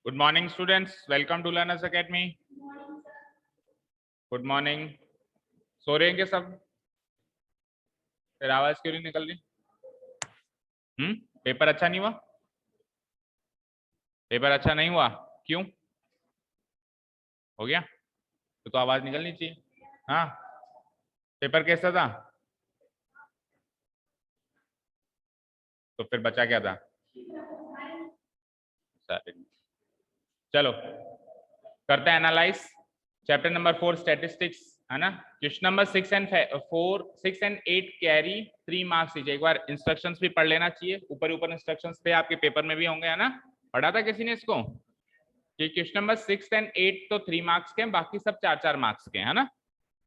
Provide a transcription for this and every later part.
Good morning students, welcome to Learners Academy. Good morning. सो रहे हैं क्या सब? फिर आवाज क्यों नहीं निकल रही? पेपर अच्छा नहीं हुआ? पेपर अच्छा नहीं हुआ क्यों? हो गया तो आवाज निकलनी चाहिए। हाँ, पेपर कैसा था? तो फिर बचा क्या था? सारे। चलो करते हैं एनालाइज। चैप्टर नंबर 4 स्टैटिस्टिक्स, है ना। Question number 6 and 4, 6 and 8 carry 3 marks दीजिए। एक बार इंस्ट्रक्शंस भी पढ़ लेना चाहिए, ऊपर ऊपर इंस्ट्रक्शंस थे, आपके पेपर में भी होंगे, है ना। पढ़ा था किसी ने इसको कि क्वेश्चन नंबर 6 एंड 8 तो 3 मार्क्स के हैं, बाकी सब 4-4 मार्क्स के, है ना।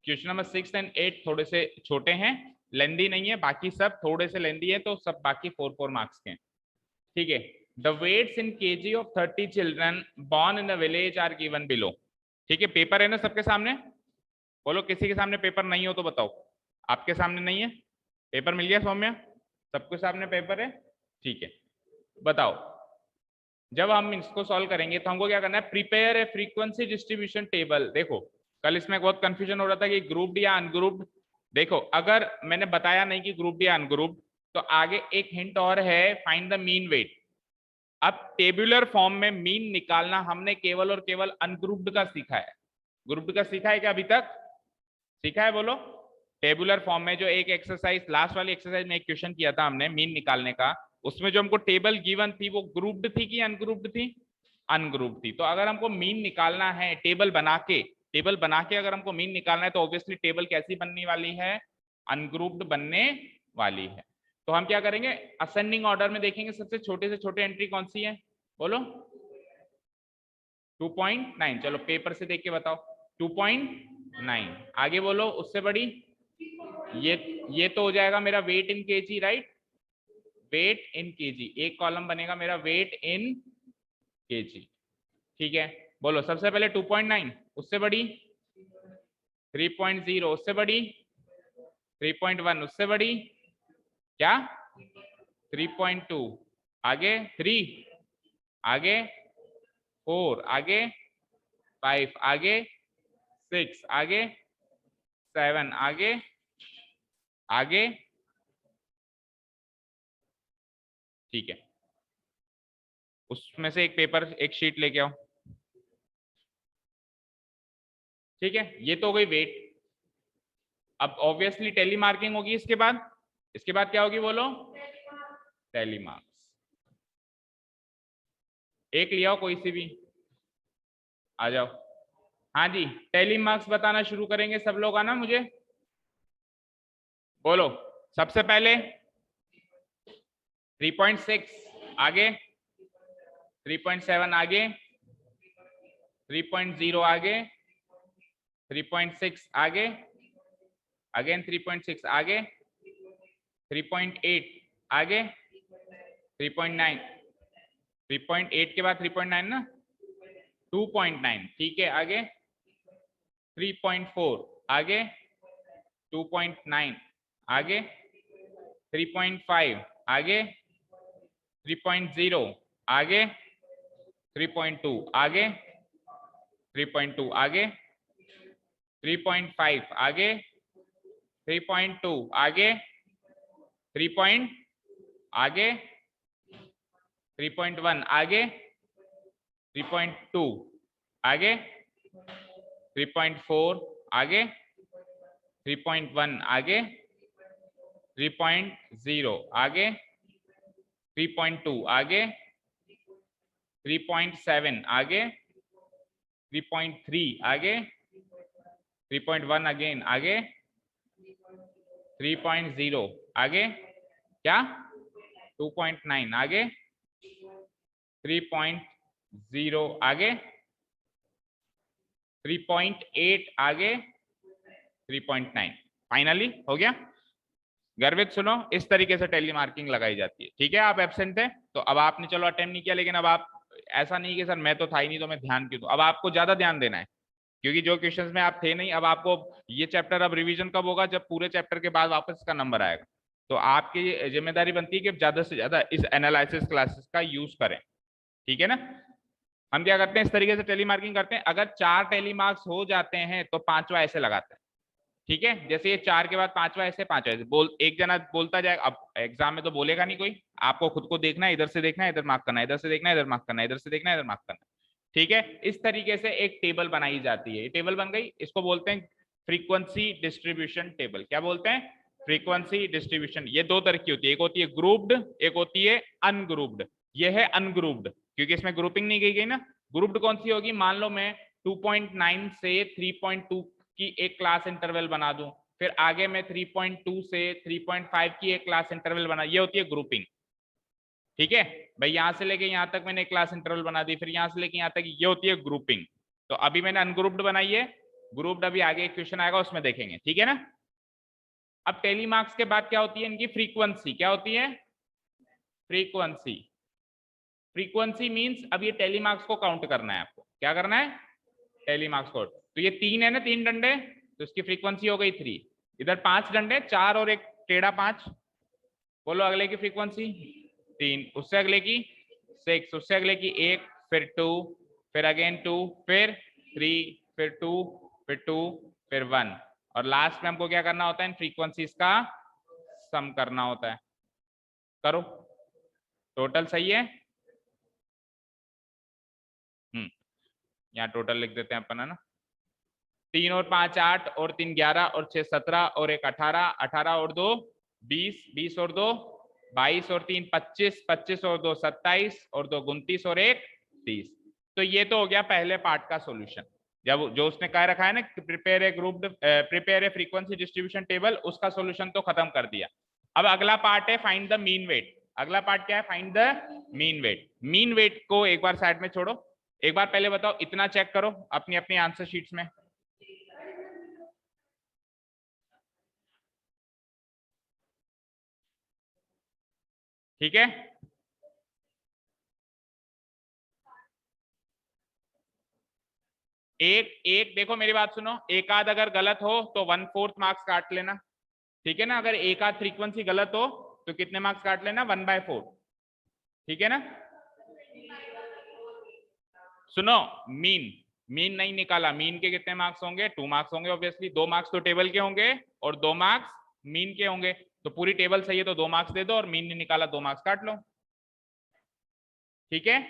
क्वेश्चन नंबर 6 एंड 8 थोड़े से छोटे हैं, लेंदी नहीं है, बाकी सब थोड़े से लेंदी है, तो सब बाकी 4-4 मार्क्स के हैं। ठीक है। The weights in KG of 30 children born in the village are given below. ठीक है, पेपर है ना सबके सामने? बोलो किसी के सामने पेपर नहीं हो तो बताओ। आपके सामने नहीं है पेपर? मिल गया सौम्या? सबके सामने पेपर है? ठीक है, बताओ। जब हम इसको सॉल्व करेंगे तो हमको क्या करना है? Prepare a frequency distribution table. देखो कल इसमें बहुत कंफ्यूजन हो रहा था कि ग्रुप्ड या अनग्रुप्ड। देखो अगर मैंने बताया नहीं कि ग्रुप्ड या अनग्रुप्ड, तो आगे एक हिंट और है, फाइंड द मीन वेट। अब टेबुलर फॉर्म में मीन निकालना हमने केवल और केवल अनग्रुप्ड का सीखा है। ग्रुप्ड का सीखा है क्या अभी तक? सीखा है? बोलो। टेबुलर फॉर्म में जो एक एक्सरसाइज, लास्ट वाली एक्सरसाइज में एक क्वेश्चन किया था हमने मीन निकालने का, उसमें जो हमको टेबल गिवन थी वो ग्रुप्ड थी कि अनग्रुप्ड थी? अनग्रुप्ड थी। तो अगर हमको मीन निकालना है टेबल बना के, टेबल बना के अगर हमको मीन निकालना है तो ऑब्वियसली टेबल कैसी बनने वाली है? अनग्रुप्ड बनने वाली है। तो हम क्या करेंगे? असेंडिंग ऑर्डर में देखेंगे, सबसे छोटे से छोटे एंट्री कौन सी है? बोलो। 2.9। चलो पेपर से देख के बताओ। 2.9। आगे बोलो उससे बड़ी। ये तो हो जाएगा मेरा वेट इन केजी, राइट। वेट इन केजी, एक कॉलम बनेगा मेरा वेट इन केजी। ठीक है, बोलो सबसे पहले 2.9, उससे बड़ी 3.0, उससे बड़ी 3.1, उससे बड़ी क्या 3.2, आगे 3, आगे 4, आगे 5, आगे 6, आगे 7, आगे आगे। ठीक है, उसमें से एक पेपर, एक शीट लेके आओ। ठीक है, ये तो हो गई वेट। अब ऑब्वियसली टेली मार्किंग होगी इसके बाद। इसके बाद क्या होगी बोलो? Tally marks. एक लिया कोई सी भी, आ जाओ। हाँ जी, टेली मार्क्स बताना शुरू करेंगे सब लोग, आना मुझे। बोलो सबसे पहले 3.6, आगे 3.7, आगे 3.0, आगे 3.6, आगे अगेन 3.6, आगे 3.8, आगे 3.9, 3.8 के बाद 3.9 ना, 2.9। ठीक है, आगे 3.4, आगे 2.9, आगे 3.5, आगे 3.0, आगे 3.2, आगे 3.2, आगे 3.5, आगे 3.2, आगे 3. आगे 3.1, आगे 3.2, आगे 3.4, आगे 3.1, आगे 3.0, आगे 3.2, आगे 3.7, आगे 3.3, आगे 3.1, अगेन आगे 3.0, आगे क्या 2.9, आगे 3.0, आगे 3.8, आगे 3.9। फाइनली हो गया। गर्वित सुनो, इस तरीके से टेली मार्किंग लगाई जाती है। ठीक है, आप एब्सेंट थे तो अब आपने चलो अटेम्प्ट नहीं किया, लेकिन अब आप ऐसा नहीं कि सर मैं तो था ही नहीं तो मैं ध्यान क्यों दूं। अब आपको ज्यादा ध्यान देना है, क्योंकि जो क्वेश्चंस में आप थे नहीं, अब आपको ये चैप्टर अब रिवीजन कब होगा? जब पूरे चैप्टर के बाद वापस इसका नंबर आएगा। तो आपकी जिम्मेदारी बनती है कि ज्यादा से ज्यादा इस एनालिसिस क्लासेस का यूज करें। ठीक है ना। हम क्या करते हैं, इस तरीके से टेली मार्किंग करते हैं। अगर 4 टेली मार्क्स हो जाते हैं तो 5वां ऐसे लगाते हैं, ठीक है। जैसे ये 4 के बाद 5वां ऐसे, 5वां ऐसे बोल, एक जना बोलता जाएगा। अब एग्जाम में तो बोलेगा नहीं कोई, आपको खुद को देखना है, इधर से देखना है, इधर मार्क करना है, इधर से देखना है, इधर मार्क करना है, इधर से देखना है, इधर मार्क करना है, ठीक है। इस तरीके से एक टेबल बनाई जाती है। ये टेबल बन गई, इसको बोलते हैं फ्रीक्वेंसी डिस्ट्रीब्यूशन टेबल। क्या बोलते हैं? Frequency distribution. ये दो तरह की होती है, एक होती है ग्रुप्ड, एक होती है अनग्रुप्ड। ये है अनग्रुप्ड क्योंकि इसमें ग्रुपिंग नहीं की गई ना। ग्रुप्ड कौन सी होगी? मान लो मैं 2.9 से 3.2 की एक क्लास इंटरवल बना दूं, फिर आगे मैं 3.2 से 3.5 की एक क्लास इंटरवल बना, ये होती है ग्रुपिंग, ठीक है भाई। यहां से लेके यहां तक मैंने क्लास इंटरवल बना दी, फिर यहां से लेके यहां तक, ये होती है ग्रुपिंग। तो अभी मैंने अनग्रुप्ड बनाई है, ग्रुप्ड अभी आगे एक क्वेश्चन आएगा उसमें देखेंगे, ठीक है ना। अब टेली मार्क्स के बाद क्या होती है इनकी? फ्रीक्वेंसी। क्या होती है? फ्रीक्वेंसी। फ्रीक्वेंसी मींस अब ये टेली मार्क्स को काउंट करना है आपको। क्या करना है? टेली मार्क्स को। तो ये 3 है ना, 3 डंडे, तो इसकी फ्रीक्वेंसी हो गई 3। इधर 5 डंडे, 4 और एक टेढ़ा 5। बोलो अगले की फ्रीक्वेंसी 3, उससे अगले की 6, उससे अगले की 1, फिर 2, फिर अगेन 2, फिर 3, फिर 2, फिर 2, फिर 1, और लास्ट में हमको क्या करना होता है? इन फ्रीक्वेंसीज का सम करना होता है। करो, टोटल सही है। यहाँ टोटल लिख देते हैं अपन, है ना। 3 और 5 8, और 3 11, और 6 17, और 1 18, 18 और 2 20, 20 और 2 22, और 3 25, 25 और 2 27, और 2 29, और 1 30। तो ये तो हो गया पहले पार्ट का सॉल्यूशन। जब जो उसने कह रखा है ना, prepare a group, prepare a frequency distribution table, उसका सॉल्यूशन तो खत्म कर दिया। अब अगला पार्ट है फाइंड द मीन वेट। अगला पार्ट क्या है? Find the mean weight. Mean weight को एक बार साइड में छोड़ो, एक बार पहले बताओ, इतना चेक करो अपनी अपनी आंसर शीट्स में। ठीक है, एक एक देखो मेरी बात सुनो, एक आध अगर गलत हो तो 1/4 मार्क्स काट लेना, ठीक है ना। अगर एक आध फ्रीक्वेंसी गलत हो तो कितने मार्क्स काट लेना? 1/4, ठीक है ना। सुनो, मीन मीन नहीं निकाला, मीन के कितने मार्क्स होंगे? 2 मार्क्स होंगे ऑब्वियसली। 2 मार्क्स तो टेबल के होंगे और 2 मार्क्स मीन के होंगे। तो पूरी टेबल सही है तो 2 मार्क्स दे दो, और मीन नहीं निकाला 2 मार्क्स काट लो, ठीक है।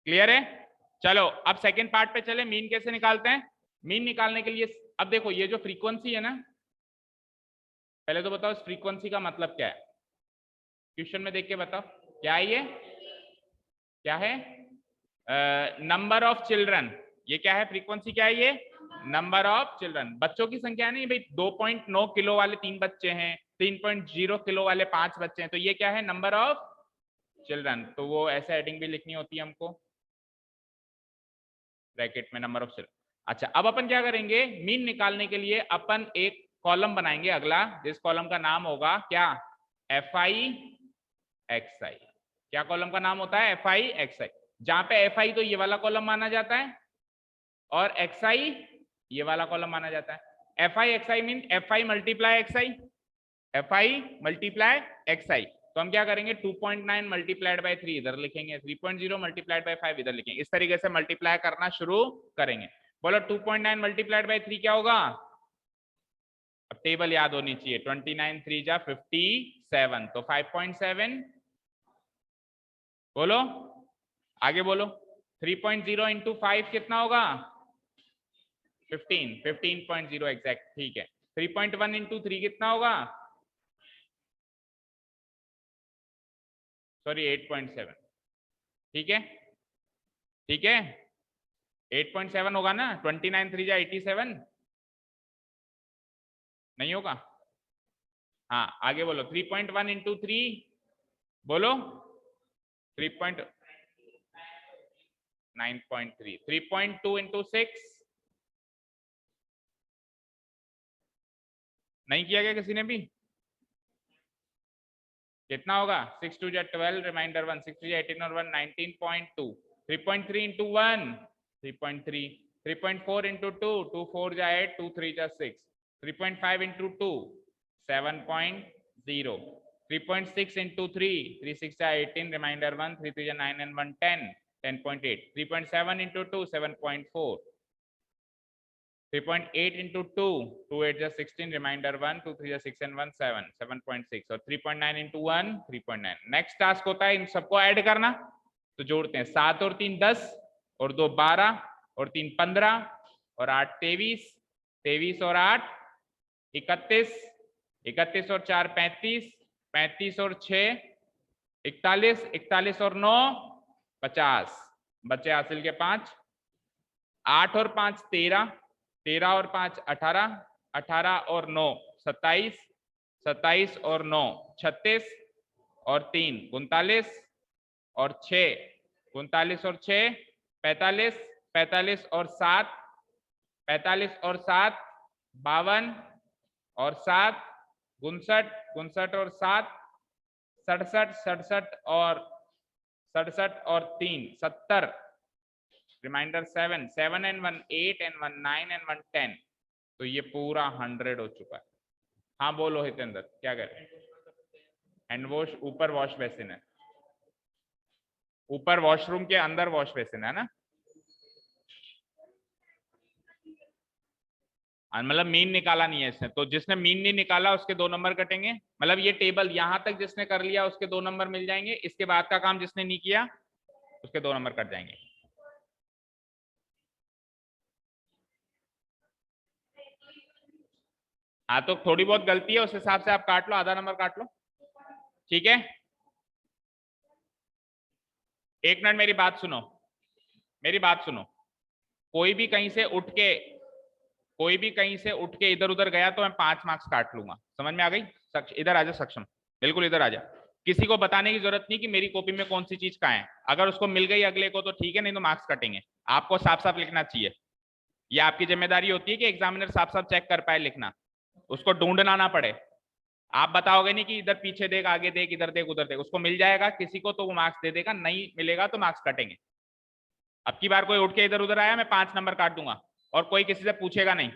क्लियर है? चलो अब सेकंड पार्ट पे चले, मीन कैसे निकालते हैं। मीन निकालने के लिए अब देखो, ये जो फ्रीक्वेंसी है ना, पहले तो बताओ इस फ्रीक्वेंसी का मतलब क्या है? क्वेश्चन में देख के बताओ क्या है ये? क्या है? Number of children. ये क्या है? फ्रीक्वेंसी क्या है ये? Number of children. बच्चों की संख्या नहीं भाई, 2.9 किलो वाले 3 बच्चे हैं, 3.0 किलो वाले 5 बच्चे हैं, तो ये क्या है? Number of children. तो वो ऐसे हेडिंग भी लिखनी होती है हमको, ब्रैकेट में नंबर ऑफ चिल्ड्रन। अच्छा, अब अपन क्या करेंगे? मीन निकालने के लिए अपन एक कॉलम बनाएंगे अगला, जिस कॉलम का नाम होगा क्या? FI XI। क्या कॉलम का नाम होता है? FI XI। जहां पे FI तो ये वाला कॉलम माना जाता है, और XI ये वाला कॉलम माना जाता है। FI XI mean FI multiply XI, FI multiply XI। तो हम क्या करेंगे? 2.9 मल्टीप्लाइड बाय 3 इधर लिखेंगे, 3.0 मल्टीप्लाइड बाय 5 इधर लिखेंगे। इस तरीके से मल्टीप्लाई करना शुरू करेंगे। बोलो 2.9 मल्टीप्लाइड बाय 3 क्या होगा? अब टेबल याद होनी चाहिए, 29 3 जा 57, तो 5.7। बोलो आगे बोलो, 3.0 इंटू 5 कितना होगा? 15, 15.0 एग्जैक्ट, ठीक है। 3.1 इंटू 3 कितना होगा? सॉरी 8.7, ठीक है, ठीक है। 8.7 होगा ना, 29 3 जा 87 नहीं होगा? हाँ आगे बोलो, 3.1 इंटू 3 बोलो, 3.9.3, 3.2 इंटू 6 नहीं किया गया किसी ने भी? कितना होगा? 6 2 जा 12, रिमाइंडर 1, 6 2 जा 18 और 1 19.2, 3.3 इंटू 1 3.3, 3.4 इंटू 2 2 4 जा 8, 2 3 जा 6, 3.5 इंटू 2 7.0, 3.6 इंटू 3 3 6 जा 18, रिमाइंडर 1, 3 3 जा 9 and 1 10, 10.8. 3.7 into 2 7.4. 3.8 into 2 2 8 is 16, remainder 1, 2 3 is 6 and 1 7, 7.6. और 3.9 into 1 3.9. नेक्स्ट टास्क होता है इन सबको ऐड करना, तो जोड़ते हैं 7 और 3 10 और 2 12 और 3 15 और 8 23, 23 और 8 31, 31 और 4 35, 35 और 6 41, 41 और 9 50, बच्चे हासिल के 5, 8 और 5 13, 13 और 5 18, 18 और 9 27, 27 और 9 36 और 3 39 और 6 39 और 6 45, 45 और 7 45 और 7 52 और 7 59, 59 और 7 67, 67 और 67 और 3 70, रिमाइंडर 7, 7 and 1 8 and 1 9 and 1 10. तो ये पूरा 100 हो चुका है। हाँ बोलो हितेंद्र, क्या करें? हैंड वॉश ऊपर वॉश बेसिन है, ऊपर वॉशरूम के अंदर वॉश बेसिन है ना, मतलब मीन निकाला नहीं है इसने, तो जिसने मीन नहीं निकाला उसके 2 नंबर कटेंगे। मतलब ये टेबल यहां तक जिसने कर लिया उसके 2 नंबर मिल जाएंगे, इसके बाद का काम जिसने नहीं किया उसके 2 नंबर कट जाएंगे। हाँ तो थोड़ी बहुत गलती है उस हिसाब से आप काट लो, आधा नंबर काट लो, ठीक है। एक मिनट मेरी बात सुनो, मेरी बात सुनो। कोई भी कहीं से उठ के इधर उधर गया तो मैं 5 मार्क्स काट लूंगा, समझ में आ गई? इधर आ जा सक्षम, बिल्कुल इधर आ जा। किसी को बताने की जरूरत नहीं कि मेरी कॉपी में कौन सी चीज कहाँ है, अगर उसको मिल गई अगले को तो ठीक है, नहीं तो मार्क्स कटेंगे। आपको साफ साफ लिखना चाहिए, ये आपकी जिम्मेदारी होती है कि एग्जामिनर साफ साफ चेक कर पाए लिखना, उसको ढूंढना ना पड़े। आप बताओगे नहीं कि इधर पीछे देख, आगे देख, इधर देख, उधर देख, उसको मिल जाएगा किसी को तो वो मार्क्स दे देगा, नहीं मिलेगा तो मार्क्स कटेंगे। अब की बार कोई उठ के इधर उधर आया मैं 5 नंबर काट दूंगा, और कोई किसी से पूछेगा नहीं।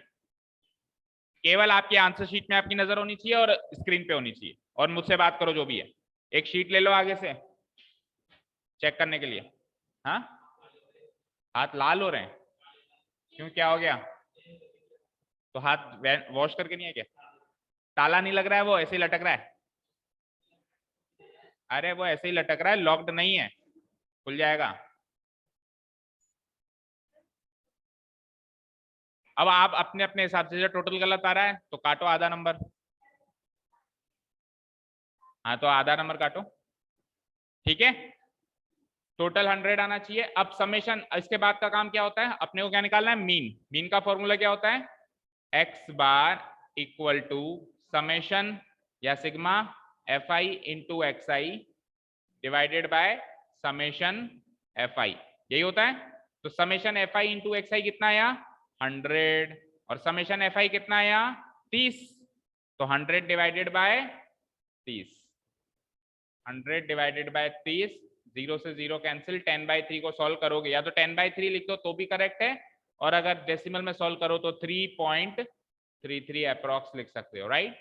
केवल आपकी आंसर शीट में आपकी नजर होनी चाहिए और स्क्रीन पे होनी चाहिए, और मुझसे बात करो जो भी है। एक शीट ले लो आगे से चेक करने के लिए। हाँ हाथ लाल हो रहे हैं क्यों, क्या हो गया? तो हाथ वॉश करके नहीं है क्या? ताला नहीं लग रहा है, वो ऐसे ही लटक रहा है। अरे वो ऐसे ही लटक रहा है, लॉक्ड नहीं है, खुल जाएगा। अब आप अपने अपने हिसाब से, जो टोटल गलत आ रहा है तो काटो आधा नंबर। हाँ तो आधा नंबर काटो, ठीक है। टोटल 100 आना चाहिए। अब समेशन, इसके बाद का काम क्या होता है, अपने को क्या निकालना है? मीन। मीन का फॉर्मूला क्या होता है? X bar equal to summation या sigma F I into X I divided by summation F I, यही होता है। तो summation F I into X I कितना आया? 100, और समेशन एफ आई कितना आया? 30। तो 100 डिवाइडेड बाय 30, 100 डिवाइडेड बाय 30, 0 से 0 कैंसिल। 10/3 को सॉल्व करोगे या तो 10/3 लिख दो तो भी करेक्ट है, और अगर डेसिमल में सॉल्व करो तो 3.33 अप्रॉक्स लिख सकते हो, राइट।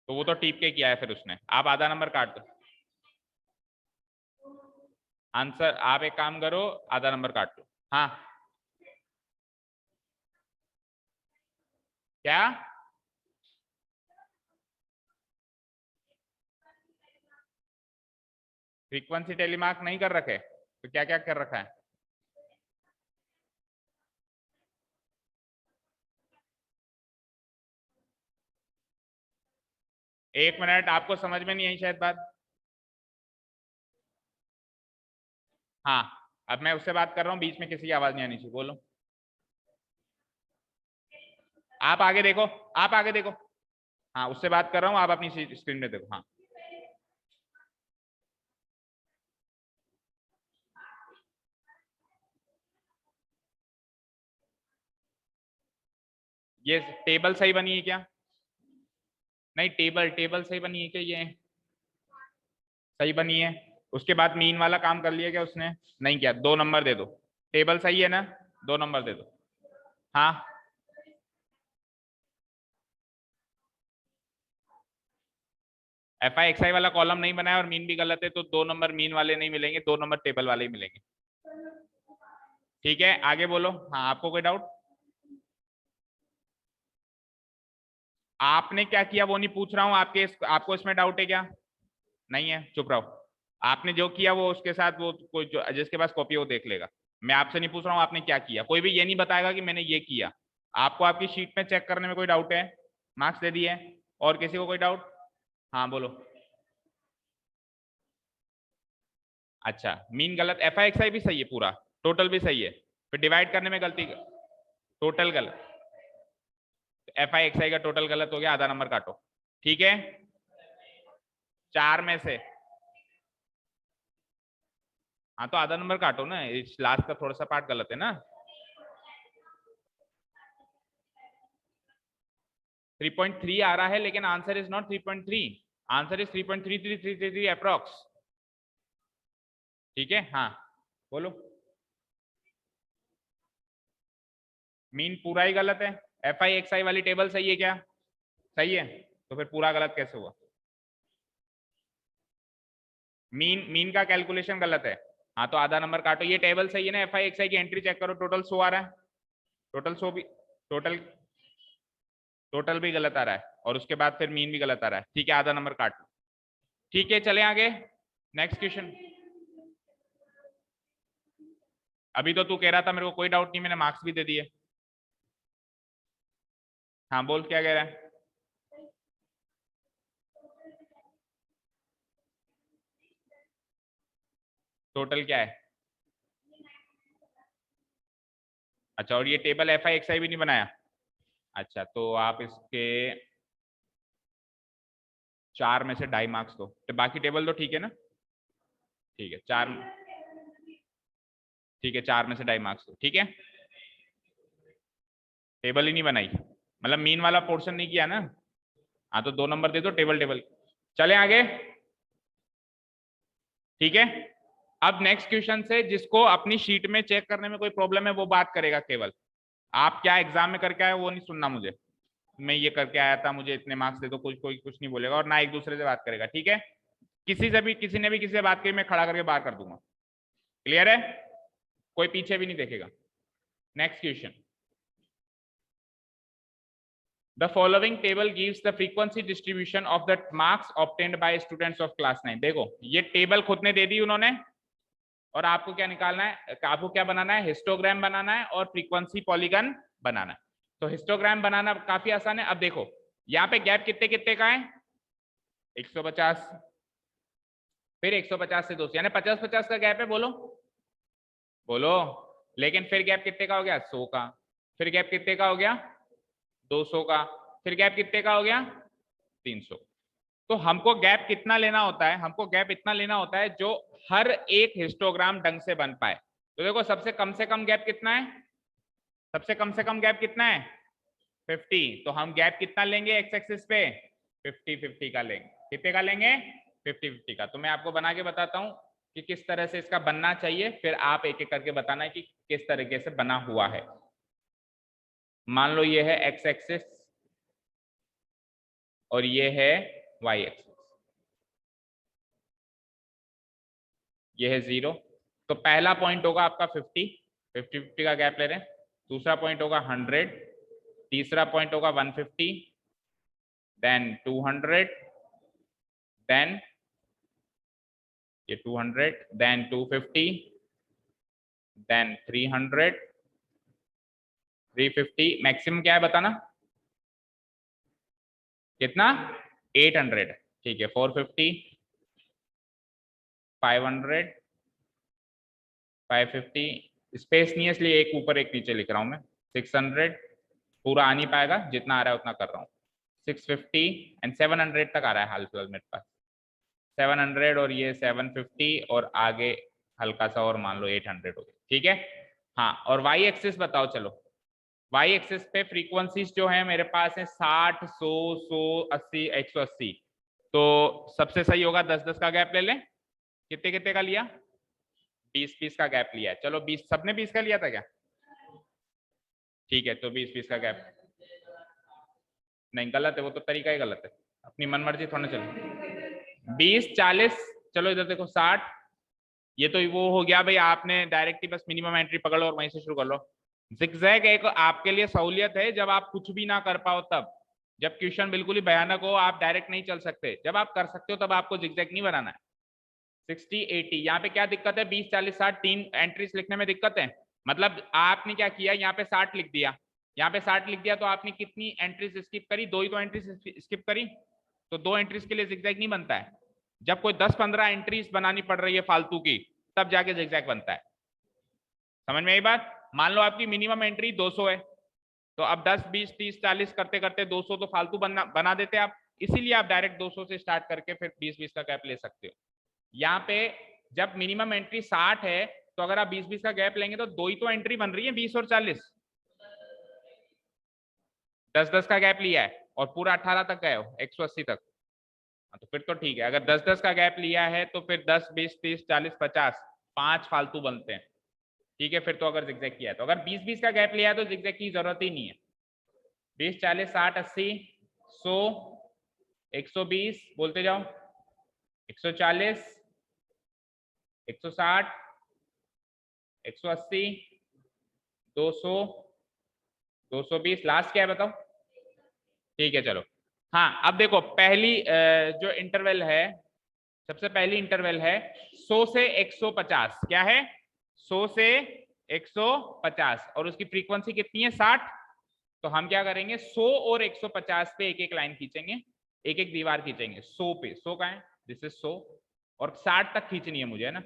तो वो तो टीप के किया है फिर उसने। आप आधा नंबर काट दो आंसर। आप एक काम करो, आधा नंबर काट लो। हाँ क्या? फ्रीक्वेंसी टेलीमार्क नहीं कर रखे तो क्या क्या कर रखा है? एक मिनट, आपको समझ में नहीं आई शायद बात। हाँ अब मैं उससे बात कर रहा हूँ, बीच में किसी की आवाज नहीं आनी चाहिए, बोलो। आप आगे देखो, आप आगे देखो। हाँ उससे बात कर रहा हूँ, आप अपनी स्क्रीन में देखो। हाँ ये टेबल सही बनी है क्या? नहीं टेबल टेबल सही बनी है क्या? ये सही बनी है। उसके बाद मीन वाला काम कर लिया क्या उसने? नहीं किया, 2 नंबर दे दो। टेबल सही है ना, 2 नंबर दे दो। हाँ FI XI वाला कॉलम नहीं बनाया और मीन भी गलत है, तो 2 नंबर मीन वाले नहीं मिलेंगे, 2 नंबर टेबल वाले ही मिलेंगे। ठीक है, आगे बोलो। हाँ, आपको कोई डाउट? आपने क्या किया वो नहीं पूछ रहा हूं, आपको इसमें डाउट है क्या? नहीं है, चुप रहो। आपने जो किया वो उसके साथ वो कोई जिसके पास कॉपी है वो देख लेगा। मैं आपसे नहीं पूछ रहा हूँ आपने क्या किया, कोई भी ये नहीं बताएगा कि मैंने ये किया। आपको आपकी शीट में चेक करने में कोई डाउट है? मार्क्स दे दिए। और किसी को कोई डाउट? हाँ बोलो। अच्छा, मीन गलत, FI XI भी सही है पूरा, टोटल भी सही है, फिर डिवाइड करने में गलती, टोटल गलत। FI XI का टोटल गलत हो गया, आधा नंबर काटो। ठीक है, 4 में से। हाँ तो आधा नंबर काटो ना, इस लास्ट का थोड़ा सा पार्ट गलत है ना। 3.3 आ रहा है, लेकिन answer is not 3.3, answer is 3.3333 approx. ठीक है, हाँ बोलो। मीन पूरा ही गलत है। FI XI वाली टेबल सही है क्या? सही है, तो फिर पूरा गलत कैसे हुआ? मीन का कैलकुलेशन गलत है। हाँ तो आधा नंबर काटो, ये टेबल सही है ना, FI XI की एंट्री चेक करो, टोटल 100 आ रहा है, टोटल 100 भी, टोटल टोटल भी गलत आ रहा है, और उसके बाद फिर मीन भी गलत आ रहा है। ठीक है, आधा नंबर काट लो। ठीक है, चले आगे, नेक्स्ट क्वेश्चन। अभी तो तू कह रहा था मेरे को कोई डाउट नहीं, मैंने मार्क्स भी दे दिए। हाँ बोल, क्या कह रहा है? टोटल क्या है? अच्छा, और ये टेबल FI XI भी नहीं बनाया? अच्छा, तो आप इसके 4 में से 2.5 मार्क्स दो, तो बाकी टेबल तो ठीक है ना? ठीक है, 4, ठीक है, 4 में से 2.5 मार्क्स दो। ठीक है, टेबल ही नहीं बनाई, मतलब मीन वाला पोर्शन नहीं किया ना। हाँ तो 2 नंबर दे दो, टेबल टेबल। चले आगे। ठीक है, अब नेक्स्ट क्वेश्चन से, जिसको अपनी शीट में चेक करने में कोई प्रॉब्लम है वो बात करेगा केवल। आप क्या एग्जाम में करके आए वो नहीं सुनना मुझे, मैं ये करके आया था मुझे इतने मार्क्स दे दो, कोई कुछ नहीं बोलेगा, और ना एक दूसरे से बात करेगा। ठीक है, किसी से भी, किसी ने भी किसी से बात की मैं खड़ा करके बाहर कर दूंगा। क्लियर है? कोई पीछे भी नहीं देखेगा। Next question. The following table gives the frequency distribution of the marks obtained by students of class 9। देखो ये टेबल खुद ने दे दी उन्होंने, और आपको क्या निकालना है, आपको क्या बनाना है, हिस्टोग्राम बनाना है और फ्रीक्वेंसी पॉलीगन बनाना है। तो हिस्टोग्राम बनाना काफी आसान है। अब देखो यहाँ पे गैप कितने कितने का है, 150, फिर 150 से 200, यानी 50-50 का गैप है। बोलो बोलो। लेकिन फिर गैप कितने का हो गया, 100 का, फिर गैप कितने का हो गया, 200 का, फिर गैप कितने का हो गया, 300। तो हमको गैप कितना लेना होता है, हमको गैप इतना लेना होता है जो हर एक हिस्टोग्राम ढंग से बन पाए। तो देखो सबसे कम से कम गैप कितना है, सबसे कम से कम गैप कितना है, 50। तो हम गैप कितना लेंगे एक्स एक्सिस पे, 50-50 का लेंगे। कितने का लेंगे, 50-50 का। तो मैं आपको बना के बताता हूं कि किस तरह से इसका बनना चाहिए, फिर आप एक एक करके बताना है कि किस तरीके से बना हुआ है। मान लो ये है एक्स एक्सिस और ये है वाई एक्सिस, ये है 0। तो पहला पॉइंट होगा आपका 50-50 का गैप ले रहे हैं, दूसरा पॉइंट होगा 100, तीसरा पॉइंट होगा 150, देन 200, देन ये 200, देन 250, देन 300, 350, मैक्सिमम क्या है बताना, कितना, 800। ठीक है, 450, 500, 550, स्पेस नहीं है इसलिए एक ऊपर एक नीचे लिख रहा हूं मैं, 600, पूरा आ नहीं पाएगा, जितना आ रहा है उतना कर रहा हूँ, 650 एंड 700 तक आ रहा है हाल फिलहाल मेरे पास, 700 और ये 750 और आगे हल्का सा और मान लो 800 हो गया। ठीक है, हाँ, और वाई एक्सिस बताओ। चलो वाई एक्सिस पे फ्रीक्वेंसीज जो है मेरे पास है 60, 100, 180, 180। तो सबसे सही होगा 10-10 का गैप ले लें। कितने कितने का लिया, 20-20 का गैप लिया है। चलो 20, सबने 20 का लिया था क्या? ठीक है, तो 20-20 का गैप नहीं, गलत है वो तो, तरीका ही गलत है, अपनी मनमर्जी थोड़ा चलो। 20 40, चलो इधर देखो 60, ये तो वो हो गया भाई, आपने डायरेक्ट ही बस मिनिमम एंट्री पकड़ लो और वहीं से शुरू कर लो। जिगजैग एक आपके लिए सहूलियत है जब आप कुछ भी ना कर पाओ, तब जब क्वेश्चन बिल्कुल ही भयानक हो, आप डायरेक्ट नहीं चल सकते, जब आप कर सकते हो तब आपको जिगजैग नहीं बनाना है। 60 80, यहाँ पे क्या दिक्कत है, 20 40 60 तीन एंट्रीज लिखने में दिक्कत है। मतलब आपने क्या किया, यहाँ पे 60 लिख दिया, यहाँ पे 60 लिख दिया, तो आपने कितनी एंट्रीज स्किप करी, दो ही तो एंट्रीज स्किप करी, तो दो एंट्रीज के लिए जिगजैग नहीं बनता है। जब कोई 10-15 एंट्रीज बनानी पड़ रही है फालतू की, तब जाके जिगजैग बनता है। समझ में आई बात? मान लो आपकी मिनिमम एंट्री 200 है, तो अब 10 20 30 40 करते करते 200 तो फालतू बना देते आप, इसीलिए आप डायरेक्ट 200 से स्टार्ट करके फिर 20-20 का गैप ले सकते हो। यहाँ पे जब मिनिमम एंट्री 60 है, तो अगर आप 20-20 का गैप लेंगे तो दो ही तो एंट्री बन रही है, 20 और 40, 10-10 का गैप लिया है और पूरा 18 तक गए हो, 180 तक, तो फिर तो ठीक है। अगर 10-10 का गैप लिया है तो फिर 10 20 30 40 50 5 फालतू बनते हैं, ठीक है। फिर तो अगर जिगजैग किया है, तो अगर 20-20 का गैप लिया है तो जिगजैग की जरूरत ही नहीं है। 20 40 60 80 100 120 बोलते जाओ, 140 160 180 200 220, लास्ट क्या है बताओ? ठीक है चलो। हाँ अब देखो पहली जो इंटरवल है, सबसे पहली इंटरवल है 100 से 150, क्या है 100 से 150, और उसकी फ्रीक्वेंसी कितनी है 60। तो हम क्या करेंगे, 100 और 150 पे एक एक लाइन खींचेंगे, एक एक दीवार खींचेंगे। 100 पे, 100 का है, दिस इज 100, और 60 तक खींचनी है मुझे, है ना,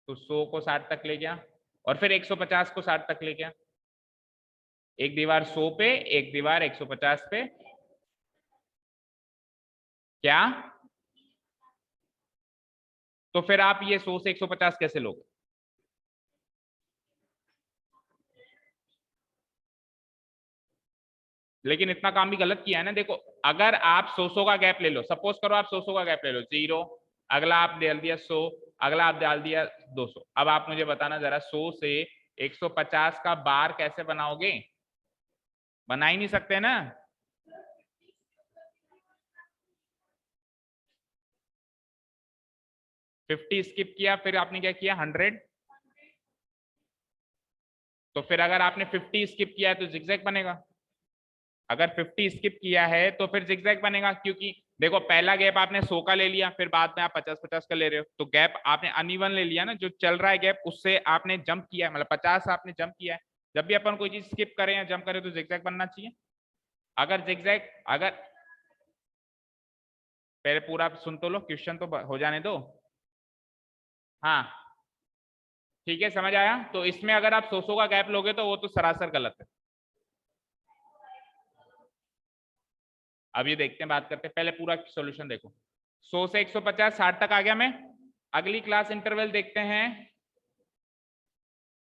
तो 100 को 60 तक ले गया, और फिर 150 को 60 तक ले गया, एक दीवार 100 पे, एक दीवार 150 पे, क्या? तो फिर आप ये 100 से 150 कैसे लोगे? लेकिन इतना काम भी गलत किया है ना, देखो अगर आप 100 का गैप ले लो, सपोज करो आप 100 का गैप ले लो, 0, अगला आप डाल दिया 100, अगला आप डाल दिया 200, अब आप मुझे बताना जरा 100 से 150 का बार कैसे बनाओगे? बना ही नहीं सकते ना। 50 स्किप किया, फिर आपने क्या किया 100, तो फिर अगर आपने 50 स्किप किया है तो जिगजैग बनेगा, अगर 50 स्किप किया है तो फिर जिगजैग बनेगा, क्योंकि देखो पहला गैप आपने 100 का ले लिया, फिर बाद में आप 50-50 का ले रहे हो, तो गैप आपने अनइवन ले लिया ना, जो चल रहा है गैप उससे आपने जंप किया है, मतलब 50 आपने जंप किया है। जब भी अपन कोई चीज स्किप करें या जंप करें तो जिगजैग बनना चाहिए। अगर जिगजैग, अगर पहले पूरा सुन तो लो, क्वेश्चन तो हो जाने दो। हाँ ठीक है, समझ आया? तो इसमें अगर आप 100 का गैप लोगे तो वो तो सरासर गलत है। अब ये देखते हैं, बात करते हैं, पहले पूरा सॉल्यूशन देखो। 100 से 150 60 तक आ गया मैं। अगली क्लास इंटरवल देखते हैं,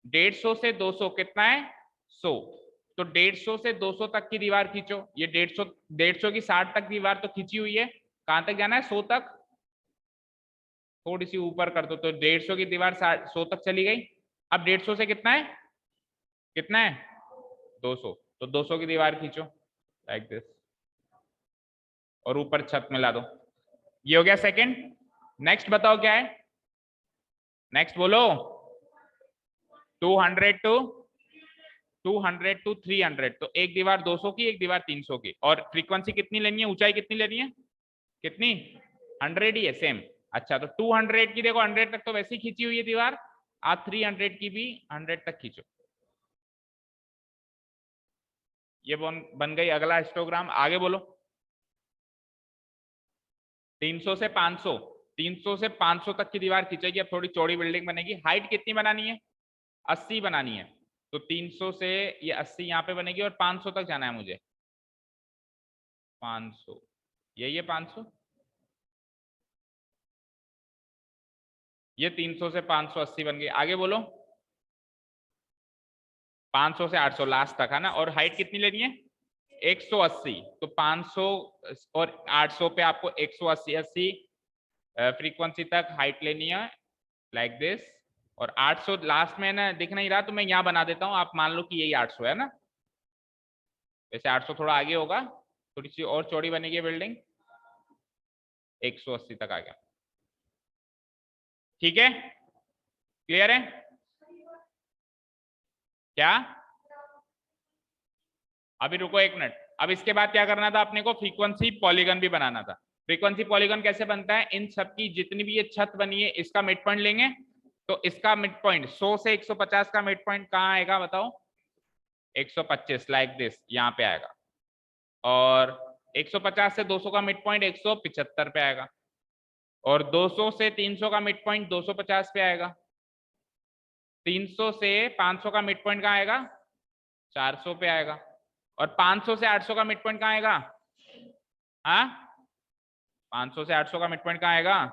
150 से 200 कितना है 100, तो 150 से 200 तक की दीवार खींचो। ये 150 की 60 तक दीवार तो खींची हुई है, कहां तक जाना है 100 तक, थोड़ी सी ऊपर कर दो, तो 150 की दीवार 100 तक चली गई। अब 150 से कितना है, कितना है 200, तो 200 की दीवार खींचो लाइक दिस, और ऊपर छत में ला दो। ये हो गया सेकंड। नेक्स्ट बताओ क्या है, नेक्स्ट बोलो। 200 टू 300, तो एक दीवार 200 की, एक दीवार 300 की, और फ्रीक्वेंसी कितनी लेनी है, ऊंचाई कितनी लेनी है, कितनी 100 ही है सेम। अच्छा तो 200 की देखो 100 तक तो वैसे ही खींची हुई है दीवार, आप 300 की भी 100 तक खींचो। ये बन गई। अगला हिस्टोग्राम, आगे बोलो। 300 से 500, 300 से 500 तक की दीवार खींचेगी, अब थोड़ी चौड़ी बिल्डिंग बनेगी। हाइट कितनी बनानी है, 80 बनानी है, तो 300 से ये 80 यहाँ पे बनेगी, और 500 तक जाना है मुझे, 500, यही है 500, ये 300 से 580 बन गई। आगे बोलो। 500 से 800 लास्ट तक है ना, और हाइट कितनी लेनी है 180, तो 500 और 800 पे आपको 180 फ्रीक्वेंसी तक हाइट लेनी है लाइक दिस, और 800 लास्ट में ना दिख नहीं रहा तो मैं यहाँ बना देता हूँ, आप मान लो कि यही 800 है ना, वैसे 800 थोड़ा आगे होगा, थोड़ी सी और चौड़ी बनेगी बिल्डिंग, 180 तक आ गया। ठीक है, क्लियर है क्या? अभी रुको एक मिनट। अब इसके बाद क्या करना था अपने को? फ्रीक्वेंसी पॉलीगन भी बनाना था। फ्रीक्वेंसी पॉलीगन कैसे बनता है? इन सब की जितनी भी ये छत बनी है इसका मिड पॉइंट लेंगे, तो इसका मिड पॉइंट 100 से 150 का मिड पॉइंट कहाँ आएगा बताओ? 125 लाइक दिस यहाँ पे आएगा। और 150 से 200 का मिड पॉइंट 175 पे आएगा। और 200 से 300 का मिड पॉइंट 250 पे आएगा। 300 से 500 का मिड पॉइंट कहाँ आएगा? 400 पे आएगा। और 500 से 800 का मिड पॉइंट कहाँ आएगा? हाँ, 500 से 800 का मिड पॉइंट कहाँ आएगा?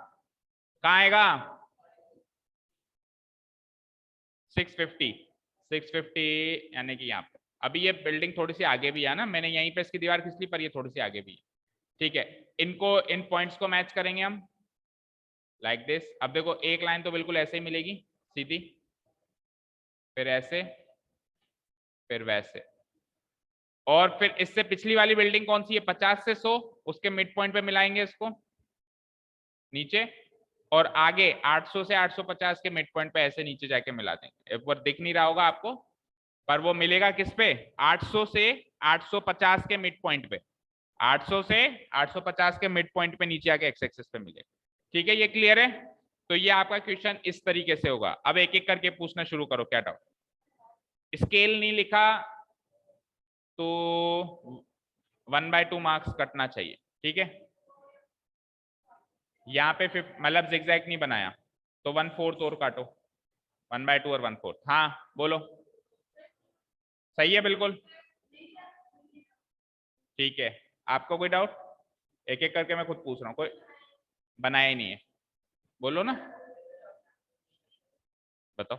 कहाँ आएगा? 650 यानी कि यहाँ पे। अभी ये बिल्डिंग थोड़ी सी आगे भी है ना, मैंने यहीं पे इसकी दीवार खींच ली, पर ये थोड़ी सी आगे भी है। ठीक है, इनको इन पॉइंट्स को मैच करेंगे हम लाइक दिस। अब देखो एक लाइन तो बिल्कुल ऐसे ही मिलेगी सीधी, फिर ऐसे, फिर वैसे। और फिर इससे पिछली वाली बिल्डिंग कौन सी है? 50 से 100, उसके मिड पॉइंट पे मिलाएंगे इसको नीचे। और आगे 800 से 850 के मिड पॉइंट पे ऐसे नीचे जाके मिला देंगे। एक बार दिख नहीं रहा होगा आपको, पर वो मिलेगा किस पे? 800 से 850 के मिड पॉइंट पे। 800 से 850 के मिड पॉइंट पे नीचे आके एक्स एक्सिस पे मिलेगा। ठीक है, ये क्लियर है? तो ये आपका क्वेश्चन इस तरीके से होगा। अब एक एक करके पूछना शुरू करो, क्या डाउट? स्केल नहीं लिखा तो 1/2 मार्क्स कटना चाहिए। ठीक है, यहाँ पे मतलब जिगजैग नहीं बनाया तो 1/4 और काटो। 1/2 और 1/4। हाँ बोलो, सही है बिल्कुल। ठीक है, आपको कोई डाउट? एक एक करके मैं खुद पूछ रहा हूँ, कोई बनाया ही नहीं है, बोलो ना, बताओ।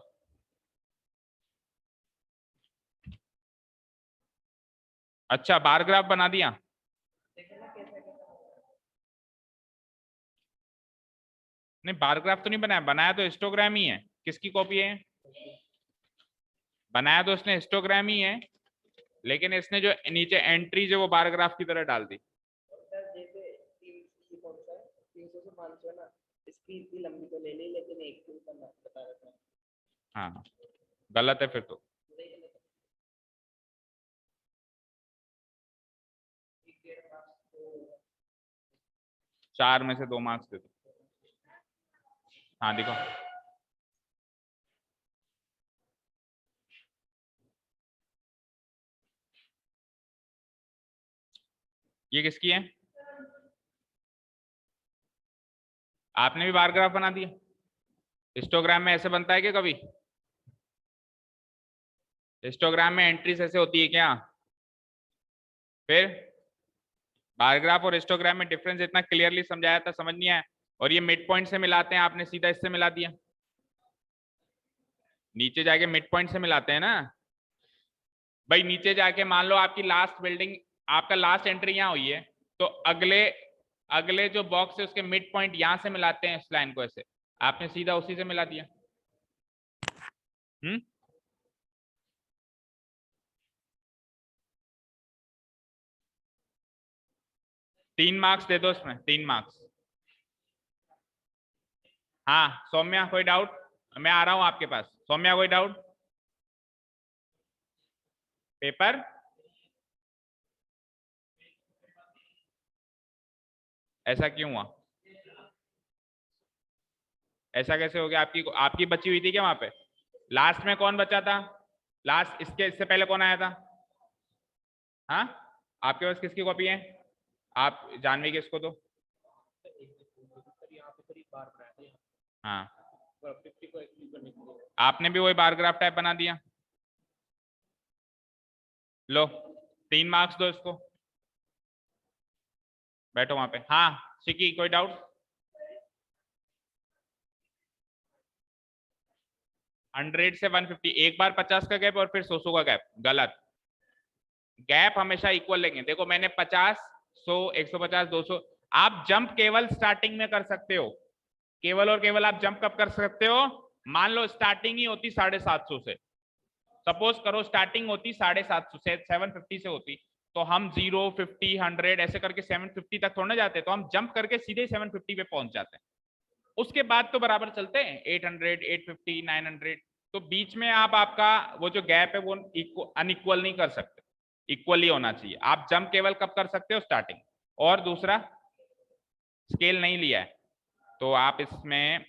अच्छा, बार ग्राफ बना दिया? नहीं, बार ग्राफ तो नहीं बनाया, बनाया तो हिस्टोग्राम ही है। किसकी कॉपी है? बनाया तो इसने हिस्टोग्राम ही है, लेकिन इसने जो नीचे एंट्रीज है वो बार ग्राफ की तरह डाल दी। हाँ, गलत है फिर तो। 4 में से 2 मार्क्स दे दो। हाँ देखो, ये किसकी है? आपने भी बार ग्राफ बना दिया? हिस्टोग्राम में ऐसे बनता है क्या कभी? हिस्टोग्राम में एंट्रीज ऐसे होती है क्या? फिर बार ग्राफ और हिस्टोग्राम में डिफरेंस इतना क्लियरली समझाया था, समझ नहीं आया? और ये मिड पॉइंट से मिलाते हैं, आपने सीधा इससे मिला दिया। नीचे जाके मिड पॉइंट से मिलाते हैं ना भाई। नीचे जाके मान लो आपकी लास्ट बिल्डिंग, आपका लास्ट एंट्री यहाँ हुई है, तो अगले अगले जो बॉक्स है उसके मिड पॉइंट यहां से मिलाते हैं इस लाइन को ऐसे। आपने सीधा उसी से मिला दिया। 3 मार्क्स दे दो इसमें, 3 मार्क्स। हाँ सौम्या, कोई डाउट? मैं आ रहा हूं आपके पास। सौम्या कोई डाउट? पेपर ऐसा क्यों हुआ? ऐसा कैसे हो गया? आपकी बची हुई थी क्या वहां पे? लास्ट में कौन बचा था? लास्ट इससे पहले कौन आया था? हाँ, आपके पास किसकी कॉपी है? आप जानवी के इसको दो। हाँ, आपने भी वही बार ग्राफ टाइप बना दिया। लो 3 मार्क्स दो इसको। बैठो वहां पे। हाँ सिकी, कोई डाउट? 100 से 150, एक बार 50 का गैप और फिर 100 का गैप, गलत। गैप हमेशा इक्वल लेंगे। देखो मैंने 50, 100, 150, 200। आप जंप केवल स्टार्टिंग में कर सकते हो। केवल और केवल आप जंप कब कर सकते हो? मान लो स्टार्टिंग ही होती 750 से, सपोज करो स्टार्टिंग होती 750 से, 750 से होती, तो हम 0, 50, 100 ऐसे करके 750 तक थोड़ा ना जाते, तो हम जंप करके सीधे 750 पे पहुंच जाते हैं। उसके बाद तो बराबर चलते हैं 800, 850, 900। तो बीच में आप आपका वो जो गैप है वो अनइक्वल नहीं कर सकते, इक्वली होना चाहिए। आप जंप केवल कब कर सकते हो? स्टार्टिंग। और दूसरा, स्केल नहीं लिया है तो आप इसमें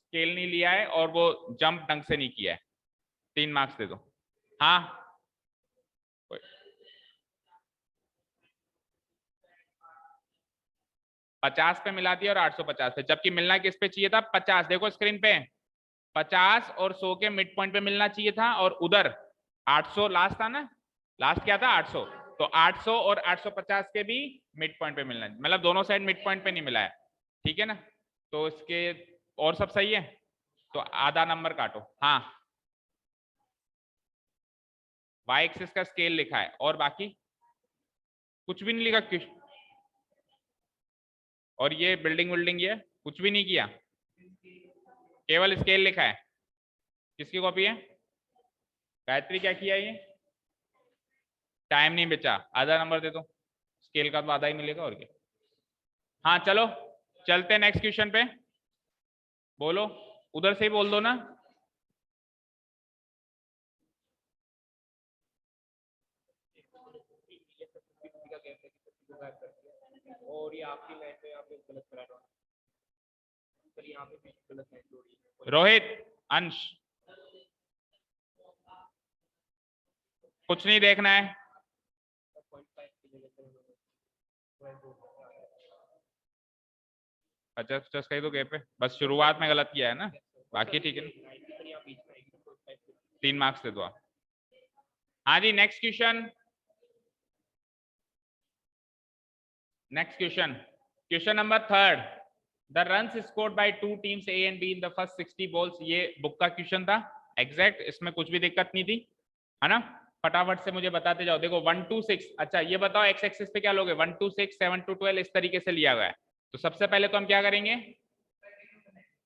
स्केल नहीं लिया है और वो जंप ढंग से नहीं किया है, 3 मार्क्स दे दो। हाँ 50 पे मिला दिया और 850 पे, जबकि मिलना किस पे चाहिए था? 50। देखो स्क्रीन पे 50 और 100 के मिड पॉइंट पे मिलना चाहिए था, और उधर 800 लास्ट था ना, लास्ट क्या था? 800। तो 800 और 850 के भी मिड पॉइंट पे मिलना, मतलब दोनों साइड मिड पॉइंट पे नहीं मिला है, ठीक है ना? तो इसके और सब सही है, तो आधा नंबर काटो। हाँ वाई एक्सिस का स्केल लिखा है और बाकी कुछ भी नहीं लिखा किस, और ये बिल्डिंग विल्डिंग ये कुछ भी नहीं किया, केवल स्केल लिखा है। किसकी कॉपी है? गायत्री क्या किया ये? टाइम नहीं बचा, आधा नंबर दे दो, स्केल का तो आधा ही मिलेगा और क्या। हाँ चलो चलते हैं नेक्स्ट क्वेश्चन पे। बोलो, उधर से ही बोल दो ना। और ये आपकी लाइन पे यहाँ पे गलत करा रहा हूँ, यहाँ पे भी गलत लाइन जोड़ी है। रोहित, अंश, कुछ नहीं देखना है। पचास 50 का ही तो गैप है, बस शुरुआत में गलत किया है ना, बाकी ठीक है ना। 3 मार्क्स दे दो आप। हाँ जी next question. Next question, question number 3। The runs scored by 2 teams A and B in the first 60 balls. ये बुक का क्वेश्चन था एग्जैक्ट, इसमें कुछ भी दिक्कत नहीं थी, है ना? फटाफट से मुझे बताते जाओ। देखो 1 to 6, अच्छा ये बताओ एक्स एक्सिस पे क्या लोगे? 1 to 6, 7 to 12 इस तरीके से लिया गया है। तो सबसे पहले तो हम क्या करेंगे?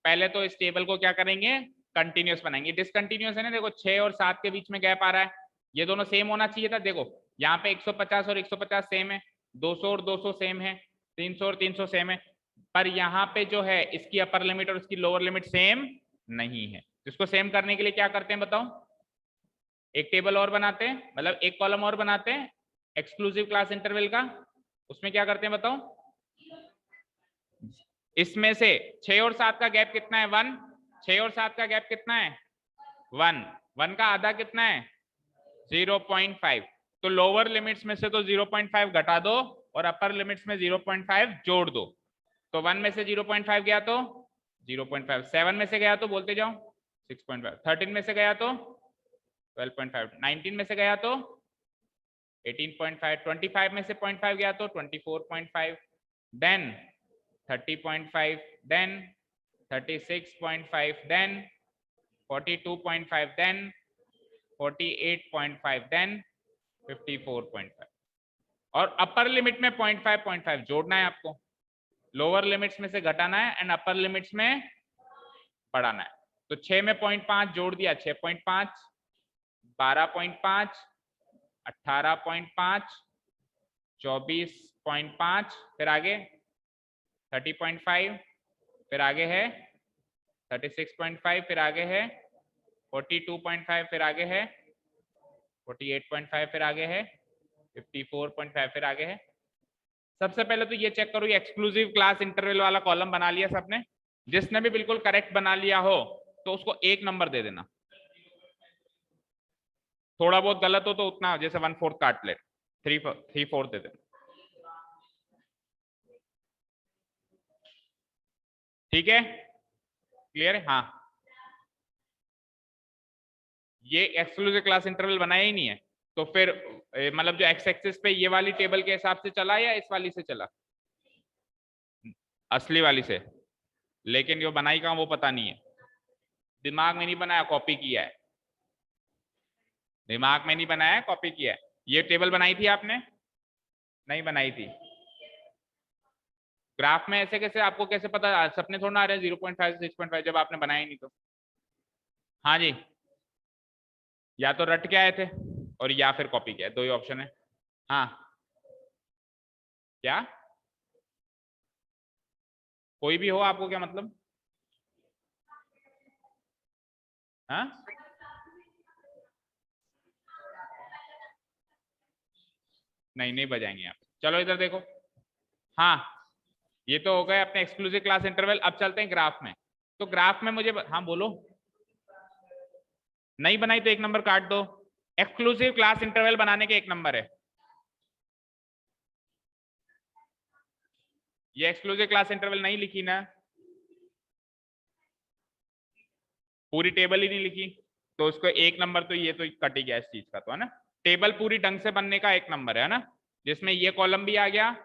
पहले तो इस टेबल को क्या करेंगे? कंटिन्यूस बनाएंगे। डिसकंटिन्यूस है ना, देखो 6 और 7 के बीच में गैप आ रहा है, ये दोनों सेम होना चाहिए था। देखो यहाँ पे 150 और 150 सेम है, 200 और 200 सेम है, 300 और 300 सेम है, पर यहाँ पे जो है इसकी अपर लिमिट और इसकी लोअर लिमिट सेम नहीं है। इसको सेम करने के लिए क्या करते हैं बताओ? एक टेबल और बनाते हैं, मतलब एक कॉलम और बनाते हैं एक्सक्लूसिव क्लास इंटरवल का। उसमें क्या करते हैं बताओ? इसमें से 6 और 7 का गैप कितना है? 1। 6 और 7 का गैप कितना है? 1। 1 का आधा कितना है? 0.5। तो लोअर लिमिट्स में से तो 0.5 घटा दो और अपर लिमिट्स में 0.5 जोड़ दो। तो 1 में से 0.5 गया तो 0.5, 7 में से गया तो बोलते जाओ 6.5, 13 में से गया तो 12.5, 19 में से गया तो 18.5, 25 में से 0.5 गया तो 24.5, then 30.5, then 36.5, then 42.5, then 48.5, then 54.5। और अपर लिमिट में 0.5 जोड़ना है आपको, लोअर लिमिट्स में से घटाना है एंड अपर लिमिट्स में बढ़ाना है। तो 6 में 0.5 जोड़ दिया, 6.5, 12.5, 18.5, 24.5, फिर आगे 30.5, फिर आगे है 36.5, फिर आगे है 42.5, फिर आगे है 48.5, फिर आगे है 54.5, फिर आगे है। सबसे पहले तो ये चेक करो, ये एक्सक्लूसिव क्लास इंटरवल वाला कॉलम बना लिया सबने? जिसने भी बिल्कुल करेक्ट बना लिया हो तो उसको 1 नंबर दे देना, थोड़ा बहुत गलत हो तो उतना, जैसे 1/4 काट ले, 3/4 दे देना, ठीक है? क्लियर है? हाँ ये एक्सक्लूसिव क्लास इंटरवल बनाया ही नहीं है, तो फिर मतलब जो एक्स एक्सिस पे ये वाली टेबल के हिसाब से चला या इस वाली से चला? असली वाली से, लेकिन जो बनाई कहाँ वो पता नहीं है, दिमाग में नहीं बनाया, कॉपी किया है। दिमाग में नहीं बनाया, कॉपी किया है। ये टेबल बनाई थी आपने? नहीं बनाई थी। ग्राफ में ऐसे कैसे, आपको कैसे पता? सपने थोड़ा आ रहे हैं 0.5 से 6.5 जब आपने बनाया ही नहीं तो। हाँ जी, या तो रट के आए थे और या फिर कॉपी किया, दो ही ऑप्शन है। हाँ क्या, कोई भी हो, आपको क्या मतलब? हाँ नहीं नहीं बजाएंगे आप, चलो इधर देखो। हाँ ये तो हो गए अपने एक्सक्लूसिव क्लास इंटरवल। अब चलते हैं ग्राफ में। तो ग्राफ में मुझे हाँ बोलो, नहीं बनाई तो एक नंबर काट दो। एक्सक्लूसिव क्लास इंटरवल बनाने के एक नंबर है। ये एक्सक्लूसिव क्लास इंटरवल नहीं लिखी ना, पूरी टेबल ही नहीं लिखी, तो उसको एक नंबर तो ये तो कट ही गया इस चीज का, तो है ना। टेबल पूरी ढंग से बनने का एक नंबर है ना, जिसमें ये कॉलम भी आ गया,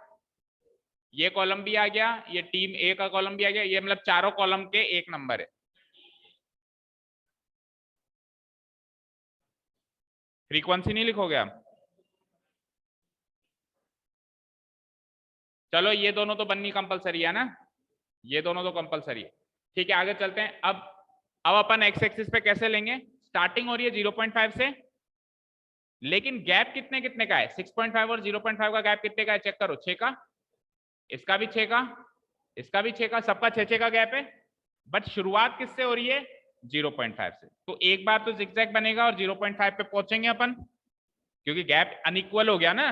ये कॉलम भी आ गया, ये टीम ए का कॉलम भी आ गया, ये मतलब चारों कॉलम के एक नंबर है। फ्रीक्वेंसी नहीं लिखोगे आप? चलो ये दोनों तो बननी कंपलसरी है ना, ये दोनों तो कंपलसरी है। ठीक है आगे चलते हैं। अब अपन एक्स एक्सिस पे कैसे लेंगे, स्टार्टिंग हो रही है 0.5 से, लेकिन गैप कितने कितने का है, 6.5 और 0.5 का गैप कितने का है, चेक करो, 6 का, इसका भी 6 का, इसका भी 6 का, सबका 6 का गैप है। बट शुरुआत किससे हो रही है, 0.5 से। तो एक बार तो जिगजैग बनेगा और 0.5 पे पहुंचेंगे अपन, क्योंकि गैप अनइक्वल हो गया ना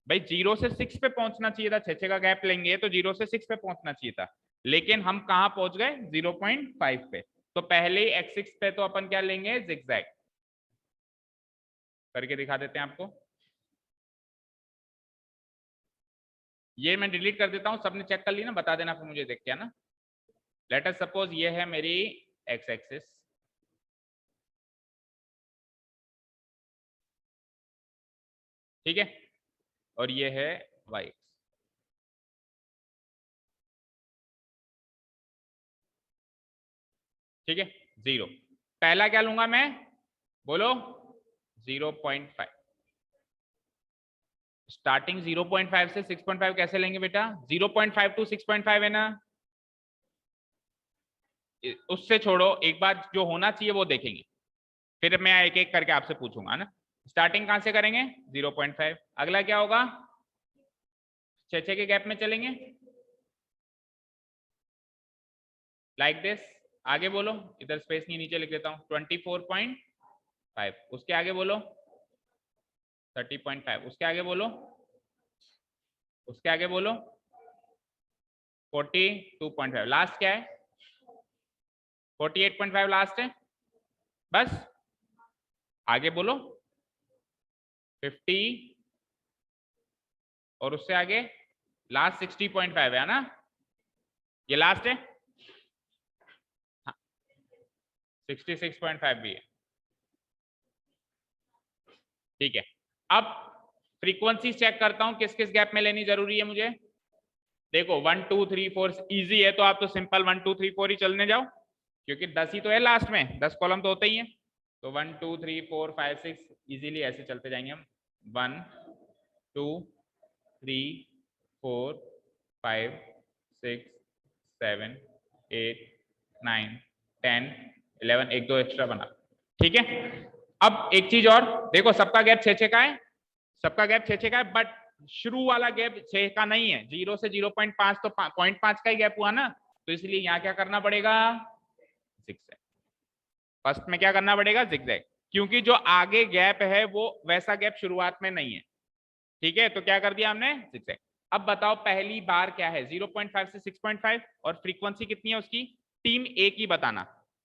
भाई। 0 से 6 पे पहुंचना चाहिए था, 6 का गैप लेंगे तो 0 से 6 पे पहुंचना चाहिए था, लेकिन हम कहां पहुंच गए, 0.5 पे। तो पहले ही x6 पे तो अपन क्या लेंगे, जिगजैग करके दिखा देते हैं आपको। ये मैं डिलीट कर देता हूं, सबने चेक कर ली ना, बता देना फिर मुझे देख के, है ना। लेट अस सपोज ये है मेरी एक्स एक्सिस, ठीक है, और ये है वाई एक्स, ठीक है। 0 पहला क्या लूंगा मैं, बोलो 0.5। स्टार्टिंग 0.5 से 6.5 कैसे लेंगे बेटा, 0.5 टू 6.5 है ना, उससे छोड़ो, एक बार जो होना चाहिए वो देखेंगे, फिर मैं एक एक करके आपसे पूछूंगा ना। स्टार्टिंग कहां से करेंगे, 0.5, अगला क्या होगा, 6 के गैप में चलेंगे, लाइक दिस। आगे बोलो, इधर स्पेस नहीं, नीचे लिख देता हूं, 24.5, उसके आगे बोलो 30.5, उसके आगे बोलो, उसके आगे बोलो 42.5, लास्ट क्या है, 48.5 लास्ट है, बस। आगे बोलो 50, और उससे आगे लास्ट 60.5 है ना, ये लास्ट है, हाँ 66.5 भी है, ठीक है। अब फ्रीक्वेंसी चेक करता हूं किस किस गैप में लेनी जरूरी है मुझे। देखो 1 2 3 4 इजी है, तो आप तो सिंपल 1 2 3 4 ही चलने जाओ, क्योंकि 10 ही तो है लास्ट में, 10 कॉलम तो होते ही है। तो 1 2 3 4 5 6 इजीली ऐसे चलते जाएंगे हम, 1 2 3 4 5 6 7 8 9 10 11, एक दो एक्स्ट्रा बना, ठीक है। अब एक चीज और देखो, सबका गैप 6 का है, सबका गैप 6 का है, बट शुरू वाला गैप 6 का नहीं है, 0 से 0.5 तो 0.5 का ही गैप हुआ ना, तो इसलिए यहाँ क्या करना पड़ेगा, जिगजैग। फर्स्ट में क्या करना पड़ेगा, जिगजैग, क्योंकि जो आगे गैप है वो वैसा गैप शुरुआत में नहीं है, ठीक है। तो क्या कर दिया हमने, जिगजैग। अब बताओ पहली बार क्या है, 0.5 से 6.5, और फ्रीक्वेंसी कितनी है उसकी, टीम ए की बताना,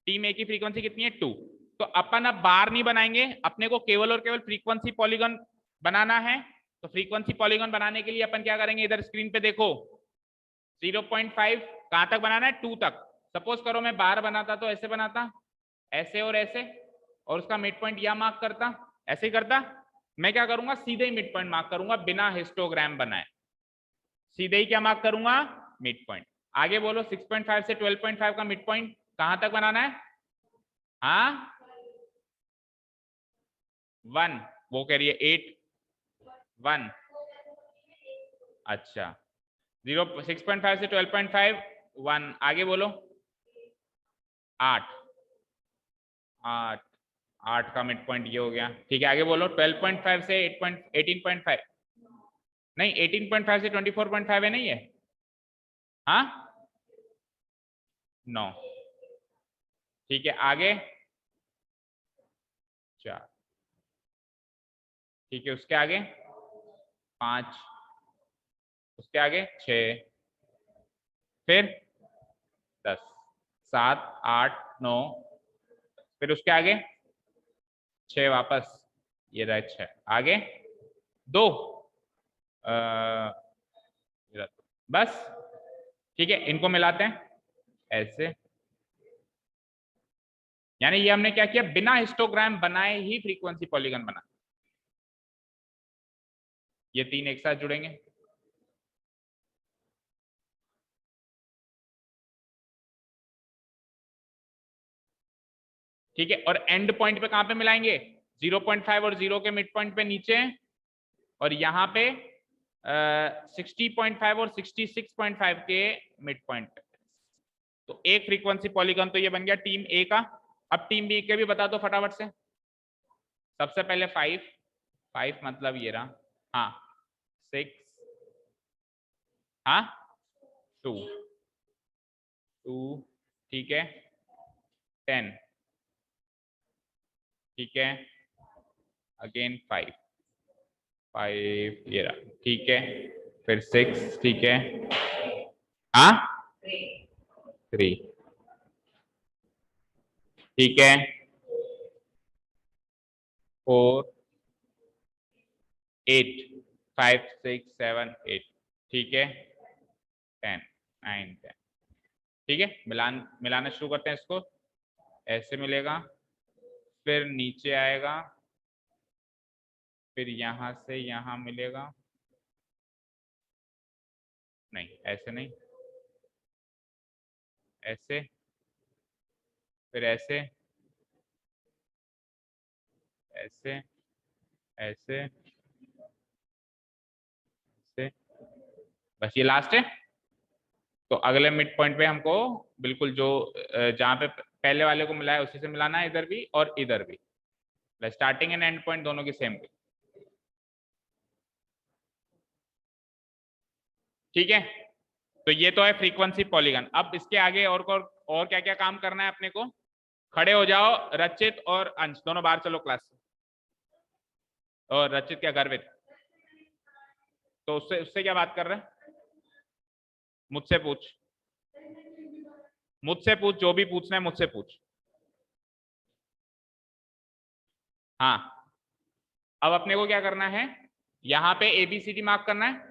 टीम ए की फ्रीक्वेंसी कितनी है, 2। तो अपन अब बार नहीं बनाएंगे, अपने को केवल और केवल फ्रीक्वेंसी पॉलीगन बनाना है। तो फ्रीक्वेंसी पॉलीगन बनाने के लिए अपन क्या करेंगे, इधर स्क्रीन पे देखो, 0.5 कहां तक बनाना है, 2 तक। सपोज करो मैं बार बनाता तो ऐसे बनाता, ऐसे और ऐसे, और उसका मिड पॉइंट यहां मार्क करता, ऐसे ही करता। मैं क्या करूंगा, सीधे ही मिड पॉइंट मार्क करूंगा बिना हिस्टोग्राम बनाए, सीधे ही क्या मार्क करूंगा, मिड पॉइंट। आगे बोलो 6.5 से 12.5 का मिड पॉइंट कहां तक बनाना है, हाँ 1, वो कह रही है 8 1, अच्छा 6.5 से 12.5 1, आगे बोलो 8 8 8 का मिड पॉइंट ये हो गया, ठीक है। आगे बोलो 12.5 से 18.5 नहीं 18.5 से 24.5 है नहीं है, हाँ 9, ठीक है आगे 4, ठीक है उसके आगे 5, उसके आगे 6, फिर 10, 7, 8, 9, फिर उसके आगे 6 वापस, ये रहे 6, आगे 2, बस ठीक है, इनको मिलाते हैं ऐसे, यानी ये हमने क्या किया, बिना हिस्टोग्राम बनाए ही फ्रीक्वेंसी पॉलीगन बना, ये 3 एक साथ जुड़ेंगे, ठीक है, और एंड पॉइंट पे कहां पे मिलाएंगे, 0.5 और 0 के मिड पॉइंट पे नीचे, और यहाँ पे 60.5 और 66.5 के मिड पॉइंट पे। तो एक फ्रीक्वेंसी पॉलीगन तो ये बन गया टीम ए का। अब टीम बी के भी बता दो फटाफट से। सबसे पहले 5 मतलब ये रहा, हाँ 6, हाँ 2, ठीक है 10, ठीक है अगेन 5 ये रहा, ठीक है फिर 6, ठीक है हाँ 3, ठीक है 4, 8, 5, 6, 7, 8, ठीक है 10, 9, 10, ठीक है मिलाना शुरू करते हैं इसको, ऐसे मिलेगा, फिर नीचे आएगा, फिर यहां से यहां मिलेगा, नहीं ऐसे नहीं, ऐसे, फिर ऐसे, ऐसे, ऐसे, ऐसे, बस ये लास्ट है। तो अगले मिड पॉइंट पे हमको बिल्कुल जो जहां पे पहले वाले को मिला है उसी से मिलाना है, इधर भी और इधर भी, स्टार्टिंग एंड एंड पॉइंट दोनों की सेम की, ठीक है। तो ये तो है फ्रीक्वेंसी पॉलीगन। अब इसके आगे और क्या क्या काम करना है अपने को, खड़े हो जाओ रचित और अंश, दोनों बाहर चलो क्लास से, और रचित क्या गर्वित, तो उससे उससे क्या बात कर रहे हैं, मुझसे पूछ, मुझसे पूछ, जो भी पूछना है मुझसे पूछ, हाँ। अब अपने को क्या करना है, यहाँ पे ABCD मार्क करना है,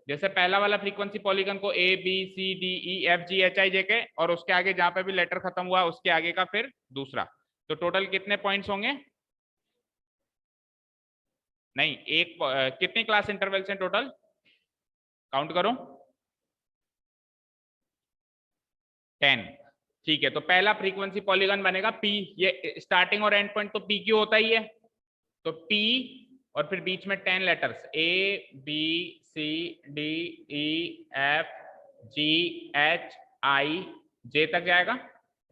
जैसे पहला वाला फ्रीक्वेंसी पॉलीगन को ABCDEFGHIJK, और उसके आगे जहां पे भी लेटर खत्म हुआ उसके आगे का फिर दूसरा, तो टोटल कितने पॉइंट्स होंगे, नहीं एक कितनी क्लास इंटरवल से टोटल, काउंट करो 10, ठीक है। तो पहला फ्रीक्वेंसी पॉलीगन बनेगा P, ये स्टार्टिंग और एंड पॉइंट तो PQ होता ही है, तो P और फिर बीच में 10 लेटर्स ABCDEFGHIJ तक जाएगा,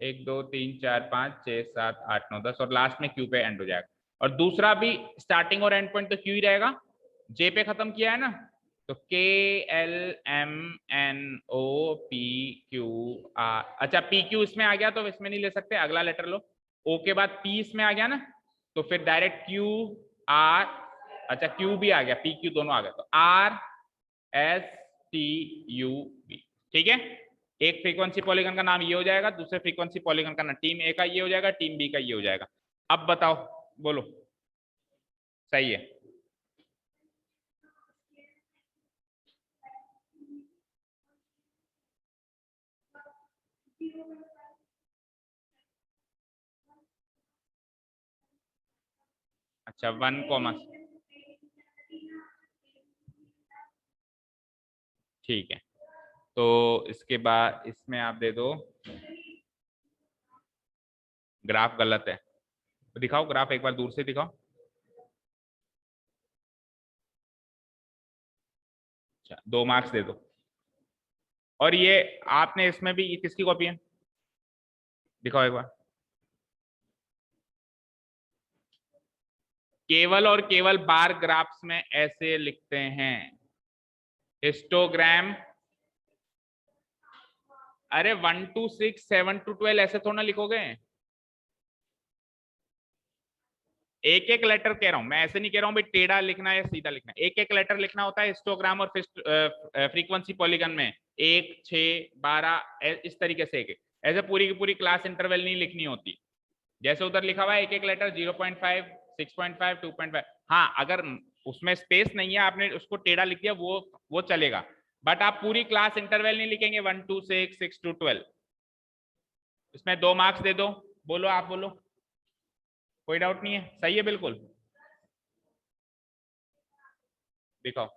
1 2 3 4 5 6 7 8 9 10, और लास्ट में Q पे एंड हो जाएगा। और दूसरा भी स्टार्टिंग और एंड पॉइंट तो Q ही रहेगा, J पे खत्म किया है ना, तो KLMNOPQR, अच्छा PQ इसमें आ गया तो इसमें नहीं ले सकते, अगला लेटर लो, O के बाद P इसमें आ गया ना, तो फिर डायरेक्ट QR, अच्छा Q भी आ गया, PQ दोनों आ गए, तो RSTUV, ठीक है। एक फ्रीक्वेंसी पॉलीगन का नाम ये हो जाएगा, दूसरे फ्रीक्वेंसी पॉलीगन का नाम टीम ए का ये हो जाएगा, टीम बी का ये हो जाएगा। अब बताओ, बोलो, सही है, अच्छा 1 कॉमा, ठीक है। तो इसके बाद इसमें आप दे दो, ग्राफ गलत है, दिखाओ ग्राफ एक बार दूर से दिखाओ, अच्छा 2 मार्क्स दे दो। और ये आपने इसमें भी, ये किसकी कॉपी है, दिखाओ एक बार, केवल और केवल बार ग्राफ्स में ऐसे लिखते हैं, हिस्टोग्राम, अरे 1 to 6, 7 to 12 ऐसे थोड़ा ना लिखोगे, एक एक लेटर कह रहा हूं मैं, ऐसे नहीं कह रहा हूं भाई टेढ़ा लिखना है या सीधा लिखना है, एक एक लेटर लिखना होता है हिस्टोग्राम और फ्रीक्वेंसी पॉलीगन में, 1, 6, 12 इस तरीके से एक ऐसे पूरी की पूरी क्लास इंटरवल नहीं लिखनी होती, जैसे उधर लिखा हुआ है एक एक लेटर 0.5, 6.5, 2.5। हाँ अगर उसमें स्पेस नहीं है आपने उसको टेढ़ा लिख दिया वो चलेगा, बट आप पूरी क्लास इंटरवल नहीं लिखेंगे 1 to 6, 6 to 12। इसमें 2 मार्क्स दे दो, बोलो आप बोलो, कोई डाउट नहीं है, सही है बिल्कुल, दिखाओ।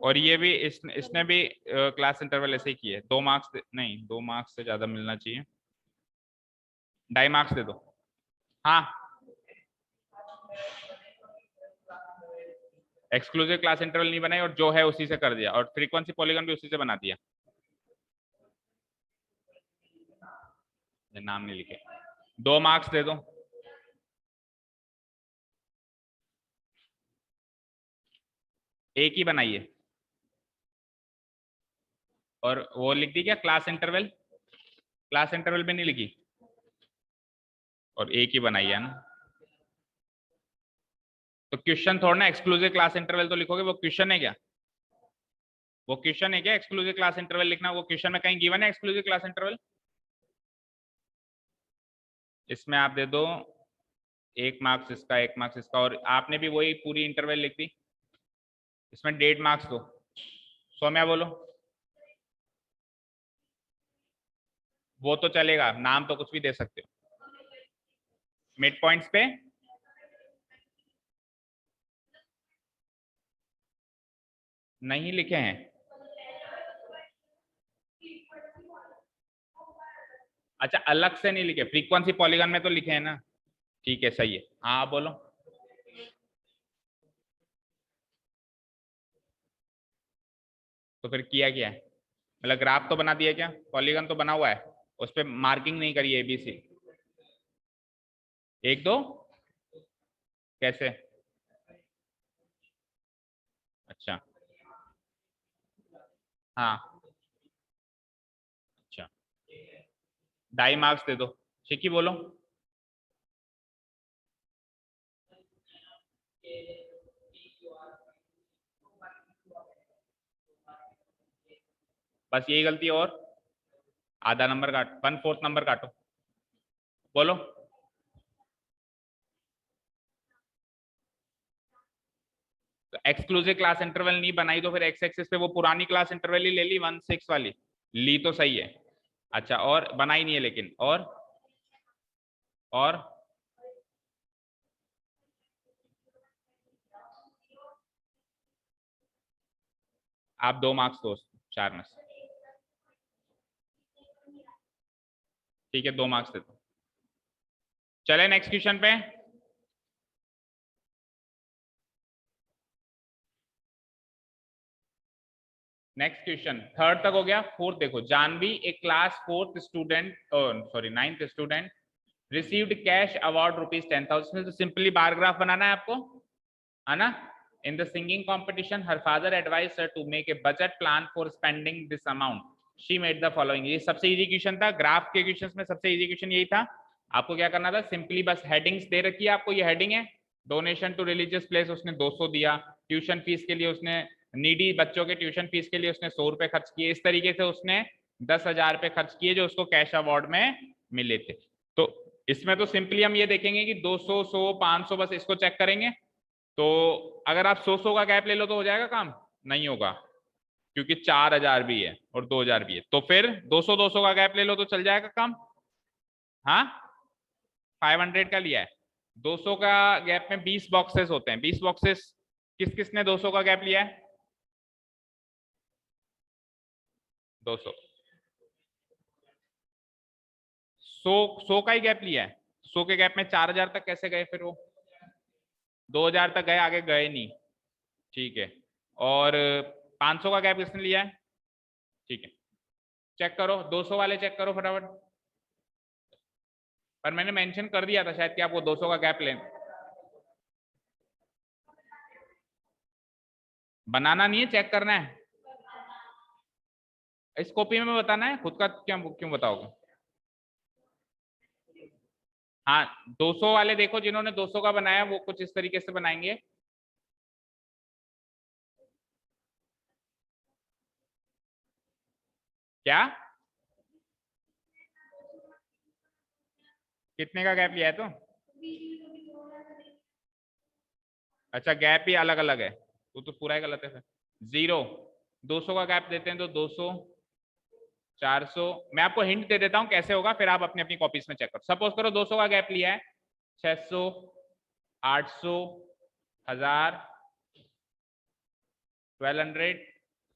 और ये भी इसने भी क्लास इंटरवल ऐसे ही किए, 2 मार्क्स नहीं, 2 मार्क्स से ज्यादा मिलना चाहिए, 2.5 मार्क्स दे दो। हाँ एक्सक्लूसिव क्लास इंटरवल नहीं बनाई और जो है उसी से कर दिया, और फ्रीक्वेंसी पॉलीगन भी उसी से बना दिया, नाम नहीं लिखे, 2 मार्क्स दे दो। एक ही बनाइए, और वो लिख दी क्या क्लास इंटरवल, क्लास इंटरवल भी नहीं लिखी, और एक ही बनाई है ना, तो क्वेश्चन थोड़ा ना एक्सक्लूसिव क्लास इंटरवल तो लिखोगे, वो क्वेश्चन है क्या, वो क्वेश्चन है क्या एक्सक्लूसिव क्लास इंटरवल लिखना, वो क्वेश्चन में कहीं गिवन है एक्सक्लूसिव क्लास इंटरवल, इसमें आप दे दो 1 मार्क्स इसका, 1 मार्क्स इसका, और आपने भी वही पूरी इंटरवल लिख दी, इसमें 1.5 मार्क्स दो। सौम्या बोलो, वो तो चलेगा, नाम तो कुछ भी दे सकते हो, मिड पॉइंट्स पे नहीं लिखे हैं, अच्छा अलग से नहीं लिखे, फ्रीक्वेंसी पॉलीगन में तो लिखे हैं ना, ठीक है सही है, हाँ बोलो। तो फिर किया क्या है, मतलब ग्राफ तो बना दिया क्या, पॉलीगन तो बना हुआ है, उस पर मार्किंग नहीं करी एबीसी, 1 2 कैसे, अच्छा हाँ अच्छा, 2.5 मार्क्स दे दो, ठीक ही बोलो। बस यही गलती, और आधा नंबर काट, 1/4 नंबर काटो, बोलो। तो एक्सक्लूसिव क्लास इंटरवल नहीं बनाई तो फिर एक्स एक्सिस पे वो पुरानी क्लास इंटरवल ही ले ली, 1 6 वाली ली तो सही है, अच्छा और बनाई नहीं है लेकिन, और आप 2 मार्क्स दो 4 में से, ठीक है 2 मार्क्स देते, चले नेक्स्ट क्वेश्चन पे। नेक्स्ट क्वेश्चन थर्ड तक हो गया, फोर्थ देखो, Janvi a class 4th student, sorry 9th student received cash award ₹10,000, तो सिंपली बार ग्राफ बनाना है आपको, है ना। In the singing competition her father advise her to make a budget plan for spending this amount, she made the following, ये सबसे easy question था, graph के questions में सबसे इजी क्वेश्चन यही था, आपको क्या करना था, सिंपली बस हेडिंग्स दे रखी है आपको, ये हेडिंग है, डोनेशन टू रिलीजियस प्लेस उसने 200 दिया, ट्यूशन फीस के लिए उसने, नीडी बच्चों के ट्यूशन फीस के लिए उसने 100 रुपए खर्च किए, इस तरीके से उसने 10,000 रुपए खर्च किए जो उसको कैश अवार्ड में मिले थे। तो इसमें तो सिंपली हम ये देखेंगे कि 200, 100, 500, बस इसको चेक करेंगे, तो अगर आप 100 का गैप ले लो तो हो जाएगा काम, नहीं होगा, क्योंकि 4,000 भी है और 2,000 भी है, तो फिर 200 का गैप ले लो तो चल जाएगा काम, हाँ 500 का लिया है, 200 का गैप में 20 बॉक्सेस होते हैं, 20 बॉक्सेस किस किसने 200 का गैप लिया है, 200, 100 का ही गैप लिया है, 100 के गैप में 4,000 तक कैसे गए, फिर वो 2,000 तक गए, आगे गए नहीं, ठीक है, और 500 का गैप किसने लिया है, ठीक है, चेक करो 200 वाले चेक करो फटाफट, पर मैंने मेंशन कर दिया था शायद कि आप वो 200 का गैप लें। बनाना नहीं है, चेक करना है। इस कॉपी में बताना है, खुद का क्या क्यों बताओगे? हाँ 200 वाले देखो, जिन्होंने 200 का बनाया वो कुछ इस तरीके से बनाएंगे। क्या कितने का गैप लिया है? तो अच्छा गैप ही अलग अलग है, तो पूरा ही गलत है फिर। 0 200 का गैप देते हैं तो 200 400। मैं आपको हिंट दे देता हूं कैसे होगा, फिर आप अपनी अपनी कॉपीज में चेक करो। सपोज करो 200 का गैप लिया है, 600 800 1000 1200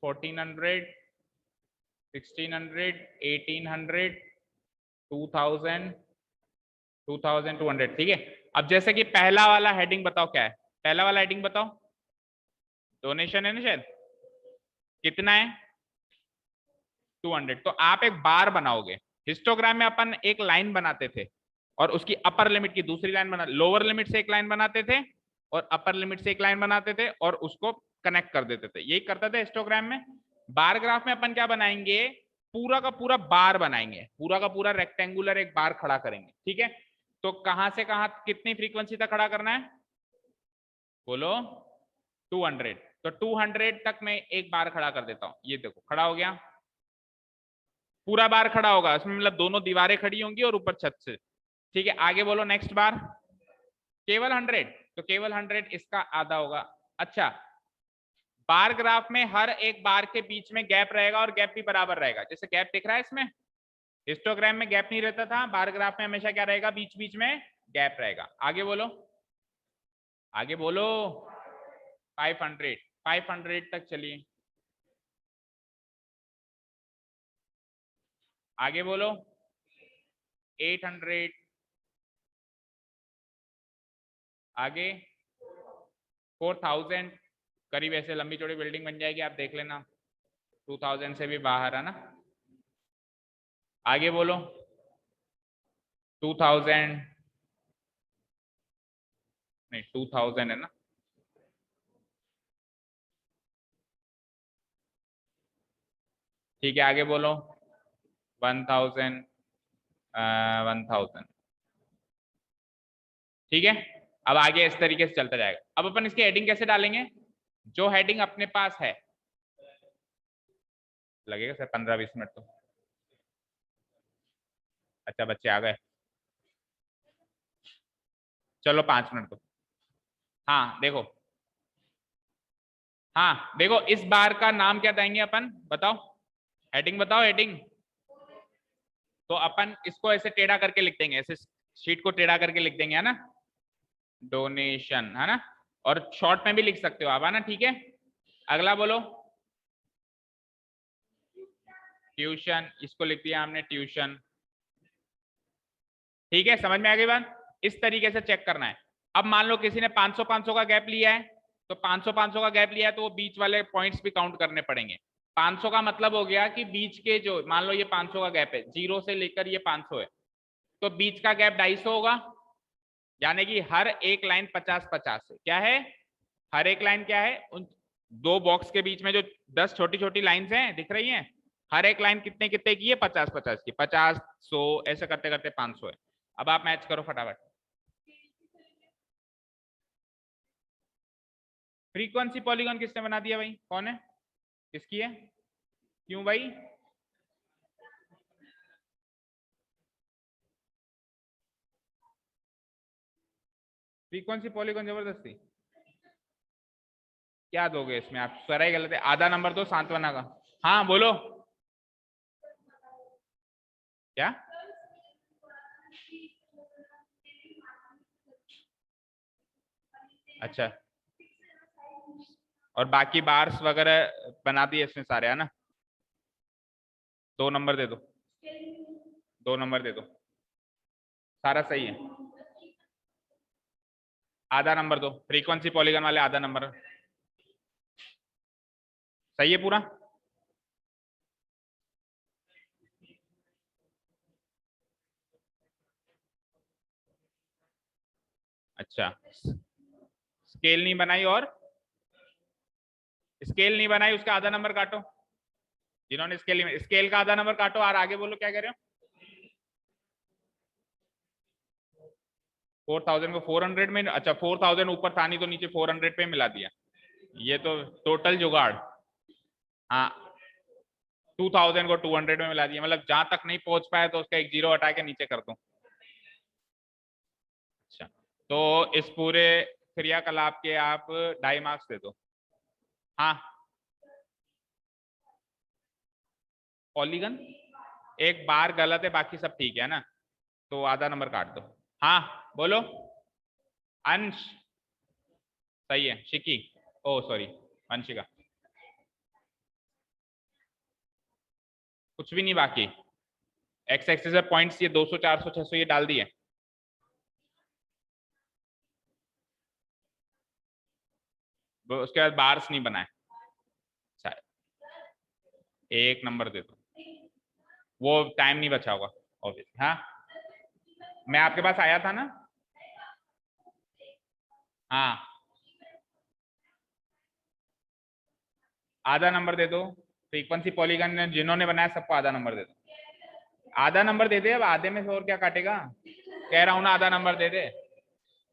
1400 1600 1800 2000 2200, ठीक है। अब जैसे कि पहला वाला हेडिंग बताओ क्या है, पहला वाला हेडिंग बताओ। डोनेशन है ना शायद, कितना है? 200। तो आप एक बार बनाओगे। हिस्टोग्राम में अपन एक लाइन बनाते थे और उसकी अपर लिमिट की दूसरी लाइन बना, लोअर लिमिट से एक लाइन बनाते थे और अपर लिमिट से एक लाइन बनाते थे और उसको कनेक्ट कर देते थे, यही करते थे हिस्टोग्राम में। बार ग्राफ में अपन क्या बनाएंगे, पूरा का पूरा बार बनाएंगे, पूरा का पूरा रेक्टेंगुलर एक बार खड़ा करेंगे, ठीक है। तो कहां से कहां कितनी फ्रीक्वेंसी तक खड़ा करना है बोलो? 200। तो 200 तक मैं एक बार खड़ा कर देता हूं, ये देखो खड़ा हो गया, पूरा बार खड़ा होगा, इसमें मतलब दोनों दीवारें खड़ी होंगी और ऊपर छत से, ठीक है। आगे बोलो नेक्स्ट बार, केवल 100, तो केवल 100 इसका आधा होगा। अच्छा, बार ग्राफ में हर एक बार के बीच में गैप रहेगा और गैप भी बराबर रहेगा, जैसे गैप दिख रहा है इसमें। हिस्टोग्राम में गैप नहीं रहता था, बार ग्राफ में हमेशा क्या रहेगा, बीच बीच में गैप रहेगा। आगे बोलो, आगे बोलो। 500, 500 तक चलिए। आगे बोलो 800। आगे 4000, करीब ऐसे लंबी चौड़ी बिल्डिंग बन जाएगी, आप देख लेना। 2000 से भी बाहर है ना। आगे बोलो 2000, नहीं 2000 है ना। ठीक है आगे बोलो 1000, 1000, ठीक है। अब आगे इस तरीके से चलता जाएगा। अब अपन इसकी हेडिंग कैसे डालेंगे, जो हेडिंग अपने पास है। लगेगा सर 15-20 मिनट तो। अच्छा बच्चे आ गए, चलो 5 मिनट तो। हाँ देखो, हाँ देखो इस बार का नाम क्या देंगे अपन, बताओ हेडिंग बताओ हेडिंग। तो अपन इसको ऐसे टेढ़ा करके लिख देंगे, ऐसे शीट को टेढ़ा करके लिख देंगे, है ना, डोनेशन, है ना। और शॉर्ट में भी लिख सकते हो आप, है ना, ठीक है। अगला बोलो ट्यूशन, इसको लिख दिया हमने ट्यूशन, ठीक है। समझ में आ गई बात, इस तरीके से चेक करना है। अब मान लो किसी ने 500-500 का गैप लिया है, तो 500-500 का गैप लिया है तो वो बीच वाले पॉइंट्स भी काउंट करने पड़ेंगे। 500 का मतलब हो गया कि बीच के जो, मान लो ये 500 का गैप है, 0 से लेकर ये 500 है, तो बीच का गैप 250 होगा, यानी कि हर एक लाइन 50-50 है। क्या है, हर एक लाइन क्या है, उन दो बॉक्स के बीच में जो 10 छोटी छोटी लाइंस हैं दिख रही हैं, हर एक लाइन कितने कितने की है, 50-50 की, 50 100 ऐसे करते करते 500 है। अब आप मैच करो फटाफट। फ्रीक्वेंसी पॉलीगॉन किसने बना दिया भाई, कौन है, किसकी है, क्यों भाई? फ्रीक्वेंसी पॉलीगॉन जबरदस्ती, क्या दोगे इसमें आप, सारा ही गलत है, आधा नंबर दो सांत्वना का। हाँ बोलो क्या, अच्छा, और बाकी बार्स वगैरह बना दिए इसमें सारे, है ना। 2 नंबर दे दो, 2 नंबर दे दो, सारा सही है। आधा नंबर दो, फ्रीक्वेंसी पॉलीगॉन वाले आधा नंबर, सही है पूरा। अच्छा, स्केल नहीं बनाई और स्केल नहीं बनाई, उसका आधा नंबर काटो। जिन्होंने स्केल का आधा नंबर काटो और आगे बोलो क्या कह रहे हो। 4000 को 400 में, अच्छा 4000 ऊपर था नहीं तो नीचे 400 पे मिला दिया, ये तो टोटल जुगाड़। हाँ 2000 को 200 में मिला दिया, मतलब जहां तक नहीं पहुंच पाया तो उसका एक जीरो हटा के नीचे कर दो। अच्छा, तो इस पूरे क्रियाकलाप के आप 2.5 मार्क्स दे दो। हाँ पॉलीगन एक बार गलत है, बाकी सब ठीक है ना, तो आधा नंबर काट दो। हाँ बोलो। अंश सही है, शिकी ओ सॉरी वंशिका, कुछ भी नहीं बाकी। एक्स एक्सिस पर पॉइंट्स ये 200 400 600 ये डाल दिए। उसके बाद बार्स नहीं बनाए। अच्छा, एक नंबर दे दो, वो टाइम नहीं बचा होगा ऑब्वियसली। हाँ मैं आपके पास आया था ना। हाँ आधा नंबर दे दो, फ्रीक्वेंसी पॉलीगन जिन्होंने बनाया सबको आधा नंबर दे दो। आधा नंबर दे दे, अब आधे में से और क्या काटेगा, कह रहा हूं ना आधा नंबर दे दे।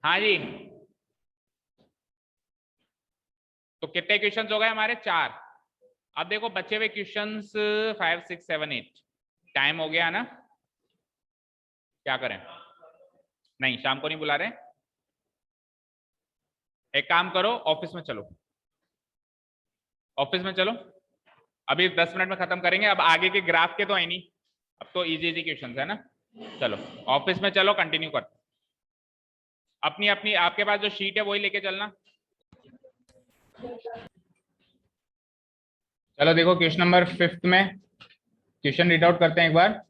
हाँ जी, तो कितने क्वेश्चंस हो गए हमारे, 4। अब देखो बचे हुए क्वेश्चंस 5 6 7 8, टाइम हो गया ना, क्या करें। नहीं शाम को नहीं बुला रहे, एक काम करो ऑफिस में चलो, ऑफिस में चलो, अभी 10 मिनट में खत्म करेंगे। अब आगे के ग्राफ के तो है नहीं, अब तो इजी इजी क्वेश्चंस है ना। चलो ऑफिस में चलो, कंटिन्यू कर। अपनी अपनी आपके पास जो शीट है वही लेके चलना। चलो देखो क्वेश्चन नंबर 5 में क्वेश्चन रीड आउट करते हैं एक बार।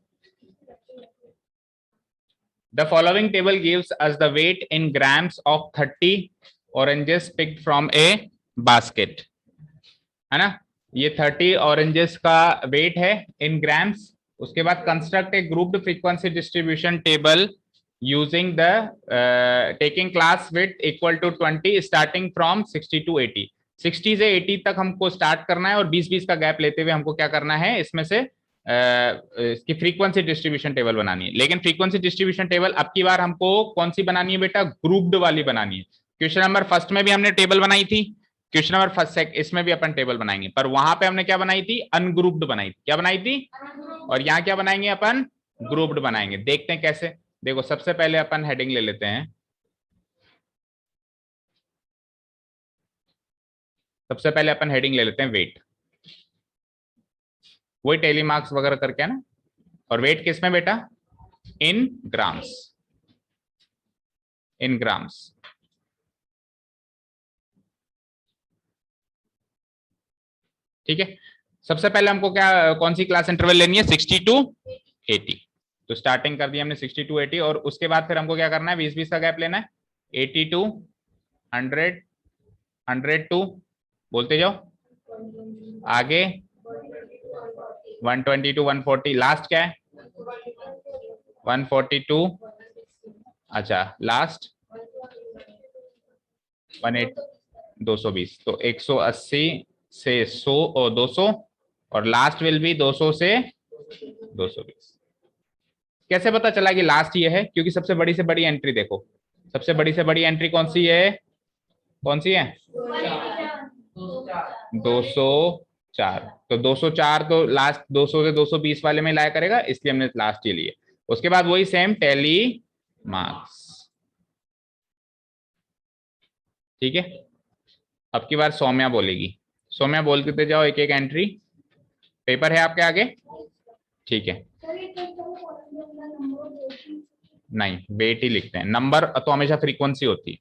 The following table gives us the weight in grams of 30 oranges picked from a basket, है ना। ये 30 ऑरेंजेस का वेट है इन ग्राम्स। उसके बाद construct a grouped frequency distribution table using the taking class with equal to 20 starting from 60 to 80। 60 से 80 तक हमको स्टार्ट करना है और 20-20 का गैप लेते हुए हमको क्या करना है, इसमें से इसकी फ्रीक्वेंसी डिस्ट्रीब्यूशन टेबल बनानी है। लेकिन फ्रीक्वेंसी डिस्ट्रीब्यूशन टेबल अब की बार हमको कौन सी बनानी है बेटा, ग्रुप्ड वाली बनानी है। क्वेश्चन नंबर फर्स्ट में भी हमने टेबल बनाई थी, क्वेश्चन नंबर फर्स्ट इसमें भी अपन टेबल बनाएंगे, पर वहां पे हमने क्या बनाई थी, अनग्रुप्ड बनाई थी। क्या बनाई थी, और यहाँ क्या बनाएंगे अपन, ग्रुप्ड बनाएंगे। देखते हैं कैसे। देखो सबसे पहले अपन हेडिंग ले लेते हैं, सबसे पहले अपन हेडिंग ले लेते हैं वेट, वही टेली मार्क्स वगैरह करके है ना। और वेट किस में बेटा, इन ग्राम्स, इन ग्राम्स। ठीक है, सबसे पहले हमको क्या, कौन सी क्लास इंटरवल लेनी है, 60 टू 80। तो स्टार्टिंग कर दी हमने 60 टू 80, और उसके बाद फिर हमको क्या करना है, 20-20 का गैप लेना है। 80 टू 100, 100 टू, बोलते जाओ आगे, 120 टू 140, लास्ट क्या है 142, अच्छा लास्ट 18, 220। तो 180 से 100 और 200, और लास्ट विल भी 200 से 220। कैसे पता चला कि लास्ट ये है, क्योंकि सबसे बड़ी से बड़ी एंट्री देखो, सबसे बड़ी से बड़ी एंट्री कौन सी है, कौन सी है 204। तो 204 तो लास्ट 200 से 220 वाले में लाया करेगा, इसलिए हमने लास्ट ये लिए। उसके बाद वही सेम टेली मार्क्स। ठीक है, अब की बार सौम्या बोलेगी, सौम्या बोलते जाओ एक एक एंट्री। पेपर है आपके आगे, ठीक है। नहीं वेट ही लिखते हैं, नंबर तो हमेशा फ्रीक्वेंसी होती है,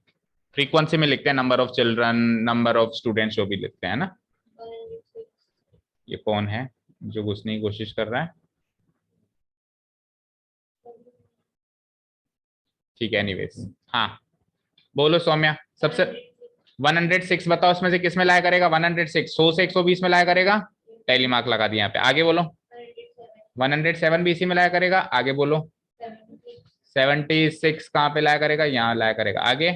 फ्रीक्वेंसी में लिखते हैं number of children, number of students जो भी लिखते हैं ना। ये कौन है जो घुसने की कोशिश कर रहा है, ठीक है एनीवेज। हाँ बोलो सौम्या, सबसे 106 बताओ, इसमें से किस में लाया करेगा, 106 100 से 120 में लाया करेगा, टैली मार्क लगा दिया यहाँ पे। आगे बोलो 107 भी इसी में लाया करेगा, आगे बोलो 76 कहाँ पे लाया करेगा, यहाँ लाया करेगा। आगे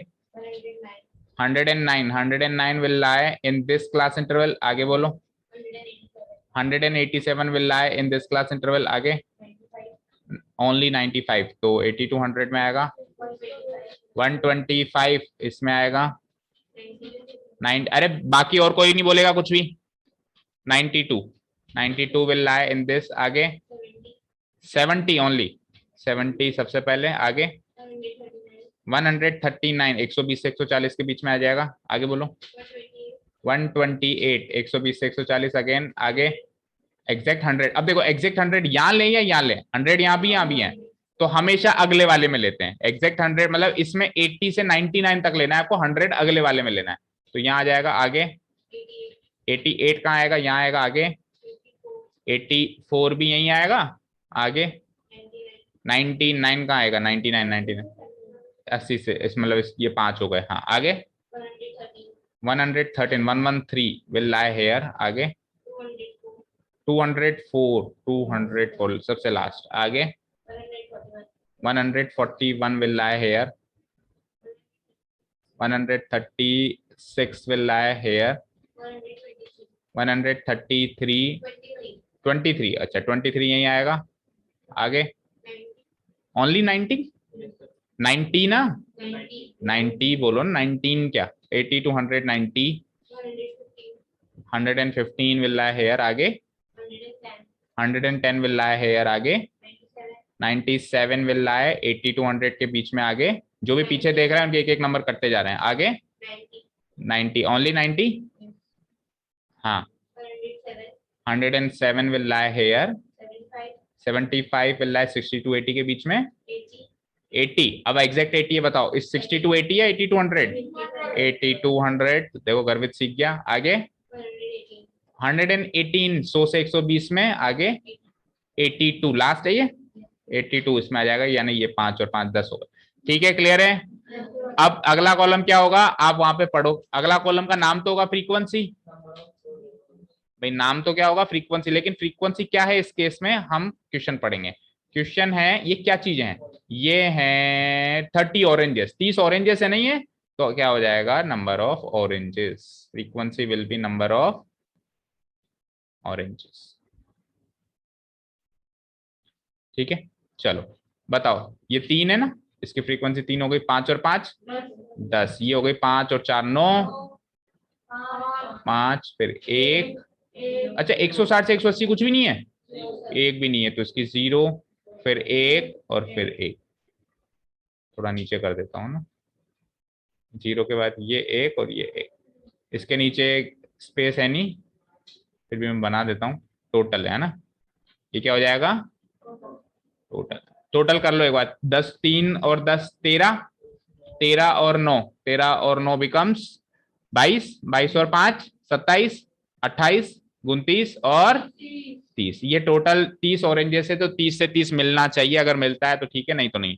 109 will lie in this class interval, आगे बोलो 187 will lie in this class interval, आगे only 95, तो 80 to 100 में आएगा, 125 इसमें आएगा, 9, अरे बाकी और कोई नहीं बोलेगा कुछ भी, 92 will lie in this, आगे 70 only, 70 सबसे पहले, आगे 139 120 से 140 के बीच में आ जाएगा, आगे बोलो 128 120 से 140 अगेन, आगे एग्जैक्ट 100। अब देखो एग्जैक्ट 100 यहाँ ले या यहाँ ले, 100 यहाँ भी है, तो हमेशा अगले वाले में लेते हैं। एग्जैक्ट 100 मतलब इसमें 80 से 99 तक लेना है आपको, 100 अगले वाले में लेना है, तो यहाँ आ जाएगा आगे 88 कहाँ आएगा, यहाँ आएगा, आगे 84 भी यहीं आएगा, आगे 99 कहाँ आएगा, 99 80 से इस मतलब ये 5 हो गए, हाँ आगे 113 will lie here, आगे 204 सबसे लास्ट, आगे 141 will lie here, 136 will lie here, 133 23, अच्छा 23 यही आएगा, आगे ओनली 90 ना, 90 बोलो 19 क्या, 80 to 100 90, 115 will lie here, आगे 110 will lie here, आगे 97 will lie 80 to 100 के बीच में, आगे जो भी पीछे देख रहे हैं उनके एक एक नंबर करते जा रहे हैं, आगे 90 ओनली 90, हाँ 107 will lie here, 75 will lie 60 to 80 के बीच में, 80, अब एग्जैक्ट 80 है, बताओ इस 60 to 80 या 80 to 100, 80 to 100, देखो गर्वित सीख गया, आगे 118 100 से 120 में, आगे 82 लास्ट है ये 82 इसमें आ जाएगा, यानी ये 5 और 5 10 होगा, ठीक है क्लियर है। अब अगला कॉलम क्या होगा, आप वहां पे पढ़ो, अगला कॉलम का नाम तो होगा फ्रीक्वेंसी, भाई नाम तो क्या होगा फ्रीक्वेंसी, लेकिन फ्रीक्वेंसी क्या है इस केस में हम क्वेश्चन पढ़ेंगे। क्वेश्चन है ये क्या चीजें हैं, ये हैं 30 ऑरेंजेस, 30 ऑरेंजेस है नहीं है, तो क्या हो जाएगा number of oranges, frequency will be number of oranges, ठीक है। चलो बताओ ये 3 है ना, इसकी फ्रीक्वेंसी 3 हो गई, 5 और 5 10, ये हो गई 5 और 4 9, 5 फिर 1, अच्छा 160 से 180 कुछ भी नहीं है, एक भी नहीं है, तो इसकी 0 फिर 1 और फिर 1, थोड़ा नीचे कर देता हूँ ना, 0 के बाद ये 1 और ये 1, इसके नीचे स्पेस है नहीं, फिर भी मैं बना देता हूँ, टोटल है ना, ये क्या हो जाएगा टोटल कर लो एक बार, 10 3 और 10 13, 13 और 9 बिकम्स 22, 22 और 5 27, 28 29 और 30, ये टोटल 30 ऑरेंजेस है, तो 30 से 30 मिलना चाहिए, अगर मिलता है तो ठीक है, नहीं तो नहीं।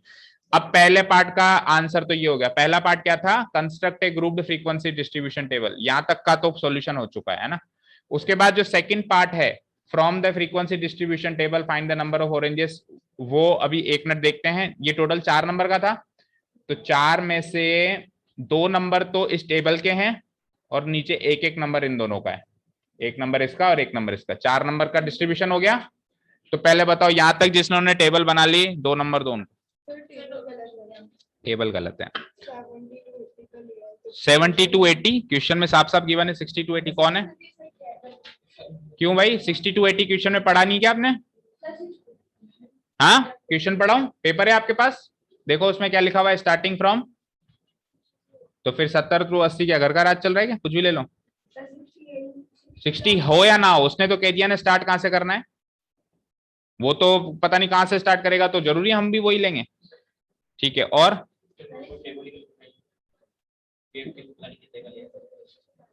अब पहले पार्ट का आंसर तो ये हो गया, पहला पार्ट क्या था, construct a grouped frequency distribution table, यहां तक का तो सॉल्यूशन हो चुका है ना। उसके बाद जो सेकंड पार्ट है, from the frequency distribution table find the number of oranges, वो अभी 1 मिनट देखते हैं। ये टोटल 4 नंबर का था, तो 4 में से 2 नंबर तो इस टेबल के हैं और नीचे एक एक नंबर इन दोनों का है, 1 नंबर इसका और 1 नंबर इसका, 4 नंबर का डिस्ट्रीब्यूशन हो गया। तो पहले बताओ यहां तक जिसने टेबल बना ली, 2 नंबर दोनों, टेबल गलत है, 70 to 80 क्वेश्चन में साफ साफ गिवन है, 60 to 80 कौन है, क्यों भाई 60 to 80 क्वेश्चन में पढ़ा नहीं क्या आपने, हाँ क्वेश्चन पढ़ाऊं, पेपर है आपके पास, देखो उसमें क्या लिखा हुआ है, स्टार्टिंग फ्रॉम, तो फिर 70 to 80 क्या घर का राज चल रहा है क्या, कुछ भी ले लो, 60 हो या ना हो, उसने तो कह दिया ना स्टार्ट कहां से करना है, वो तो पता नहीं कहां से स्टार्ट करेगा, तो जरूरी हम भी वही लेंगे, ठीक है। और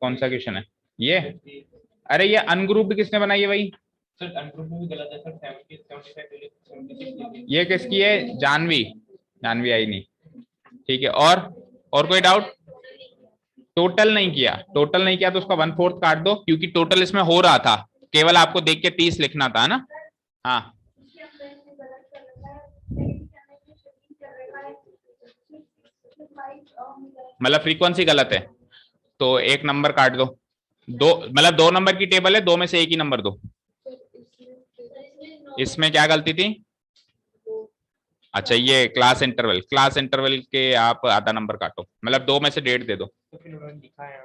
कौन सा क्वेश्चन है ये, अरे ये अनग्रुप्ड किसने बनाई है भाई, ये किसकी है, जानवी आई नहीं, ठीक है। और कोई डाउट, टोटल नहीं किया तो उसका 1/4 काट दो, क्योंकि टोटल इसमें हो रहा था, केवल आपको देख के 30 लिखना था ना, हाँ मतलब फ्रीक्वेंसी गलत है तो एक नंबर काट दो। दो मतलब 2 नंबर की टेबल है, 2 में से एक ही नंबर दो। इसमें क्या गलती थी? अच्छा ये क्लास इंटरवल के आप आधा नंबर काटो, मतलब 2 में से 1.5 दे दो। तो फिर उन्होंने लिखा है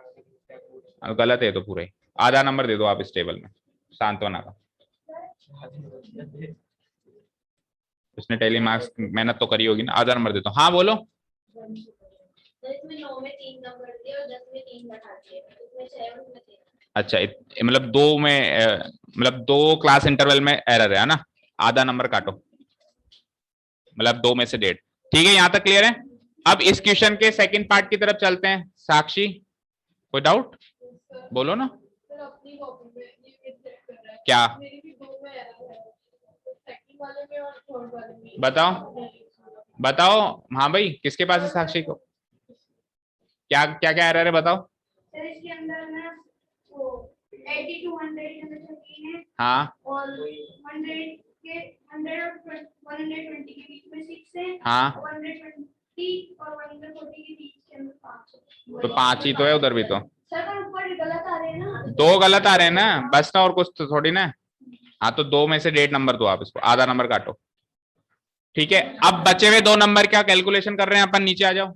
अब गलत है तो पूरा ही आधा नंबर दे दो आप इस टेबल में, सांत्वना का। उसने टेली मार्क्स मेहनत तो करी होगी ना, आधा नंबर दे दो। हाँ बोलो। इसमें 9 में 3 नंबर दिए और 10 में 3 बढ़ा दिए, इसमें 6 और इसमें 3। अच्छा मतलब 2 में मतलब 2 क्लास इंटरवल में एरर है ना, आधा नंबर काटो, मतलब 2 में से 1.5। ठीक है, यहां तक क्लियर है। अब इस क्वेश्चन के सेकंड पार्ट की तरफ चलते हैं। साक्षी कोई डाउट बोलो ना। सर अपनी कॉपी में ये चेक कर रहा है, क्या मेरी भी 2 में एरर है, सेकंड वाले में और थर्ड वाले में। बताओ बताओ। हाँ भाई किसके पास है साक्षी को? क्या क्या क्या एरर है बताओ। सर इसके अंदर ना वो 80 टू 100 के अंदर 13 है हाँ और 100 के 100 और 120 के बीच में 6 है। हाँ 120 और 140 के बीच के अंदर 5 है। तो 5 ही तो है उधर भी तो। सर पर ऊपर गलत आ रहे हैं ना। 2 गलत आ रहे हैं ना बस ना, और कुछ तो थोड़ी ना। हाँ तो 2 में से 1.5 नंबर दो आप, इसको आधा नंबर काटो। ठीक है, अब बचे हुए 2 नंबर क्या कैलकुलेशन कर रहे हैं अपन, नीचे आ जाओ।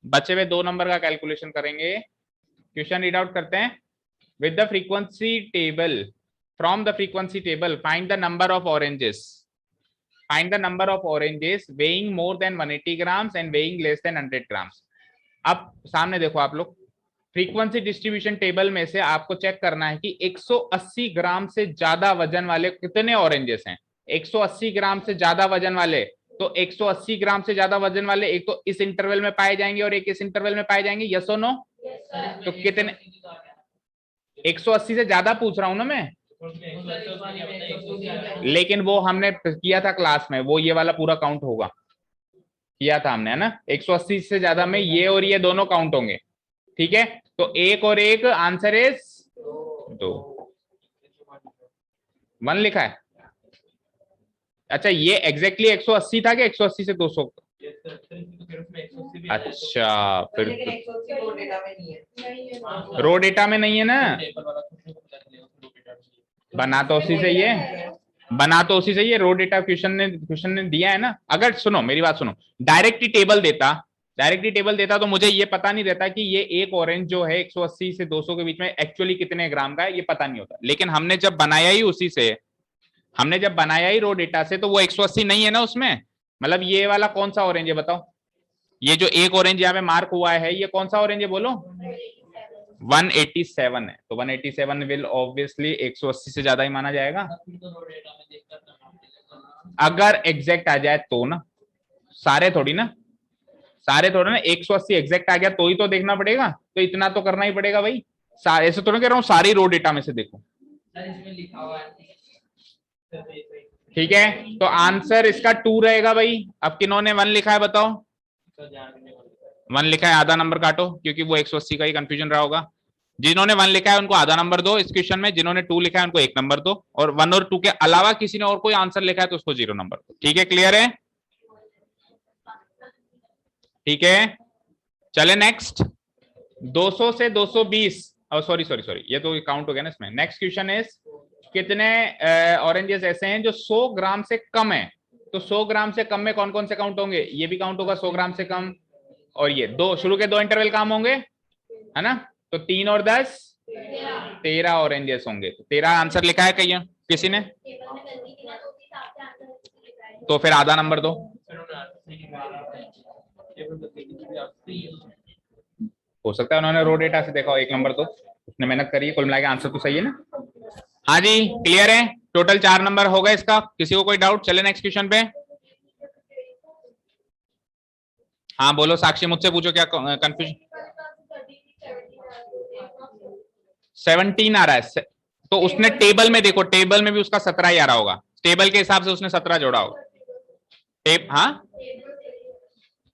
बचे हुए 2 नंबर का कैलकुलेशन करेंगे। क्वेश्चन रीड आउट करते हैं। With the frequency table, from the frequency table find the number of oranges, find the number of oranges weighing more than 180 grams and weighing less than 100 grams. अब सामने देखो आप लोग, frequency distribution table में से आपको चेक करना है कि 180 ग्राम से ज्यादा वजन वाले कितने ऑरेंजेस हैं। 180 ग्राम से ज्यादा वजन वाले, तो 180 ग्राम से ज्यादा वजन वाले एक तो इस इंटरवल में पाए जाएंगे और एक इस इंटरवल में पाए जाएंगे, यस और नो? तो कितने? 180 से ज्यादा पूछ रहा हूं ना मैं, लेकिन वो हमने किया था क्लास में, वो ये वाला पूरा काउंट होगा, किया था हमने है ना। 180 से ज्यादा में ये और ये दोनों काउंट होंगे। ठीक है, तो एक और एक, आंसर इज 2। 1 लिखा है। अच्छा ये एग्जैक्टली 180 था कि 180 से 200? अच्छा फिर रो डेटा में नहीं है ना, बना तो उसी से ये, बना तो उसी से ये रो डेटा क्वेश्चन ने दिया है ना। अगर सुनो मेरी बात सुनो, डायरेक्ट ही टेबल देता तो मुझे ये पता नहीं रहता कि ये एक ऑरेंज जो है 180 से 200 के बीच में एक्चुअली कितने ग्राम का है, ये पता नहीं होता। लेकिन हमने जब बनाया ही उसी से, हमने जब बनाया ही रो डेटा से, तो वो 180 नहीं है ना उसमें। मतलब ये वाला कौन सा ऑरेंज है बताओ, ये जो एक ऑरेंज यहाँ पे मार्क हुआ है ये कौन सा ऑरेंज है बोलो? 187 है, तो 187 विल ऑब्वियसली 180 से ज्यादा ही माना जाएगा। अगर एग्जैक्ट आ जाए तो ना, सारे थोड़ी ना, 180 एग्जैक्ट आ गया तो ही तो देखना पड़ेगा, तो इतना तो करना ही पड़ेगा भाई। ऐसे तो नहीं कह रहा हूँ सारी रो डेटा में से देखो। ठीक है, तो आंसर इसका 2 रहेगा भाई। अब किन्होंने 1 लिखा है बताओ? 1 लिखा है आधा नंबर काटो, क्योंकि वो 180 का ही कंफ्यूजन रहा होगा। जिन्होंने 1 लिखा है उनको आधा नंबर दो इस क्वेश्चन में, जिन्होंने 2 लिखा है उनको 1 नंबर दो, और 1 और 2 के अलावा किसी ने और कोई आंसर लिखा है तो उसको 0 नंबर दो। ठीक है, क्लियर है? ठीक है, चले नेक्स्ट। 200 से 220, सॉरी ये तो काउंट हो गया ना इसमें। नेक्स्ट क्वेश्चन इज, कितने ऑरेंजेस ऐसे हैं जो 100 ग्राम से कम है? तो 100 ग्राम से कम में कौन कौन से काउंट होंगे? ये भी काउंट होगा 100 ग्राम से कम, और ये दो शुरू के 2 इंटरवल काम होंगे है ना। तो 3 और 10 13 ऑरेंजेस होंगे। 13 आंसर लिखा है कहीं किसी ने? तो फिर आधा नंबर दो। हो सकता है उन्होंने रो डेटा से देखा हो, 1 नंबर तो उसने मेहनत करी है, कुल मिला के आंसर तो सही है ना। हाँ जी क्लियर है, टोटल 4 नंबर हो गए इसका। किसी को कोई डाउट? चले नेक्स्ट क्वेश्चन पे। हाँ बोलो साक्षी, मुझसे पूछो क्या कंफ्यूजन। 17 आ रहा है, तो उसने टेबल में देखो, टेबल में भी उसका 17 ही आ रहा होगा, टेबल के हिसाब से उसने 17 जोड़ा होगा। हाँ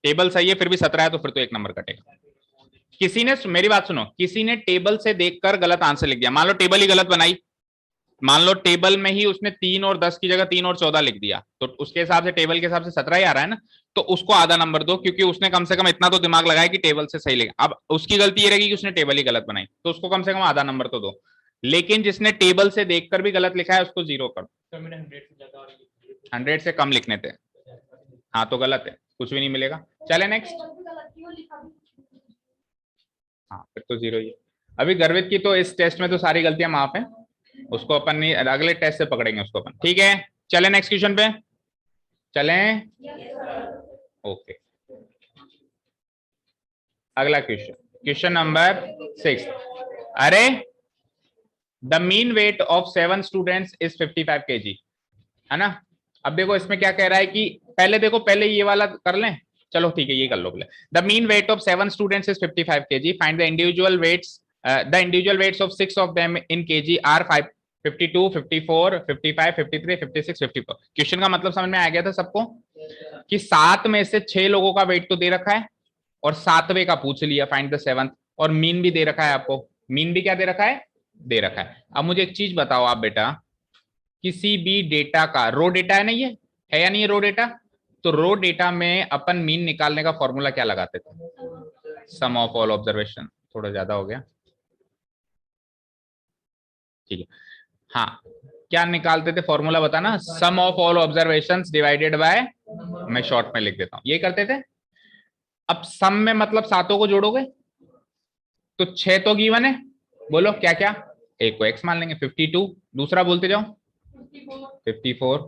टेबल सही है, फिर भी 17 है तो फिर तो 1 नंबर कटेगा। किसी ने, मेरी बात सुनो, किसी ने टेबल से देखकर गलत आंसर लिख दिया, मान लो टेबल ही गलत बनाई, मान लो टेबल में ही उसने 3 और 10 की जगह 3 और 14 लिख दिया, तो उसके हिसाब से टेबल के हिसाब से 17 ही आ रहा है ना, तो उसको आधा नंबर दो, क्योंकि उसने कम से कम इतना तो दिमाग लगाया कि टेबल से सही लिखा। अब उसकी गलती ये रहेगी कि उसने टेबल ही गलत बनाई, तो उसको कम से कम आधा नंबर तो दो। लेकिन जिसने टेबल से देखकर भी गलत लिखा है उसको 0 कर। सर मैंने 100 से ज्यादा और 100 से कम लिखने थे, हाँ तो गलत है, कुछ भी नहीं मिलेगा। चले नेक्स्ट। हाँ फिर तो 0 ही है। अभी गर्वित की तो इस टेस्ट में तो सारी गलतियां माफ है, उसको अपन नहीं, अगले टेस्ट से पकड़ेंगे उसको अपन, ठीक है। चले नेक्स्ट क्वेश्चन पे चलें। ओके, अगला क्वेश्चन, क्वेश्चन नंबर 6। अरे the mean weight of 7 students is 55 kg, है ना। अब देखो इसमें क्या कह रहा है कि पहले देखो, पहले ये वाला कर लें, चलो ठीक है ये कर लो पहले। The mean weight of 7 students is 55 kg, find the individual weights of 6 of them in kg are 52, 54, 55, 53, 56, 54। Question का मतलब समझ में आ गया था सबको कि 7 में से 6 लोगों का वेट तो दे रखा है और 7वें का पूछ लिया, फाइंड द 7th, और मीन भी दे रखा है आपको। मीन भी क्या दे रखा है, दे रखा है। अब मुझे एक चीज बताओ आप बेटा, किसी भी डेटा का रो डेटा है ना, ये है या नहीं है रो डेटा, तो रो डेटा में अपन मीन निकालने का फॉर्मूला क्या लगाते थे, सम ऑफ ऑल ऑब्जर्वेशन। थोड़ा ज्यादा हो गया, ठीक है। हाँ, क्या निकालते थे फॉर्मूला बताना, sum of all observations divided by, मैं शॉर्ट में लिख देता हूं, ये करते थे। अब सम में मतलब सातों को जोड़ोगे तो 6 तो गिवन है, बोलो क्या क्या, एक को x मान लेंगे 52, दूसरा बोलते जाओ 54,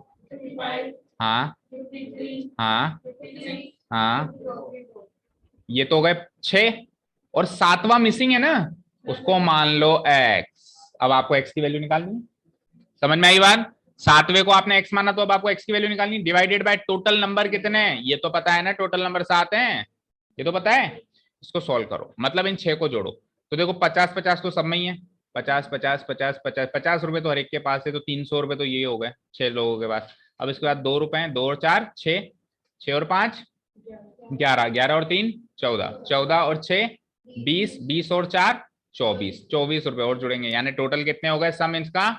हाँ हाँ हाँ, ये तो हो गए 6, और 7वां मिसिंग है ना, उसको मान लो x। अब आपको x की वैल्यू निकालनी है, समझ में आई बात। 7वें को आपने x माना तो अब आपको x की वैल्यू निकालनी, डिवाइडेड बाय टोटल नंबर कितने हैं, ये तो पता है ना, टोटल नंबर 7 हैं, ये तो पता है। इसको सॉल्व करो, मतलब इन 6 को जोड़ो, तो देखो 50-50 तो सब में ही है, 50-50-50-50, 50 रुपए तो हर एक के पास है, तो 300 रुपए तो ये हो गए 6 लोगों के पास। अब इसके बाद 2 रुपए, 2 और 4 6, 6 और 5 11, 11 और 3 14, 14 और 6 20, 20 और 4 24, 24 रुपए और जुड़ेंगे, यानी टोटल कितने हो गए सम इसका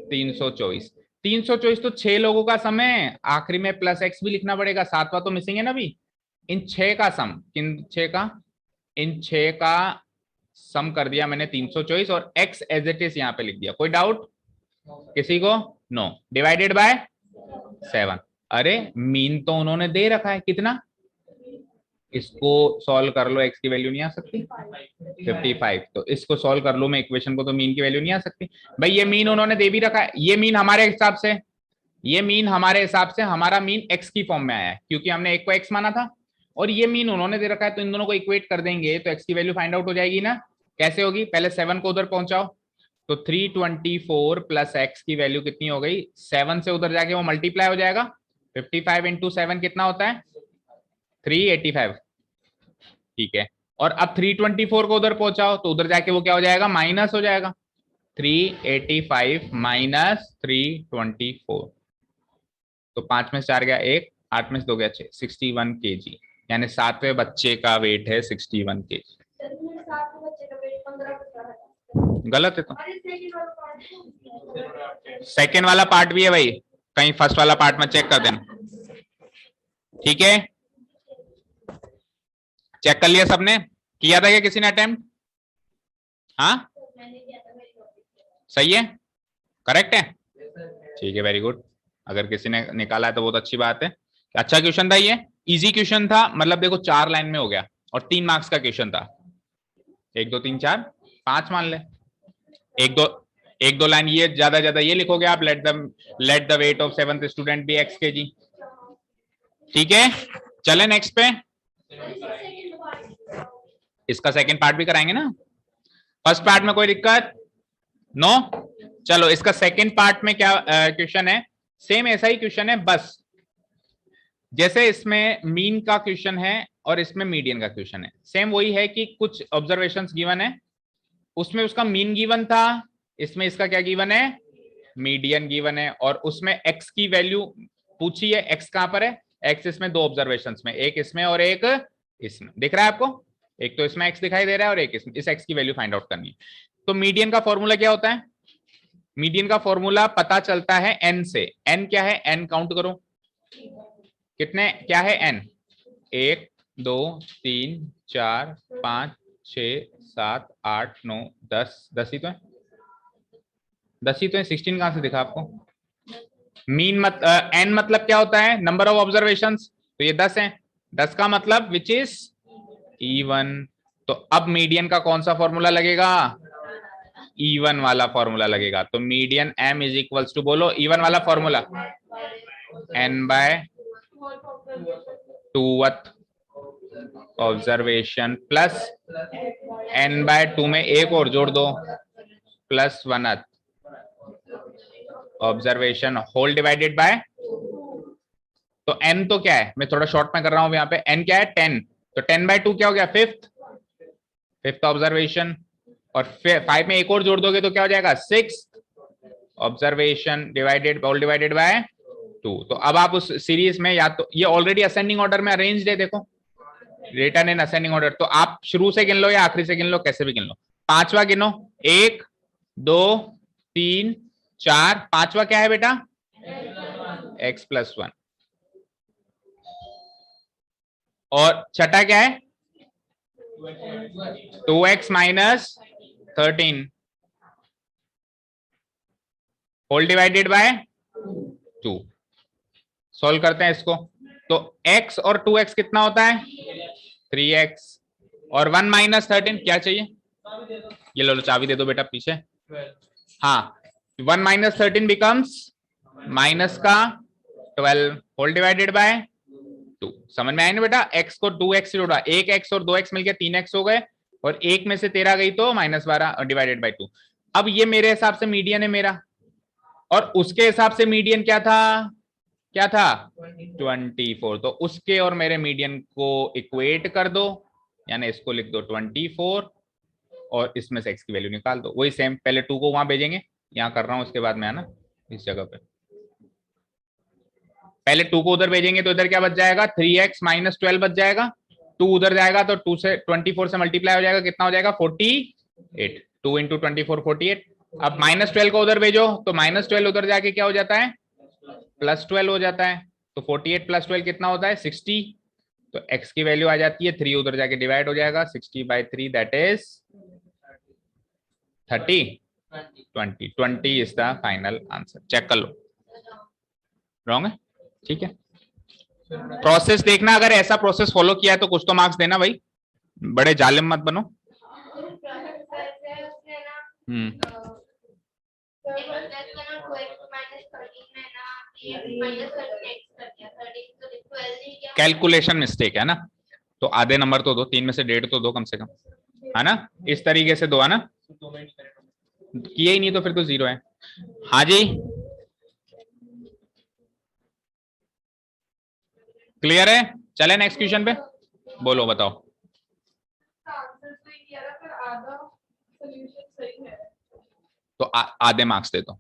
324। 324 तो 6 लोगों का सम है, आखिरी में प्लस x भी लिखना पड़ेगा, 7वां तो मिसिंग है ना अभी। इन 6 का सम, किन 6 का, इन 6 का सम कर दिया मैंने 324, और x एज इट इज यहाँ पे लिख दिया। कोई डाउट किसी को, नो। Divided by 7। अरे मीन तो उन्होंने दे रखा है कितना, इसको सॉल्व कर लो, x की वैल्यू नहीं आ सकती 55, तो इसको सॉल्व कर लो मैं इक्वेशन को, तो मीन की वैल्यू नहीं आ सकती भाई। ये मीन उन्होंने दे भी रखा है, ये मीन हमारे हिसाब से, ये मीन हमारे हिसाब से हमारा मीन x की फॉर्म में आया है, क्योंकि हमने एक को x माना था, और ये मीन उन्होंने दे रखा है, तो इन दोनों को इक्वेट कर देंगे तो x की वैल्यू फाइंड आउट हो जाएगी ना। कैसे होगी, पहले 7 को उधर पहुंचाओ, तो 324 प्लस x की वैल्यू कितनी हो गई, 7 से उधर जाके वो मल्टीप्लाई हो जाएगा, 55 इंटू 7 कितना होता है 385, ठीक है। और अब 324 को उधर पहुंचाओ तो उधर जाके वो क्या हो जाएगा, माइनस हो जाएगा, 385 माइनस 324, तो 5 में से 4 गया 1, 8 में से 2 गया 6, 61 kg, यानी 7वें बच्चे का वेट है 61 kg। गलत है तो सेकेंड वाला पार्ट भी है भाई, कहीं फर्स्ट वाला पार्ट में चेक कर देना, ठीक है। चेक कर लिया सबने, किया था क्या किसी ने अटेम्प्ट, हाँ सही है, करेक्ट है, ठीक है, वेरी गुड। अगर किसी ने निकाला है तो बहुत अच्छी बात है, अच्छा क्वेश्चन था ये, इजी क्वेश्चन था, मतलब देखो 4 लाइन में हो गया और 3 मार्क्स का क्वेश्चन था, 1 2 3 4 5 मान ले, एक दो लाइन ये ज्यादा ये लिखोगे आप, let the weight of 7th student be x kg, ठीक है। चले नेक्स्ट पे, इसका सेकंड पार्ट भी कराएंगे ना, फर्स्ट पार्ट में कोई दिक्कत नो। चलो इसका सेकंड पार्ट में क्या क्वेश्चन है, सेम ऐसा ही क्वेश्चन है, बस जैसे इसमें मीन का क्वेश्चन है और इसमें मीडियन का क्वेश्चन है, सेम वही है कि कुछ ऑब्जर्वेशंस गिवन है, उसमें उसका मीन गिवन था, इसमें इसका क्या गिवन है, मीडियन गिवन है, और उसमें x की वैल्यू पूछी है, x कहां पर है, x इसमें 2 ऑब्जर्वेशंस में, एक इसमें और एक इसमें, दिख रहा है आपको, एक तो इसमें x दिखाई दे रहा है और एक इसमें, इस x की वैल्यू फाइंड आउट करनी है। तो मीडियन का फॉर्मूला क्या होता है, मीडियन का फॉर्मूला पता चलता है एन से। एन क्या है? एन काउंट करो, कितने क्या है एन? 1 2 3 4 5 6 7 8 9 10। 10 ही तो है, 10 ही तो है। 16 कहां से दिखा आपको? मीन एन मतलब क्या होता है? Number of observations. तो ये 10 है, 10 का मतलब विच इज E1। तो अब मीडियन का कौन सा फॉर्मूला लगेगा? E1 वाला फॉर्मूला लगेगा। तो median m is equals to, बोलो E1 वाला formula, n by 2th observation plus n by 2 में एक और जोड़ दो प्लस 1th observation whole divided by. तो n तो क्या है, मैं थोड़ा शॉर्ट में कर रहा हूं यहाँ पे। n क्या है? 10। तो 10 बाय 2 क्या हो गया? Fifth observation. और 5 में एक और जोड़ दोगे तो क्या हो जाएगा? 6th observation divided whole divided by 2। तो अब आप उस सीरीज में, या तो ये ऑलरेडी असेंडिंग ऑर्डर में अरेंज्ड है, देखो रिटन इन असेंडिंग ऑर्डर। तो आप शुरू से गिन लो या आखिरी से गिन लो, कैसे भी गिन लो। पांचवा गिनो, 1 2 3 4। पांचवा क्या है बेटा? x + 1। और छठा क्या है? 2x - 13 whole divided by 2। Solve करते हैं इसको। तो x और 2x कितना होता है? 3x। और 1 - 13 क्या चाहिए? ये लो चाबी दे दो बेटा पीछे। हाँ, 1 - 13 बिकम्स माइनस का 12 होल डिवाइडेड बाय 2। समझ में आया ना बेटा? x को 2x से जोड़ा, 1x और 2x मिलकर 3x हो गए, और 1 में से 13 गई तो -12 डिवाइडेड बाय 2। अब ये मेरे हिसाब से मीडियन है मेरा, और उसके हिसाब से मीडियन क्या था? क्या था? 24। तो उसके और मेरे मीडियन को इक्वेट कर दो, यानी इसको लिख दो 24, और इसमें से x की वैल्यू निकाल दो। वही सेम, पहले 2 को वहां भेजेंगे, यहां कर रहा हूं, उसके बाद में आना इस जगह पे। पहले 2 को उधर भेजेंगे तो इधर क्या बच जाएगा? 3x - 12 बच जाएगा। 2 उधर जाएगा तो 2 से 24 से मल्टीप्लाई हो जाएगा, कितना हो जाएगा? 48। 2 × 24 48। अब -12 को उधर भेजो तो -12 उधर जाके क्या हो जाता है? +12 हो जाता है। तो 48 + 12 कितना होता है? 60। तो x की वैल्यू आ जाती है 3, उधर जाके डिवाइड हो जाएगा 60/3, that is 30 20 is the final answer. Check कर लो, रॉन्ग है? ठीक है, प्रोसेस देखना, अगर ऐसा प्रोसेस फॉलो किया है तो कुछ तो मार्क्स देना भाई, बड़े जालिम मत बनो। कैलकुलेशन मिस्टेक है ना, तो आधे नंबर तो दो, 3 में से 1.5 तो दो कम से कम, है ना? इस तरीके से दो, है ना? किए ही नहीं तो फिर तो 0 है। हाँ जी, क्लियर है? चले नेक्स्ट क्वेश्चन पे, बोलो बताओ। तो आधे मार्क्स दे दो,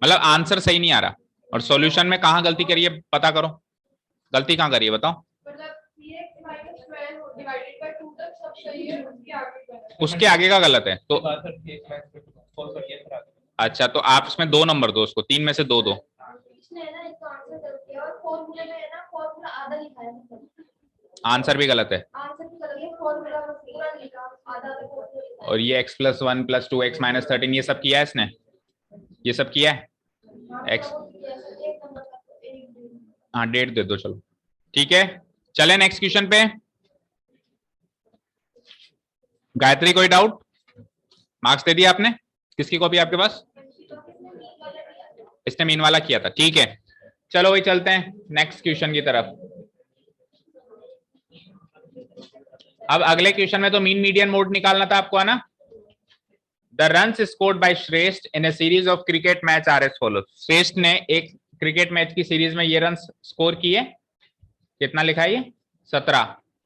मतलब आंसर सही नहीं आ रहा और सॉल्यूशन में कहां गलती करी है पता करो, गलती कहां करी है बताओ। उसके आगे का गलत है तो अच्छा, तो आप इसमें 2 नंबर दो उसको, 3 में से 2 दो। आंसर भी गलत है, और ये x + 1 + 2x - 13 ये सब किया है इसने, ये सब किया है x। हाँ 1.5 दे दो, चलो ठीक है। चले नेक्स्ट क्वेश्चन पे। गायत्री कोई डाउट? मार्क्स दे दिया आपने? किसकी कॉपी आपके पास? इसने मीन वाला किया था, ठीक है। चलो वही चलते हैं नेक्स्ट क्वेश्चन की तरफ। अब अगले क्वेश्चन में तो मीन मीडियन मोड निकालना था आपको, है ना? The runs scored by Shreshth in a series of cricket match are as follows. Shreshth ने एक क्रिकेट मैच की सीरीज में ये रन स्कोर किए, कितना लिखा है ये? 17,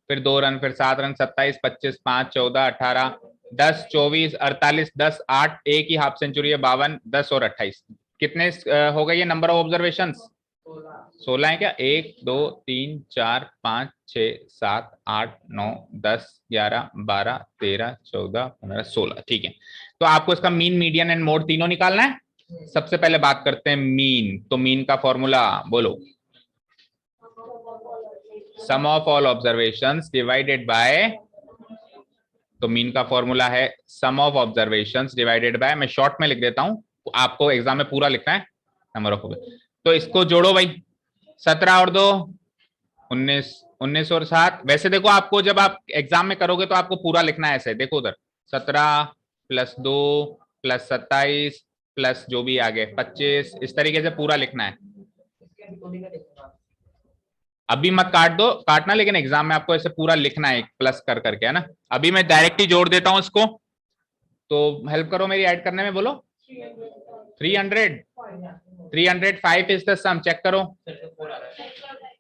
फिर 2 रन, फिर 7 रन, 27, 25, 5, 14, 18, 10, 24, 48, 10, 8, एक ही हाफ सेंचुरी है, 52, 10 और 28। कितने हो गए ये नंबर ऑफ ऑब्जर्वेशन? 16 है क्या? 1 2 3 4 5 6 7 8 9 10 11 12 13 14 15 16, ठीक है। तो आपको इसका मीन मीडियन एंड मोड तीनों निकालना है। सबसे पहले बात करते हैं मीन। तो मीन का फॉर्मूला बोलो, sum of all observations divided by, तो मीन का फॉर्मूला है sum of observations divided by, मैं शॉर्ट में लिख देता हूं, आपको एग्जाम में पूरा लिखना है, नंबर ऑफ। तो इसको जोड़ो भाई, 17 और 2 19, 19 और 7। वैसे देखो आपको जब आप एग्जाम में करोगे तो आपको पूरा लिखना है ऐसे, देखो उधर 17 + 2 + 27 प्लस जो भी आगे 25, इस तरीके से पूरा लिखना है। अभी मत काट दो, काटना, लेकिन एग्जाम में आपको ऐसे पूरा लिखना है प्लस कर करके, है ना। अभी मैं डायरेक्ट ही जोड़ देता हूं इसको, तो हेल्प करो मेरी ऐड करने में, बोलो 300, 305 इज द सम, चेक करो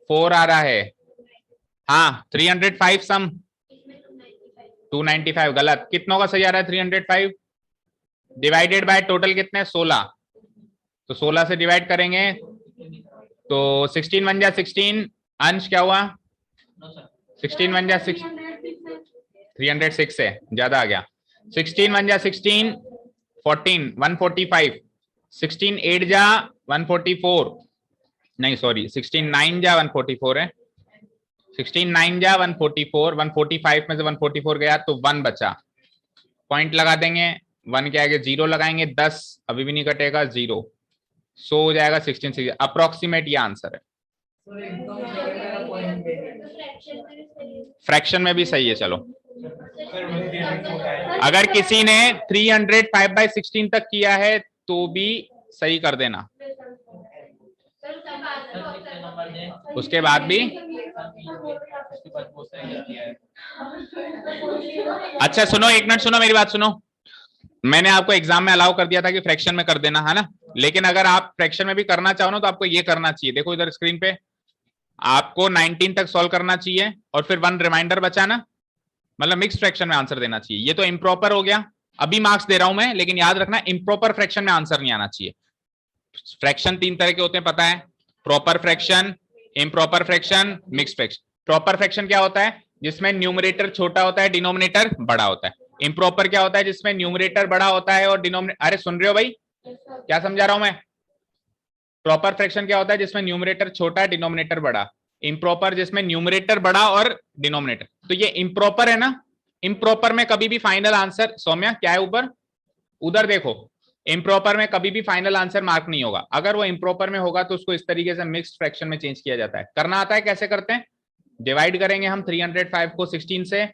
4 आ रहा है, हाँ 305 सम, 295 गलत, कितनों का सही आ रहा है 305 डिवाइडेड बाय टोटल कितने 16, तो 16 से डिवाइड करेंगे तो 16 1 जा 16, अंश क्या हुआ 16 1 जा 6, 306 है, ज्यादा आ गया, 16 1 जा 16, 14 145, 16 8 जा 144, नहीं सॉरी 16 9 जा 144 है, 16 9 जा 144, 145 में से 144 गया तो 1 बचा, पॉइंट लगा देंगे, 1 के आगे 0 लगाएंगे, 10 अभी भी नहीं कटेगा, 0, सो हो जाएगा 16 6, अप्रोक्सीमेट ये आंसर है। फ्रैक्शन में भी सही है, चलो अगर किसी ने 305/16 तक किया है तो भी सही कर देना, उसके बाद भी। अच्छा सुनो, एक मिनट सुनो, मेरी बात सुनो, मैंने आपको एग्जाम में अलाउ कर दिया था कि फ्रैक्शन में कर देना, है ना, लेकिन अगर आप फ्रैक्शन में भी करना चाहो ना तो आपको ये करना चाहिए, देखो इधर स्क्रीन पे, आपको 19 तक सॉल्व करना चाहिए और फिर 1 रिमाइंडर बचाना, मतलब मिक्स फ्रैक्शन में आंसर देना चाहिए। ये तो इम्प्रॉपर हो गया, अभी मार्क्स दे रहा हूं मैं, लेकिन याद रखना इम्प्रॉपर फ्रैक्शन में आंसर नहीं आना चाहिए। फ्रैक्शन 3 तरह के होते हैं पता है, proper fraction, improper fraction, mix fraction. Proper fraction क्या होता है, जिसमें न्यूमरेटर छोटा होता है, डिनोमिनेटर बड़ा होता है। इम्प्रॉपर क्या होता है, जिसमें न्यूमरेटर बड़ा होता है और डिनोमिनेटर, अरे सुन रहे हो भाई, क्या समझा रहा हूं मैं। प्रॉपर फ्रैक्शन क्या होता है, जिसमें न्यूमरेटर छोटा, डिनोमिनेटर बड़ा। इम्प्रॉपर जिसमें न्यूमरेटर बड़ा और डिनोमिनेटर, तो ये इम्प्रॉपर है ना। इम्प्रॉपर में कभी भी फाइनल आंसर, सौम्या क्या है ऊपर, उधर देखो, इम्प्रॉपर में कभी भी फाइनल आंसर मार्क नहीं होगा, अगर वो इम्प्रॉपर में होगा तो उसको इस तरीके से मिक्स्ड फ्रैक्शन में चेंज किया जाता है। करना आता है, कैसे करते हैं, डिवाइड करेंगे हम 305 को 16 से,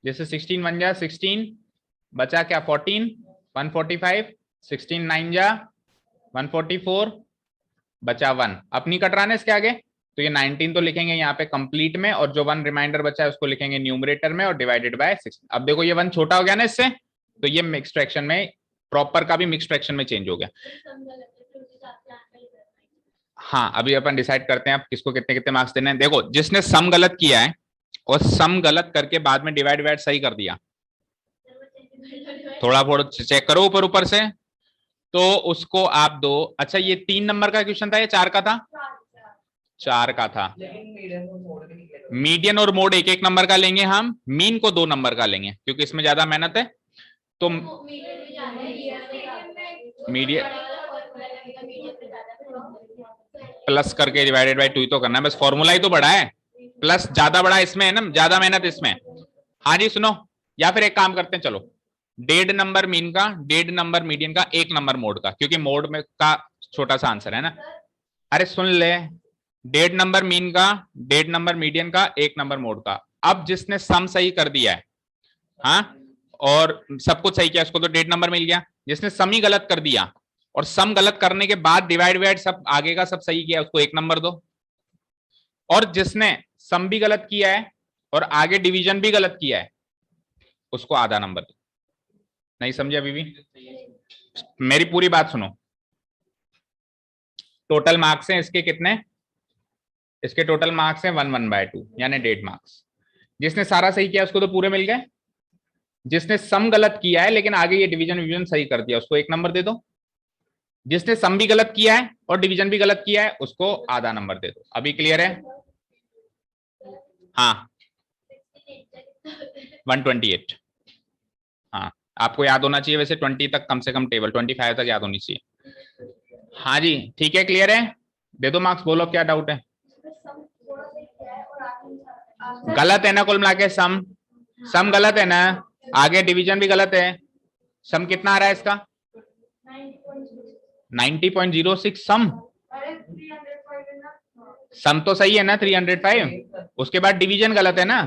जैसे 16 1 जा 16, बचा क्या 14, 145, 16 9 जा 144, बचा 1, अपनी कटराने इसके आगे, तो ये 19 तो लिखेंगे यहाँ पे कंप्लीट में, और जो 1 रिमाइंडर बचा है उसको लिखेंगे न्यूमरेटर में और डिवाइडेड बाय 6। अब देखो ये 1 छोटा हो गया ना इससे, तो ये मिक्स फ्रैक्शन में, प्रॉपर का भी मिक्स फ्रैक्शन में चेंज हो गया। हाँ अभी अपन डिसाइड करते हैं आप किसको कितने कितने मार्क्स देने हैं। देखो जिसने सम गलत किया है और सम गलत करके बाद में डिवाइड डिवाइड सही कर दिया, थोड़ा बहुत चेक करो ऊपर ऊपर से, तो उसको आप दो। अच्छा ये 3 नंबर का क्वेश्चन था या 4 का था, 4 का था। मीडियन और मोड 1-1 नंबर का लेंगे हम, मीन को 2 नंबर का लेंगे क्योंकि इसमें ज्यादा मेहनत है। तो मीडियन प्लस करके डिवाइडेड बाय 2 ही तो करना है, बस फॉर्मूला ही तो बड़ा है, प्लस ज्यादा बड़ा इसमें है ना, ज्यादा मेहनत इसमें। हाँ जी सुनो, या फिर एक काम करते हैं, चलो 1.5 नंबर मीन का, 1.5 नंबर मीडियन का, 1 नंबर मोड का, क्योंकि मोड में का छोटा सा आंसर है ना। अरे सुन ले, 1.5 नंबर मीन का, 1.5 नंबर मीडियन का, 1 नंबर मोड का। अब जिसने सम सही कर दिया है, हाँ, और सब कुछ सही किया, उसको तो 1.5 नंबर मिल गया। जिसने सम ही गलत कर दिया और सम गलत करने के बाद डिवाइड वाइड सब आगे का सब सही किया, उसको 1 नंबर दो। और जिसने सम भी गलत किया है और आगे डिवीजन भी गलत किया है, उसको आधा नंबर दो। नहीं समझे अभी भी, मेरी पूरी बात सुनो। टोटल मार्क्स हैं इसके कितने, इसके टोटल मार्क्स हैं 1/2 यानी 1.5 मार्क्स। जिसने सारा सही किया उसको तो पूरे मिल गए, जिसने सम गलत किया है लेकिन आगे ये डिवीजन विवीजन सही कर दिया उसको 1 नंबर दे दो। जिसने सम भी गलत किया है और डिवीजन भी गलत किया है उसको आधा नंबर दे दो। अभी क्लियर है, हाँ 128। हाँ आपको याद होना चाहिए वैसे 20 तक कम से कम टेबल, 25 तक याद होनी चाहिए। हाँ जी ठीक है, क्लियर है, दे दो मार्क्स, बोलो क्या डाउट है। गलत है ना कुल मिला के, सम गलत है ना, आगे डिवीजन भी गलत है। सम कितना आ रहा है इसका 90.06 सम तो सही है ना 305, उसके बाद डिवीजन गलत है ना,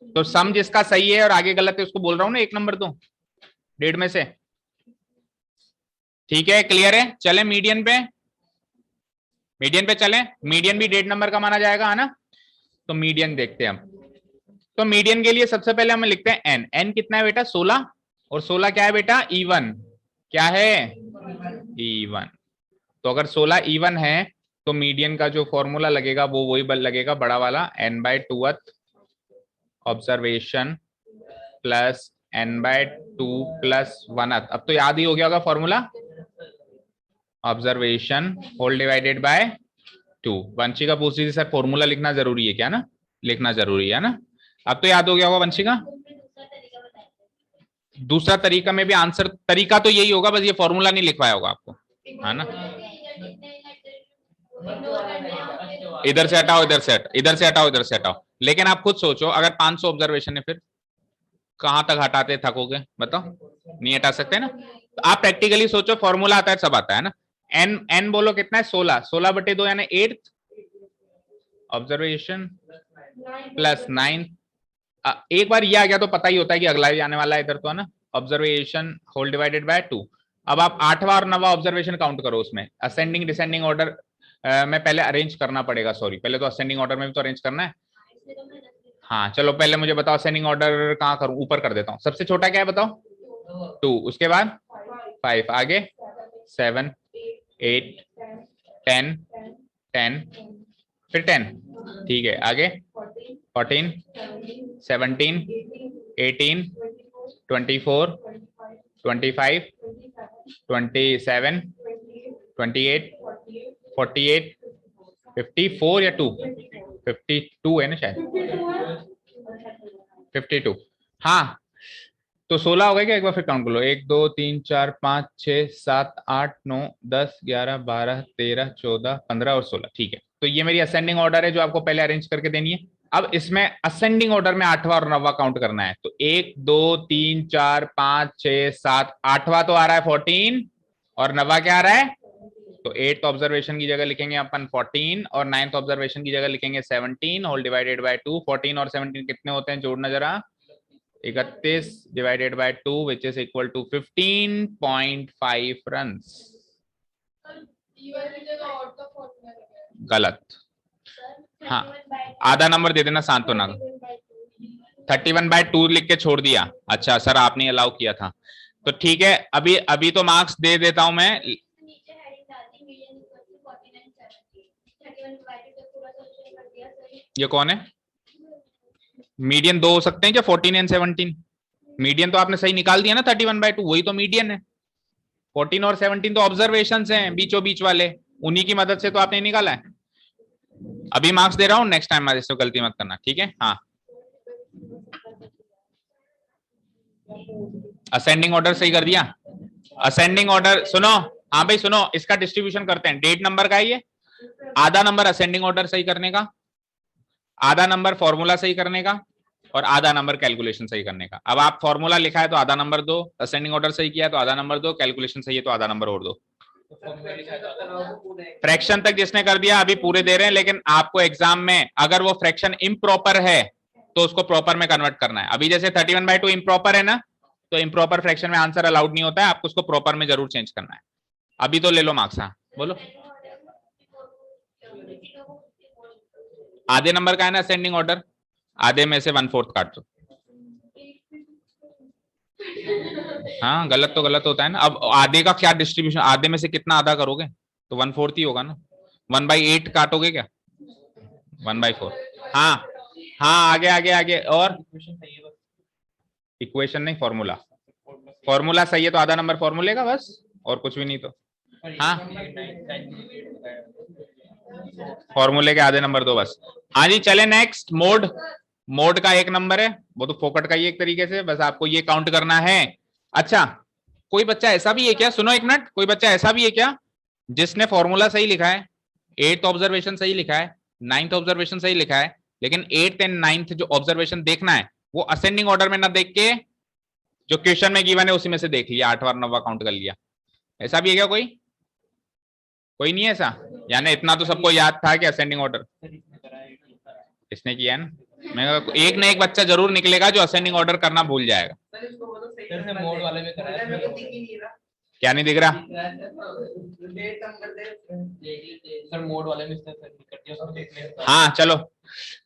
तो सम जिसका सही है और आगे गलत है उसको बोल रहा हूँ ना 1 नंबर तो 1.5 में से। ठीक है क्लियर है, चले मीडियन पे, मीडियन पे चले, मीडियन भी 1.5 नंबर का माना जाएगा है ना। तो मीडियन देखते हैं हम, तो मीडियन के लिए सबसे पहले हम लिखते हैं एन, एन कितना है बेटा 16, और 16 क्या है बेटा E1, क्या है E1। तो अगर 16 E1 है तो मीडियन का जो फॉर्मूला लगेगा वो वही लगेगा बड़ा वाला n/2th observation plus n/2 plus 1th। अब तो याद ही हो गया होगा formula, observation whole divided by 2। Vanshika पूछ रही थी सर फॉर्मूला लिखना जरूरी है क्या, ना लिखना जरूरी है ना, अब तो याद हो गया होगा वंशिका। दूसरा तरीका में भी आंसर तरीका तो यही होगा, बस ये फॉर्मूला नहीं लिखवाया होगा आपको, है ना। इधर से हटाओ, इधर से हटाओ, इधर से हटाओ, इधर से हटाओ, लेकिन आप खुद सोचो अगर 500 ऑब्जर्वेशन है फिर कहां तक हटाते थकोगे बताओ, नहीं हटा सकते ना। तो आप प्रैक्टिकली सोचो, फॉर्मूला आता है सब आता है ना। एन एन बोलो कितना है 16, 16/2 यानी 8th ऑब्जर्वेशन प्लस 9। एक बार ये आ गया तो पता ही होता है कि अगला भी आने वाला है इधर तो, है ना। Observation whole divided by 2। अब आप 8वां और 9वां ऑब्जर्वेशन काउंट करो, उसमें असेंडिंग डिसेंडिंग ऑर्डर में पहले अरेंज करना पड़ेगा, सॉरी पहले तो असेंडिंग ऑर्डर में भी तो अरेंज करना है। हाँ चलो पहले मुझे बताओ असेंडिंग ऑर्डर कहाँ करूं, ऊपर कर देता हूँ। सबसे छोटा क्या है बताओ 2, उसके बाद 5, आगे 7 8 10 10 फिर 10, ठीक है आगे 14 17 18 24 25 27 28 48 54 या 2 52 है ना शायद 52। हाँ तो 16 हो गए क्या, एक बार फिर काउंट कर लो, 1 2 3 4 5 6 7 8 9 10 11 12 13 14 15 और 16, ठीक है। तो ये मेरी असेंडिंग ऑर्डर है जो आपको पहले अरेंज करके देनी है। अब इसमें असेंडिंग ऑर्डर में 8वां और 9वां काउंट करना है, तो 1 2 3 4 5 6 7 8वां तो आ रहा है 14 और 9वां क्या आ रहा है, तो 8th ऑब्जर्वेशन की जगह लिखेंगे अपन 14 और 9th ऑब्जर्वेशन की जगह लिखेंगे 17 होल डिवाइडेड बाय 2। 14 और 17 कितने होते हैं, जोड़ना जरा, 31 divided by 2 which is equal to 15.5 runs. गलत, हाँ आधा नंबर दे देना सांत्वना का, 31/2 लिख के छोड़ दिया, अच्छा सर आपने अलाउ किया था, तो ठीक है अभी अभी तो मार्क्स दे देता हूं मैं। ये कौन है, मीडियन 2 हो सकते हैं क्या 14 एंड 17, मीडियन तो आपने सही निकाल दिया ना 31/2, वही तो मीडियन है। 14 और 17 तो ऑब्जर्वेशंस हैं बीचों बीच वाले, उन्हीं की मदद से तो आपने निकाला है। अभी मार्क्स दे रहा हूं, नेक्स्ट टाइम इसको गलती मत करना, ठीक है। हाँ असेंडिंग ऑर्डर सही कर दिया, असेंडिंग ऑर्डर सुनो, हाँ भाई सुनो, इसका डिस्ट्रीब्यूशन करते हैं, 1.5 नंबर का है ये, आधा नंबर असेंडिंग ऑर्डर सही करने का, आधा नंबर फॉर्मूला सही करने का, और आधा नंबर कैलकुलेशन सही करने का। अब आप फॉर्मूला लिखा है तो आधा नंबर दो, असेंडिंग ऑर्डर सही किया तो आधा नंबर दो, कैलकुलेशन सही है तो आधा नंबर और दो। फ्रैक्शन तक जिसने कर दिया अभी पूरे दे रहे हैं, लेकिन आपको एग्जाम में अगर वो फ्रैक्शन इम्प्रॉपर है तो उसको प्रॉपर में कन्वर्ट करना है। अभी जैसे 31/2 इम्प्रॉपर है ना, तो इम्प्रॉपर फ्रैक्शन में आंसर अलाउड नहीं होता है, आपको उसको प्रॉपर में जरूर चेंज करना है। अभी तो ले लो मार्क्स, हाँ बोलो। आधे नंबर का है ना असेंडिंग ऑर्डर, आधे में से 1/4 काट दो। हाँ गलत तो गलत होता है ना, अब आधे का क्या डिस्ट्रीब्यूशन, आधे में से कितना आधा करोगे, तो 1/4 ही होगा ना, 1/8 काटोगे क्या, 1/4। हाँ हाँ आगे आगे आगे, और इक्वेशन नहीं फॉर्मूला, फॉर्मूला सही है तो आधा नंबर फॉर्मूले का बस, और कुछ भी नहीं तो। हाँ फॉर्मूले के आधे नंबर दो बस। हाँ जी चले नेक्स्ट, मोड, मोड का 1 नंबर है, वो तो फोकट का ही एक तरीके से, बस आपको ये काउंट करना है। अच्छा कोई बच्चा ऐसा भी है क्या, सुनो एक मिनट, कोई बच्चा ऐसा भी है क्या जिसने फॉर्मूला सही लिखा है, 8th ऑब्जर्वेशन सही लिखा है, 9th ऑब्जर्वेशन सही लिखा है, लेकिन 8th एंड 9th जो ऑब्जर्वेशन देखना है वो असेंडिंग ऑर्डर में ना देख के जो क्वेश्चन में गिवन है उसी में से देख लिया, 8वां 9वां काउंट कर लिया? ऐसा भी है क्या कोई? कोई नहीं है ऐसा? यानी इतना तो सबको याद था कि असेंडिंग ऑर्डर इसने किया है ना? मैं एक ना एक बच्चा जरूर निकलेगा जो असेंडिंग ऑर्डर करना भूल जाएगा। मोड वाले में कराया, क्या नहीं दिख रहा? सर मोड वाले में हाँ चलो,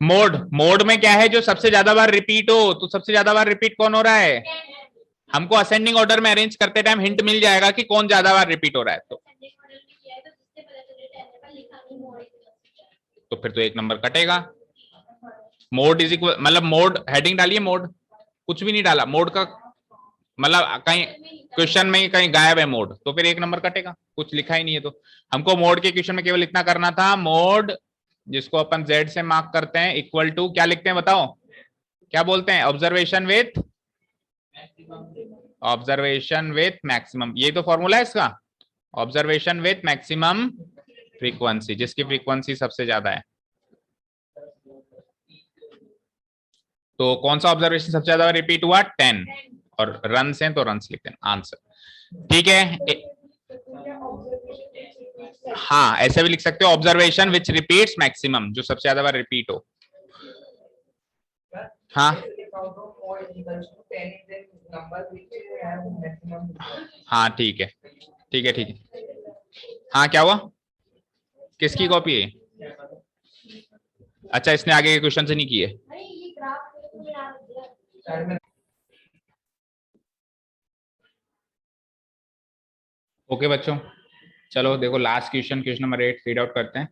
मोड में क्या है जो सबसे ज्यादा बार रिपीट हो, तो सबसे ज्यादा बार रिपीट कौन हो रहा है? हमको असेंडिंग ऑर्डर में अरेंज करते टाइम हिंट मिल जाएगा कि कौन ज्यादा बार रिपीट हो रहा है। तो फिर तो 1 नंबर कटेगा। मोड इज इक्वल, मतलब मोड हेडिंग डालिए, मोड कुछ भी नहीं डाला, मोड का मतलब कहीं क्वेश्चन में ही कहीं गायब है मोड, तो फिर 1 नंबर कटेगा, कुछ लिखा ही नहीं है। तो हमको मोड के क्वेश्चन में केवल इतना करना था, मोड जिसको अपन Z से मार्क करते हैं इक्वल टू क्या लिखते हैं बताओ, क्या बोलते हैं? ऑब्जर्वेशन विथ मैक्सिमम, ये तो फॉर्मूला है इसका, ऑब्जर्वेशन विथ मैक्सिमम फ्रीक्वेंसी, जिसकी फ्रीक्वेंसी सबसे ज्यादा है। तो कौन सा ऑब्जर्वेशन सबसे ज्यादा रिपीट हुआ? 10, और रन्स हैं तो रन्स लिखते हैं आंसर। ठीक है, हाँ ऐसे भी लिख सकते हो, ऑब्जर्वेशन विच रिपीट्स मैक्सिमम, जो सबसे ज्यादा बार रिपीट हो। हाँ हाँ ठीक है ठीक है ठीक है। हाँ क्या हुआ, किसकी कॉपी है? अच्छा इसने आगे के क्वेश्चन से नहीं किए। ओके बच्चों, चलो देखो last question, question number 8 read out करते हैं।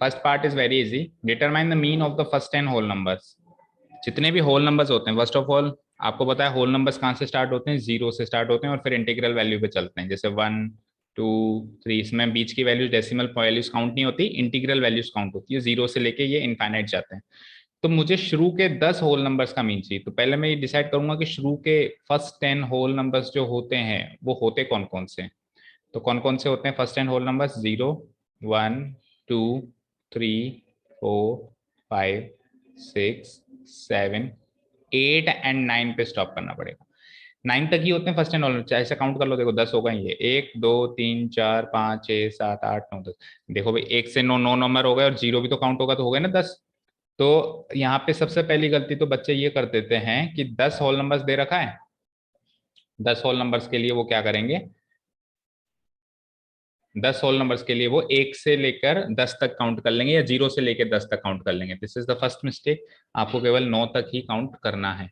First part is very easy, determine the mean of the first 10 whole numbers. जितने भी होल नंबर्स होते हैं, फर्स्ट ऑफ ऑल आपको पता है होल नंबर्स कहाँ से स्टार्ट होते हैं? 0 से स्टार्ट होते हैं और फिर इंटीग्रल वैल्यू पे चलते हैं, जैसे 1 2 3, इसमें बीच की वैल्यूज डेसिमल वैल्यूज काउंट नहीं होती, इंटीग्रल वैल्यूज काउंट होती है, 0 से लेके ये इनफाइनाइट जाते हैं। तो मुझे शुरू के 10 होल नंबर्स का मीन चाहिए, तो पहले मैं ये डिसाइड करूंगा कि शुरू के फर्स्ट 10 होल नंबर्स जो होते हैं वो होते कौन कौन से। तो कौन कौन से होते हैं फर्स्ट 10 होल नंबर्स? 0 1 2 3 4 5 6 7 8 एंड 9 पे स्टॉप करना पड़ेगा। 9 तक ही होते हैं फर्स्ट 10 होल नंबर, ऐसे काउंट कर लो, देखो 10 हो गए ये, 1 2 3 4 5 6 7 8 9 10। देखो भाई 1 से 9 नंबर हो गए और 0 भी तो काउंट होगा, तो हो गए ना 10। तो यहाँ पे सबसे पहली गलती तो बच्चे ये कर देते हैं कि 10 होल नंबर्स दे रखा है, 10 होल नंबर्स के लिए वो क्या करेंगे, 10 होल नंबर्स के लिए वो 1 से लेकर 10 तक काउंट कर लेंगे या 0 से लेकर 10 तक काउंट कर लेंगे। This is the first mistake. आपको केवल 9 तक ही काउंट करना है,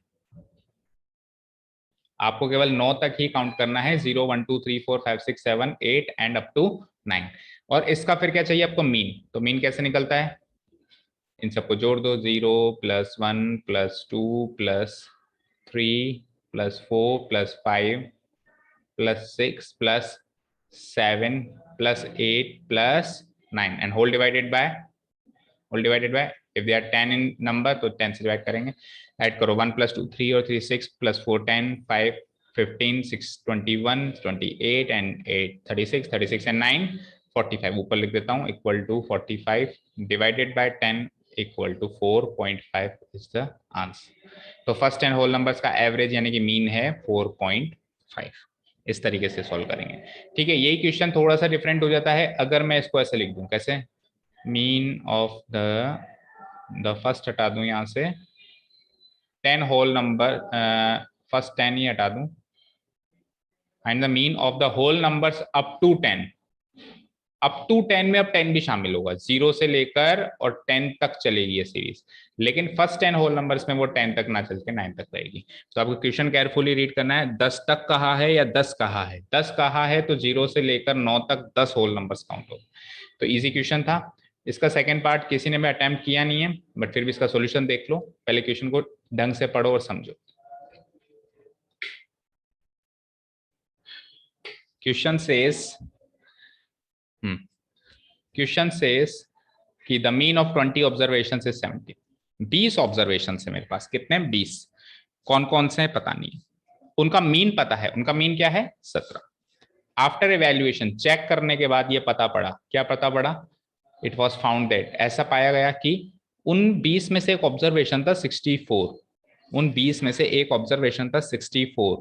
आपको केवल 9 तक ही काउंट करना है, 0 1 2 3 4 5 6 7 8 एंड अप टू 9। और इसका फिर क्या चाहिए आपको? मीन। तो मीन कैसे निकलता है? इन सबको जोड़ दो, 0 + 1 + 2 + 3 + 4 + 5 + 6 + 7 + 8 + 9 and whole divided by if they are 10 in number तो 10 से डिवाइड करेंगे। ऐड करो, 1 + 2 3 और 3 6 + 4 10 5 15 6 21 28 and 8 36 36 and 9 45, ऊपर लिख देता हूँ, equal to 45 divided by 10 equal to 4.5 is the answer. तो फर्स्ट 10 होल नंबर्स का एवरेज यानी कि मीन है 4.5। इस तरीके से सॉल्व करेंगे। ठीक है, यही क्वेश्चन थोड़ा सा डिफरेंट हो जाता है अगर मैं इसको ऐसे लिख दूं, कैसे? मीन ऑफ द फर्स्ट हटा दूं यहां से, 10 होल नंबर, फर्स्ट 10 ही हटा दूं, and the mean of the whole numbers up to 10। Up to 10 में अब 10 भी शामिल होगा, 0 से लेकर और 10 तक चलेगी ये सीरीज, लेकिन फर्स्ट 10 होल नंबर्स में वो 10 तक ना चल के 9 तक रहेगी। तो आपको क्वेश्चन केयरफुली रीड करना है, 10 तक कहा है या 10 कहा है? 10 कहा है तो 0 से लेकर 9 तक 10 होल नंबर्स काउंट हो। तो इजी क्वेश्चन था। इसका सेकंड पार्ट किसी ने भी अटेम्प्ट किया नहीं है, बट फिर भी इसका सॉल्यूशन देख लो, पहले क्वेश्चन को ढंग से पढ़ो और समझो। क्वेश्चन सेज कि द मीन ऑफ 20 ऑब्जर्वेशन से 70, 20 ऑब्जर्वेशन है मेरे पास, कितने? 20। कौन कौन से हैं पता नहीं, उनका मीन पता है, उनका मीन क्या है 17। आफ्टर एवेल्युएशन चेक करने के बाद ये पता पड़ा, क्या पता पड़ा, इट वॉज फाउंड दैट, ऐसा पाया गया कि उन 20 में से एक ऑब्जर्वेशन था 64, उन 20 में से एक ऑब्जर्वेशन था 64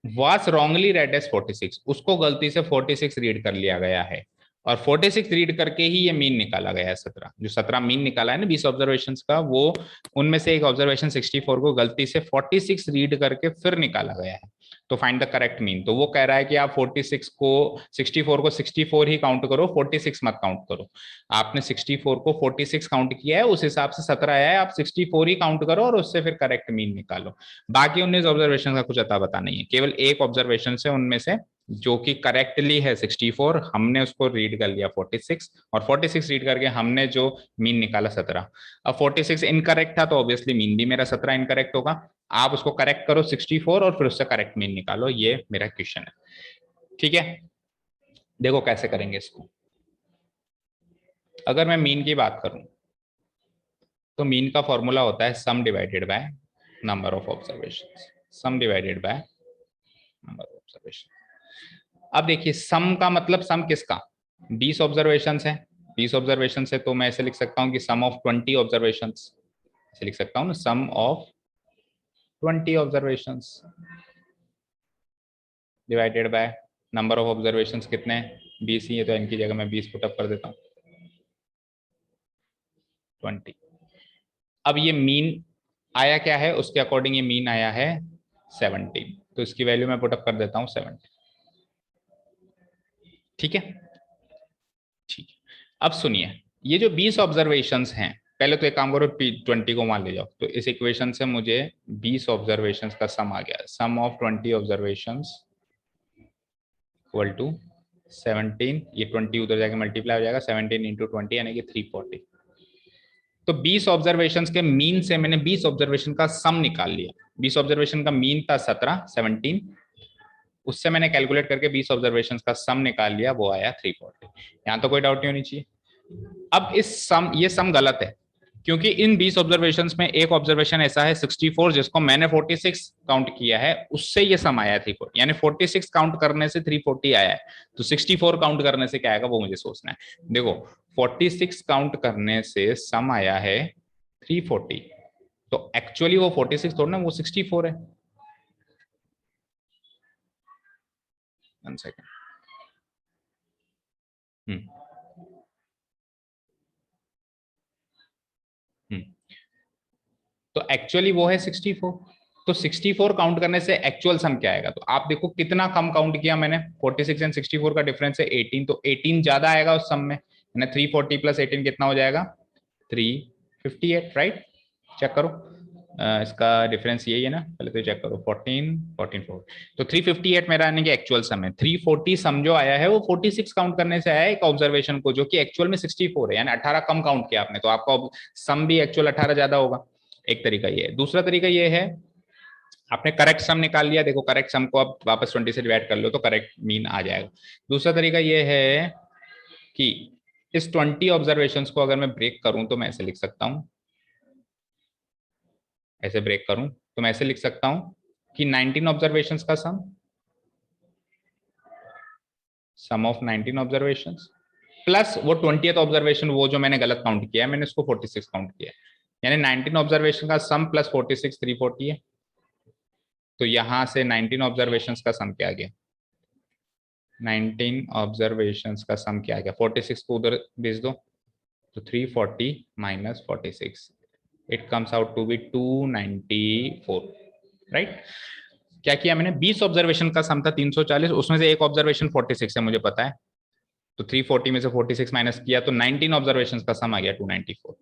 वाज रॉन्गली रेड एज 46, उसको गलती से 46 रीड कर लिया गया है और 46 रीड करके ही ये मीन निकाला गया है 17। जो 17 मीन निकाला है ना 20 ऑब्जर्वेशंस का, वो उनमें से एक ऑब्जर्वेशन 64 को गलती से 46 रीड करके फिर निकाला गया है। तो फाइंड द करेक्ट मीन। तो वो कह रहा है कि आप 64 को 64 ही काउंट करो, 46 मत काउंट करो। आपने 64 को 46 काउंट किया है, उस हिसाब से 17 आया है, आप 64 ही काउंट करो और उससे फिर करेक्ट मीन निकालो। बाकी 19 ऑब्जर्वेशन का कुछ अता पता नहीं है, केवल एक ऑब्जर्वेशन से उनमें से जो कि करेक्टली है 64, हमने उसको रीड कर लिया 46 और 46 रीड करके हमने जो मीन निकाला 17। अब 46 इनकरेक्ट था तो ऑब्वियसली मीन भी मेरा 17 इनकरेक्ट होगा। आप उसको करेक्ट करो 64 और फिर उससे करेक्ट मीन निकालो, ये मेरा क्वेश्चन है। ठीक है, देखो कैसे करेंगे इसको। अगर मैं मीन की बात करूं तो मीन का फॉर्मूला होता है सम divided by number of observations, some divided by number of observation. अब देखिए सम का मतलब सम किसका, 20 ऑब्जर्वेशन है, 20 ऑब्जर्वेशन है तो मैं ऐसे लिख सकता हूं कि सम ऑफ 20 ऑब्जर्वेशन, ऐसे लिख सकता हूं ना, sum of 20 observation divided by number of observation कितने हैं, 20 ही है, तो इनकी जगह मैं 20 पुट अप कर देता हूं 20। अब ये मीन आया क्या है, उसके अकॉर्डिंग ये मीन आया है 17, तो इसकी वैल्यू मैं पुट अप कर देता हूं 17। ठीक है, ठीक है। अब सुनिए, ये जो 20 ऑब्जर्वेशंस हैं, पहले तो एक काम करो 20 को वहां ले जाओ, तो इस इक्वेशन से मुझे 20 ऑब्जर्वेशंस का सम आ गया, सम ऑफ 20 ऑब्जर्वेशंस इक्वल टू 17, ये 20 उधर जाके मल्टीप्लाई हो जाएगा, 17 इंटू 20 यानी कि 340। तो 20 ऑब्जर्वेशंस के मीन से मैंने 20 ऑब्जर्वेशन का सम निकाल लिया। 20 ऑब्जर्वेशन का मीन था 17, उससे मैंने कैलकुलेट करके 20 ऑब्जर्वेशंस का सम निकाल लिया, वो आया 340। यहां तो कोई डाउट नहीं होनी चाहिए। अब ये सम गलत है, क्योंकि इन 20 ऑब्जर्वेशंस में एक ऑब्जर्वेशन ऐसा है 64 जिसको मैंने 46 काउंट किया है, उससे ये सम आया 340, यानी 46 काउंट करने से 340 आया है। तो 64 काउंट करने से क्या आएगा वो मुझे सोचना है। देखो 46 काउंट करने से सम आया है 340, तो एक्चुअली वो 46 थोड़ा ना, वो 64 है। 1 सेकेंड। तो एक्चुअली वो है 64, तो 64 काउंट करने से एक्चुअल सम क्या आएगा, तो आप देखो कितना कम काउंट किया मैंने, 46 एंड 64 का डिफरेंस है 18, तो 18 ज्यादा आएगा उस सम में, 340 प्लस 18 कितना हो जाएगा 358, राइट। चेक करो, इसका डिफरेंस यही है ना, पहले तो चेक करो 14 4, तो 358 मेरा यानी कि एक्चुअल सम है। 340 सम जो आया है वो 46 काउंट करने से आया है एक ऑब्जर्वेशन को, जो कि एक्चुअल में 64 है, यानी 18 कम काउंट किया आपने, तो आपका सम भी एक्चुअल 18 ज्यादा होगा। एक तरीका ये है। दूसरा तरीका ये है, आपने करेक्ट सम निकाल लिया, देखो करेक्ट सम को आप वापस 20 से डिवाइड कर लो तो करेक्ट मीन आ जाएगा। दूसरा तरीका ये है कि इस 20 ऑब्जर्वेशंस को अगर मैं ब्रेक करूं तो मैं ऐसे लिख सकता हूं, ऐसे ब्रेक करूं तो मैं ऐसे लिख सकता हूं कि 19 ऑब्जर्वेशंस का सम ऑफ 19 ऑब्जर्वेशंस प्लस वो 20th ऑब्जर्वेशन, वो जो मैंने गलत काउंट किया है, मैंने उसको 46 काउंट किया है, यानी 19 ऑब्जर्वेशन का सम प्लस 46 340 है। तो यहां से 19 ऑब्जर्वेशंस का सम क्या आ गया, 19 ऑब्जर्वेशंस का सम क्या आ गया, 46 को उधर भेज दो तो 340 minus 46, it comes out to be 294, right. क्या किया मैंने, 20 ऑब्जर्वेशन का सम था 340, उसमें से एक ऑब्जर्वेशन 46 है मुझे पता है, तो 340 में से 46 माइनस किया तो 19 ऑब्जर्वेशंस का सम आ गया 294।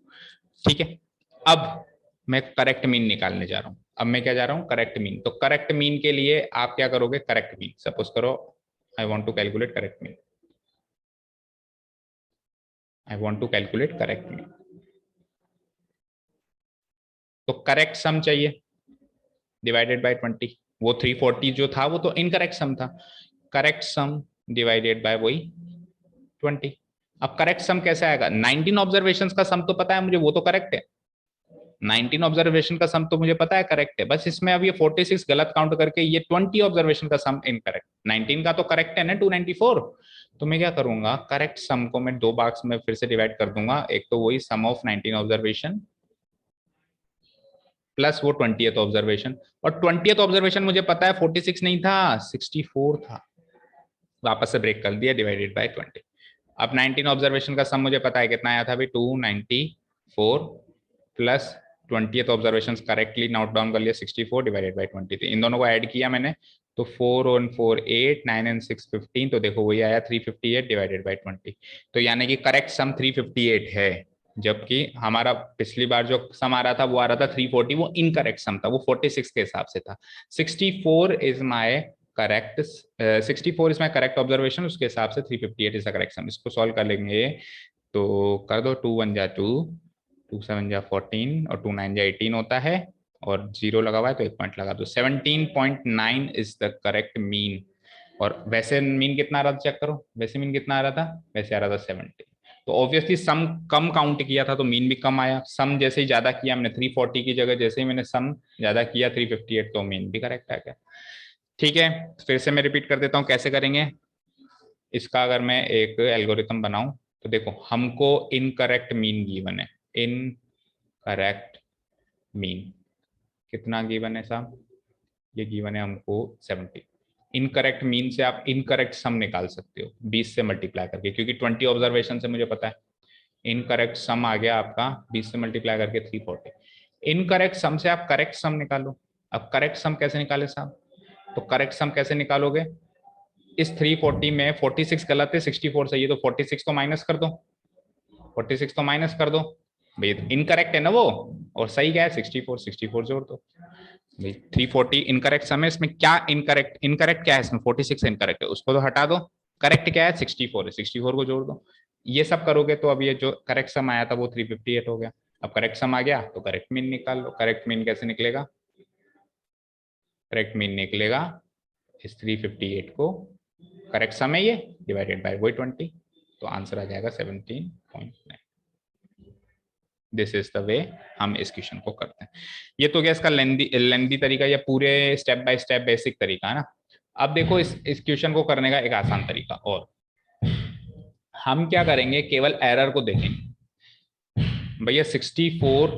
ठीक है, अब मैं करेक्ट मीन निकालने जा रहा हूं। अब मैं क्या जा रहा हूं, करेक्ट मीन। तो करेक्ट मीन के लिए आप क्या करोगे, करेक्ट मीन सपोज करो I want to calculate correct mean, I want to calculate correct mean. तो करेक्ट सम चाहिए डिवाइडेड बाय 20, वो 340 जो था वो तो इनकरेक्ट सम था, करेक्ट सम डिवाइडेड बाय वही 20। अब करेक्ट सम कैसे आएगा, 19 ऑब्जर्वेशंस का सम तो पता है मुझे, वो तो करेक्ट है, 19 ऑब्जर्वेशन का सम तो मुझे पता है करेक्ट है, बस इसमें अब ये 46 गलत काउंट करके ये 20 ऑब्जर्वेशन का सम इनकरेक्ट, 19 का तो करेक्ट है ना 294। तो मैं क्या करूंगा, करेक्ट सम को मैं 2 बाक्स में फिर से डिवाइड कर दूंगा, एक तो वही सम ऑफ 19 ऑब्जर्वेशन प्लस वो 20th ऑब्जर्वेशन, और 20th ऑब्जर्वेशन मुझे पता है 46 नहीं था 64 था, वापस से ब्रेक कर दिया डिवाइडेड बाय 20। अब 19 ऑब्जर्वेशन का सम मुझे पता है कितना आया था अभी 294 plus 20th observation correctly note down कर लिया 64 डिवाइडेड बाय 20, इन दोनों को ऐड किया मैंने तो 4 और 4 8 9 एंड 6 15, तो देखो वही आया 358 डिवाइडेड बाय 20। तो यानी कि करेक्ट सम 358 है, जबकि हमारा पिछली बार जो सम आ रहा था वो आ रहा था 340, वो इनकरेक्ट सम था, वो 46 के हिसाब से था। 64 is my correct, 64 is my correct observation, उसके हिसाब से 358 इज द करेक्ट सम। इसको सॉल्व कर लेंगे तो कर दो 2 1 जा 2, 2 7 जा 14 और 2 9 जा 18 होता है, और 0 लगा हुआ है तो 1 पॉइंट लगा दो। 17.9 इज द करेक्ट मीन। और वैसे मीन कितना आ रहा था चेक करो, वैसे मीन कितना आ रहा था, वैसे आ रहा था 70। तो ऑब्वियसली सम कम काउंट किया था तो मीन भी कम आया, सम जैसे ही ज्यादा किया हमने 340 की जगह, जैसे ही मैंने सम ज्यादा किया 358 तो मीन भी करेक्ट आ गया। ठीक है, फिर से मैं रिपीट कर देता हूँ कैसे करेंगे इसका। अगर मैं एक एल्गोरिथम बनाऊं तो देखो, हमको इनकरेक्ट मीन गिवन है, इनकरेक्ट मीन कितना गिवन है साहब, ये गिवन है हमको 70। इनकरेक्ट मीन से आप इनकरेक्ट सम निकाल सकते हो 20 से मल्टीप्लाई करके, क्योंकि 20 ऑब्जर्वेशन से मुझे पता है इनकरेक्ट सम आ गया आपका 20 से मल्टीप्लाई करके 340। इनकरेक्ट सम से आप करेक्ट सम निकालो। अब करेक्ट सम कैसे निकाले साहब, तो करेक्ट सम कैसे निकालोगे, इस 340 में 46 गलत है 64 सही है, तो 46 तो माइनस कर दो, 46 तो माइनस कर दो भाई, इनकरेक्ट है ना वो, और सही क्या है 64, 64 जोड़ दो भाई। 340 इनकरेक्ट सम है, इसमें क्या इनकरेक्ट, इनकरेक्ट क्या है इसमें 46 इनकरेक्ट है, उसको तो हटा दो, करेक्ट क्या है 64 है, 64 को जोड़ दो। ये सब करोगे तो अब ये जो करेक्ट सम आया था वो 358 हो गया। अब करेक्ट सम आ गया तो करेक्ट मीन निकाल लो। करेक्ट मीन कैसे निकलेगा, करेक्ट मीन निकलेगा इस 358 को, करेक्ट सम है ये, डिवाइडेड बाय वही 20, तो आंसर आ जाएगा 17.9। दिस इज द वे हम इस क्वेश्चन को करते हैं। ये तो क्या इसका लेंदी तरीका या पूरे स्टेप बाय स्टेप बेसिक तरीका है ना। अब देखो इस क्वेश्चन को करने का एक आसान तरीका, और हम क्या करेंगे, केवल एरर को देखेंगे। भैया 64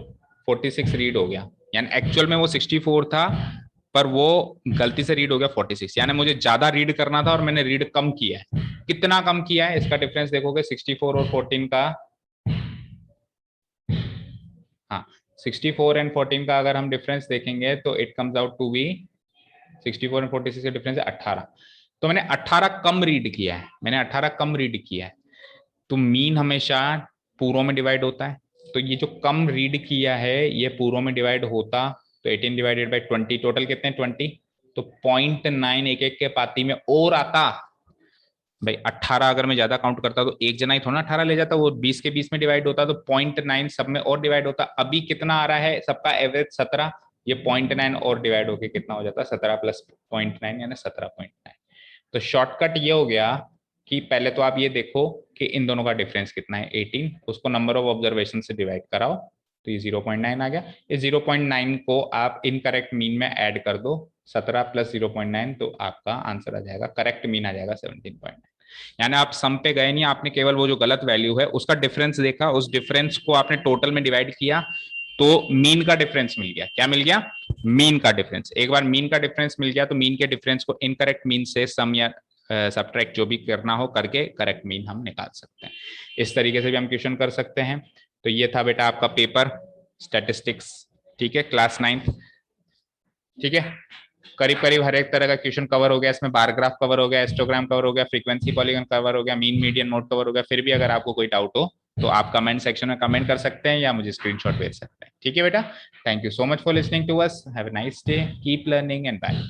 46 रीड हो गया, यानी एक्चुअल में वो 64 था पर वो गलती से रीड हो गया 46, यानी मुझे ज्यादा रीड करना था और मैंने रीड कम किया है। कितना कम किया है इसका डिफरेंस देखोगे, 64 और 14 का, हाँ 64 एंड 14 का अगर हम डिफरेंस देखेंगे तो it comes out to be 64 and 46 का डिफरेंस है 18। तो मैंने 18 कम रीड किया है, मैंने 18 कम रीड किया है। तो मीन हमेशा पूरों में डिवाइड होता है, तो ये जो कम रीड किया है ये पूरों में डिवाइड होता, तो 18 डिवाइडेड बाय 20, टोटल कितने 20, तो 0.9 एक एक के पाती में और आता भाई। 18 अगर मैं ज्यादा काउंट करता तो एक जना ही थोड़ा 18 ले जाता, वो 20 के 20 में डिवाइड होता, तो 0.9 सब में और डिवाइड होता। अभी कितना आ रहा है सबका एवरेज 17, ये 0.9 और डिवाइड होके कितना हो जाता 17 प्लस 0.9 यानी 17.9। तो शॉर्टकट ये हो गया कि पहले तो आप ये देखो कि इन दोनों का डिफरेंस कितना है 18, उसको नंबर ऑफ ऑब्जर्वेशन से डिवाइड कराओ तो ये 0.9 आ गया। इस 0.9 को आप इनकरेक्ट मीन में ऐड कर दो, 17 प्लस 0.9, तो आपका आंसर आ जाएगा, करेक्ट मीन आ जाएगा 17.9। यानी आप सम पे गए नहीं, आपने केवल वो जो गलत वैल्यू है उसका डिफरेंस देखा, उस डिफरेंस को आपने टोटल में डिवाइड किया तो मीन का डिफरेंस मिल गया। क्या मिल गया, मीन का डिफरेंस। एक बार मीन का डिफरेंस मिल गया तो मीन के डिफरेंस को इनकरेक्ट मीन से सम या सबट्रैक्ट जो भी करना हो करके करेक्ट मीन हम निकाल सकते हैं। इस तरीके से भी हम क्वेश्चन कर सकते हैं। तो ये था बेटा आपका पेपर स्टैटिस्टिक्स, ठीक है, क्लास 9th। ठीक है, करीब करीब हर एक तरह का क्वेश्चन कवर हो गया, इसमें बार ग्राफ कवर हो गया, हिस्टोग्राम कवर हो गया, फ्रीक्वेंसी पॉलीगन कवर हो गया, मीन मीडियन मोड कवर हो गया। फिर भी अगर आपको कोई डाउट हो तो आप कमेंट सेक्शन में कमेंट कर सकते हैं या मुझे स्क्रीनशॉट भेज सकते हैं। ठीक है बेटा, thank you so much for listening to us, have a nice day, keep learning and bye.